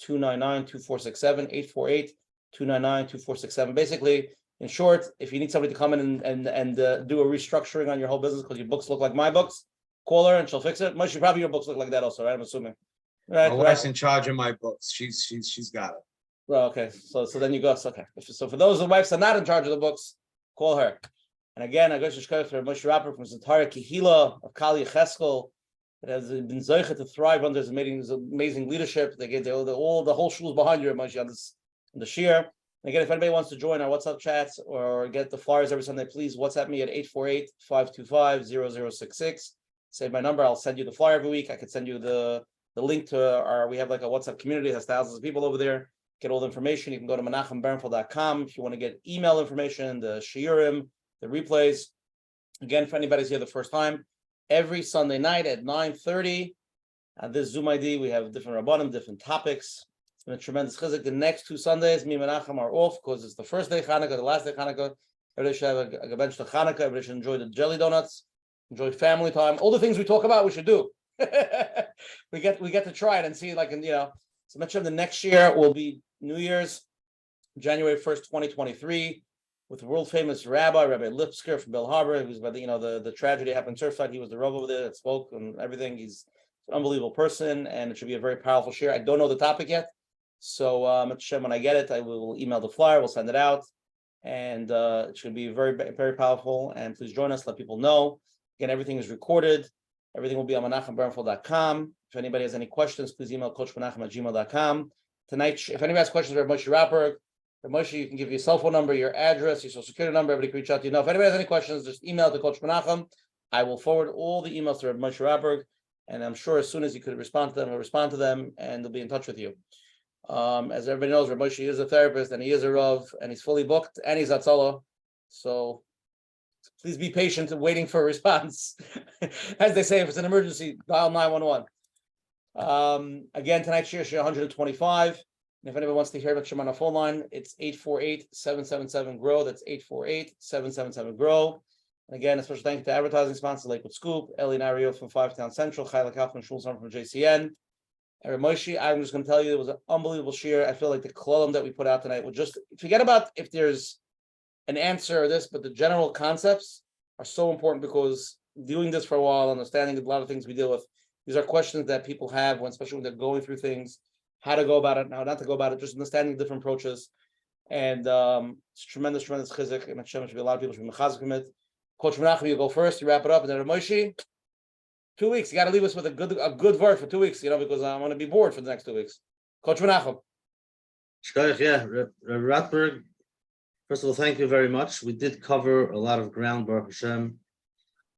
848-299-2467, 848-299-2467. Basically, in short, if you need somebody to come in and do a restructuring on your whole business because your books look like my books, call her and she'll fix it. Mostly, probably your books look like that also, right? I'm assuming. Right, my wife's in charge of my books. She's got it. Well, okay, so then you go, so, okay. So for those wives that are not in charge of the books, call her. And again, I go to Shkoyach for Moshe Rotberg from Zentara Kehila of Kali Cheskel that has been zeicha to thrive under his amazing leadership. They gave the whole shul behind you, Moshe, on the shir. And again, if anybody wants to join our WhatsApp chats or get the flyers every Sunday, please WhatsApp me at 848-525-0066. Save my number. I'll send you the flyer every week. I could send you the link to we have like a WhatsApp community that has thousands of people over there. Get all the information. You can go to menachembernfeld.com if you want to get email information, the shiurim, the replays. Again, for anybody's here the first time, every Sunday night at 9:30, this Zoom ID, we have different Rabbonim, different topics. It's been a tremendous chizuk. The next 2 Sundays, me and Menachem are off because it's the first day Hanukkah, the last day Hanukkah. Everybody should have a bench to Hanukkah. Everybody should enjoy the jelly donuts, enjoy family time. All the things we talk about, we should do. we get to try it and see, like, and so Menachem, the next year will be New Year's, January 1st, 2023. With the world famous Rabbi Lipsker from Bell Harbor, who's by the tragedy happened in Surfside. He was the Rav over there that spoke and everything. He's an unbelievable person, and it should be a very powerful share. I don't know the topic yet, so when I get it, I will email the flyer. We'll send it out, and it should be very, very powerful. And please join us. Let people know. Again, everything is recorded. Everything will be on menachembernfeld.com. If anybody has any questions, please email coachmenachem@gmail.com. Tonight, if anybody has questions about Moshe Rotberg, Moshe, you can give your cell phone number, your address, your social security number. Everybody can reach out to you. Now, if anybody has any questions, just email to Coach Menachem. I will forward all the emails to Rabbi Moshe Rotberg, and I'm sure as soon as you could respond to them, he'll respond to them, and they'll be in touch with you. As everybody knows, Rabbi Moshe is a therapist, and he is a Rav, and he's fully booked, and he's Atzala. So please be patient and waiting for a response. As they say, if it's an emergency, dial 911. Again, tonight's share 125. And if anybody wants to hear about Shema on the phone line, it's 848-777-GROW. That's 848-777-GROW. And again, a special thank you to advertising sponsor Lakewood Scoop, Eli Nario from 5 Town Central, Chayla Kaufman, Shulzon from JCN. And Moshe, I'm just going to tell you, it was an unbelievable share. I feel like the kolum that we put out tonight would just forget about if there's an answer or this, but the general concepts are so important because doing this for a while, understanding a lot of things we deal with, these are questions that people have, especially when they're going through things. How to go about it, how not to go about it, just understanding different approaches. And it's tremendous chizuk. And Hashem should be a lot of people should be mechazik from it. Coach Menachem, you go first, you wrap it up, and then Moshe, 2 weeks. You got to leave us with a good word for 2 weeks, because I'm going to be bored for the next 2 weeks. Coach Menachem. Shkoyach, yeah, Rotberg. First of all, thank you very much. We did cover a lot of ground, Baruch Hashem.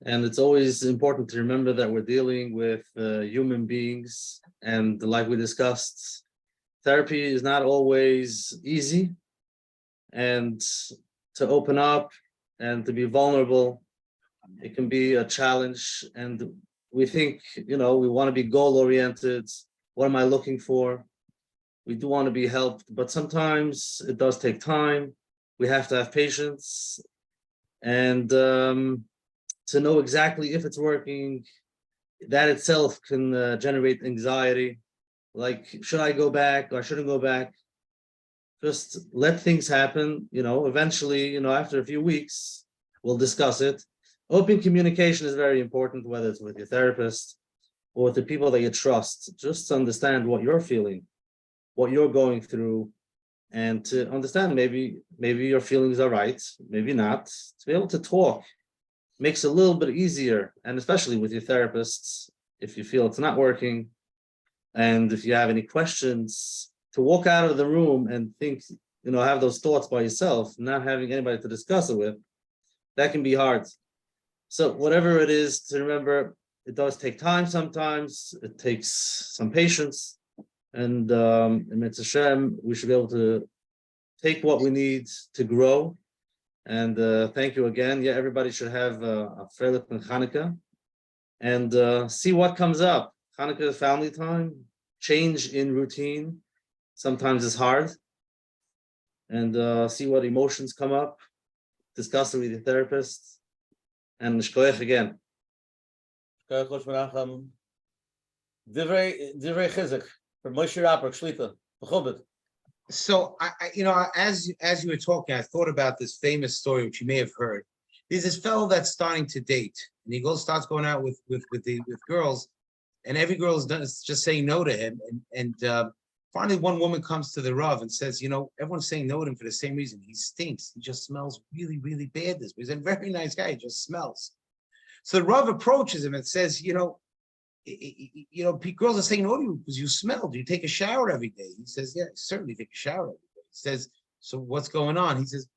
And it's always important to remember that we're dealing with human beings. And like we discussed, therapy is not always easy. And to open up and to be vulnerable, it can be a challenge. And we think, we want to be goal-oriented. What am I looking for? We do want to be helped, but sometimes it does take time. We have to have patience. And to know exactly if it's working, that itself can generate anxiety. Like, should I go back or shouldn't go back? Just let things happen. Eventually, after a few weeks, we'll discuss it. Open communication is very important, whether it's with your therapist or with the people that you trust. Just to understand what you're feeling, what you're going through, and to understand maybe your feelings are right, maybe not. To be able to talk makes it a little bit easier, and especially with your therapists, if you feel it's not working, and if you have any questions, to walk out of the room and think, have those thoughts by yourself, not having anybody to discuss it with, that can be hard. So whatever it is, to remember, it does take time sometimes, it takes some patience, and in Mitzvah Hashem, we should be able to take what we need to grow. And thank you again. Yeah, everybody should have a Freilich and Hanukkah, and see what comes up. Hanukkah is family time, change in routine. Sometimes it's hard. And see what emotions come up. Discuss it with your therapist. And Shkoyach again. Divrei chizuk for Moshe Rotberg, Shlita, B'chobet. So as you were talking, I thought about this famous story, which you may have heard. There's this fellow that's starting to date, and he starts going out with girls, and every girl is just saying no to him. And Finally, one woman comes to the Rav and says, everyone's saying no to him for the same reason. He stinks. He just smells really, really bad. He's a very nice guy. He just smells. So the Rav approaches him and says, girls are saying no to you because you smell. Do you take a shower every day? He says, yeah, I certainly take a shower every day. He says, so what's going on? He says,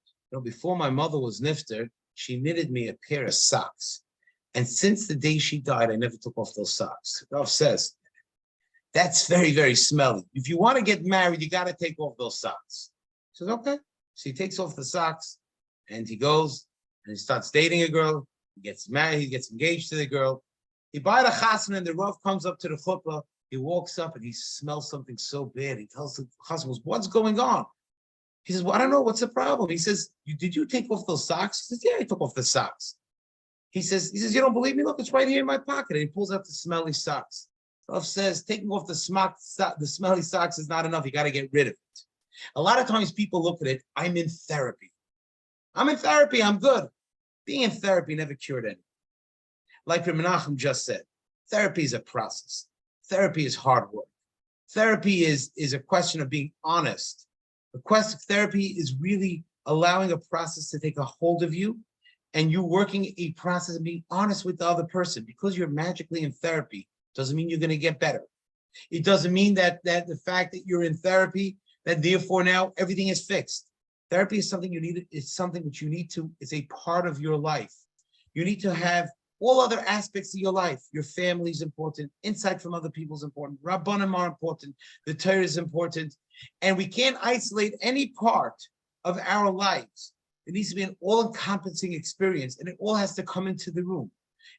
before my mother was nifter, she knitted me a pair of socks. And since the day she died, I never took off those socks. Rav says, that's very, very smelly. If you want to get married, you got to take off those socks. He says, okay. So he takes off the socks and he goes and he starts dating a girl. He gets married, he gets engaged to the girl. He buys a chassan and the Rav comes up to the chuppah. He walks up and he smells something so bad. He tells the chassan, what's going on? He says, well, I don't know. What's the problem? He says, did you take off those socks? He says, yeah, I took off the socks. He says, you don't believe me? Look, it's right here in my pocket. And he pulls out the smelly socks. Rav says, taking off the smelly socks is not enough. You got to get rid of it. A lot of times people look at it, I'm in therapy. I'm good. Being in therapy never cured anything. Like Menachem just said, therapy is a process. Therapy is hard work. Therapy is a question of being honest. Therapy is really allowing a process to take a hold of you and you working a process of being honest with the other person. Because you're magically in therapy doesn't mean you're going to get better. It doesn't mean that the fact that you're in therapy, that therefore now everything is fixed. Therapy is something you need. It's something which you need to, it's a part of your life. You need to have all other aspects of your life. Your family is important. Insight from other people is important. Rabbonim are important. The Torah is important. And we can't isolate any part of our lives. It needs to be an all-encompassing experience, and it all has to come into the room.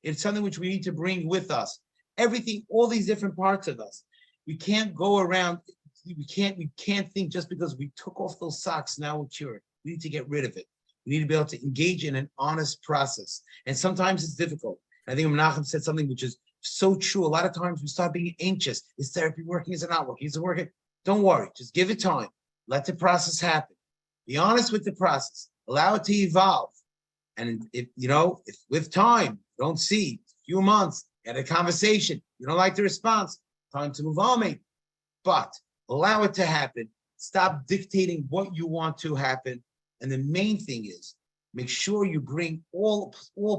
It's something which we need to bring with us. Everything, all these different parts of us. We can't go around, we can't think just because we took off those socks, now we're cured. We need to get rid of it. We need to be able to engage in an honest process. And sometimes it's difficult. I think Menachem said something which is so true. A lot of times we start being anxious. Is therapy working? Is it not working? Is it working? Don't worry. Just give it time. Let the process happen. Be honest with the process. Allow it to evolve. And if with time, don't see, a few months, get a conversation. You don't like the response, time to move on, maybe. But allow it to happen. Stop dictating what you want to happen. And the main thing is, make sure you bring all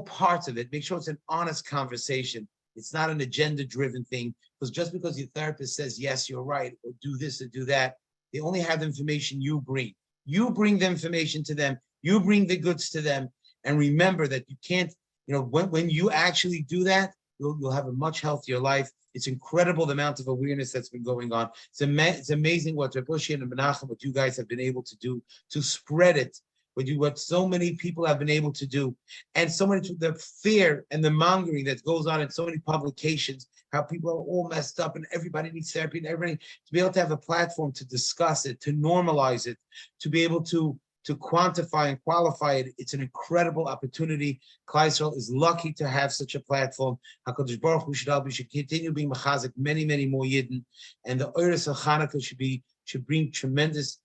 parts of it. Make sure it's an honest conversation. It's not an agenda-driven thing. Because just because your therapist says, yes, you're right, or do this or do that, they only have the information you bring. You bring the information to them. You bring the goods to them. And remember that you can't, when you actually do that, you'll have a much healthier life. It's incredible the amount of awareness that's been going on. It's amazing what Rabbi Moshe and Menachem, what you guys have been able to do to spread it. What so many people have been able to do, and so many the fear and the mongering that goes on in so many publications, how people are all messed up and everybody needs therapy and everybody to be able to have a platform to discuss it, to normalize it, to be able to quantify and qualify it. It's an incredible opportunity. Klal Yisrael is lucky to have such a platform. HaKadosh Baruch Hu should continue being mechazik many, many more Yidden, and the Oros of Hanukkah should bring tremendous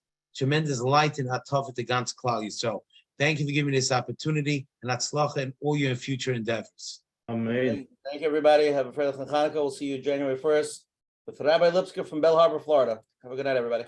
light in Hatov to Gans Klal Yisrael. Thank you for giving me this opportunity, and Hatzlacha in all your future endeavors. Amen. Thank you, everybody. Have a Freilich Hanukkah. We'll see you January 1st with Rabbi Lipsker from Bell Harbor, Florida. Have a good night, everybody.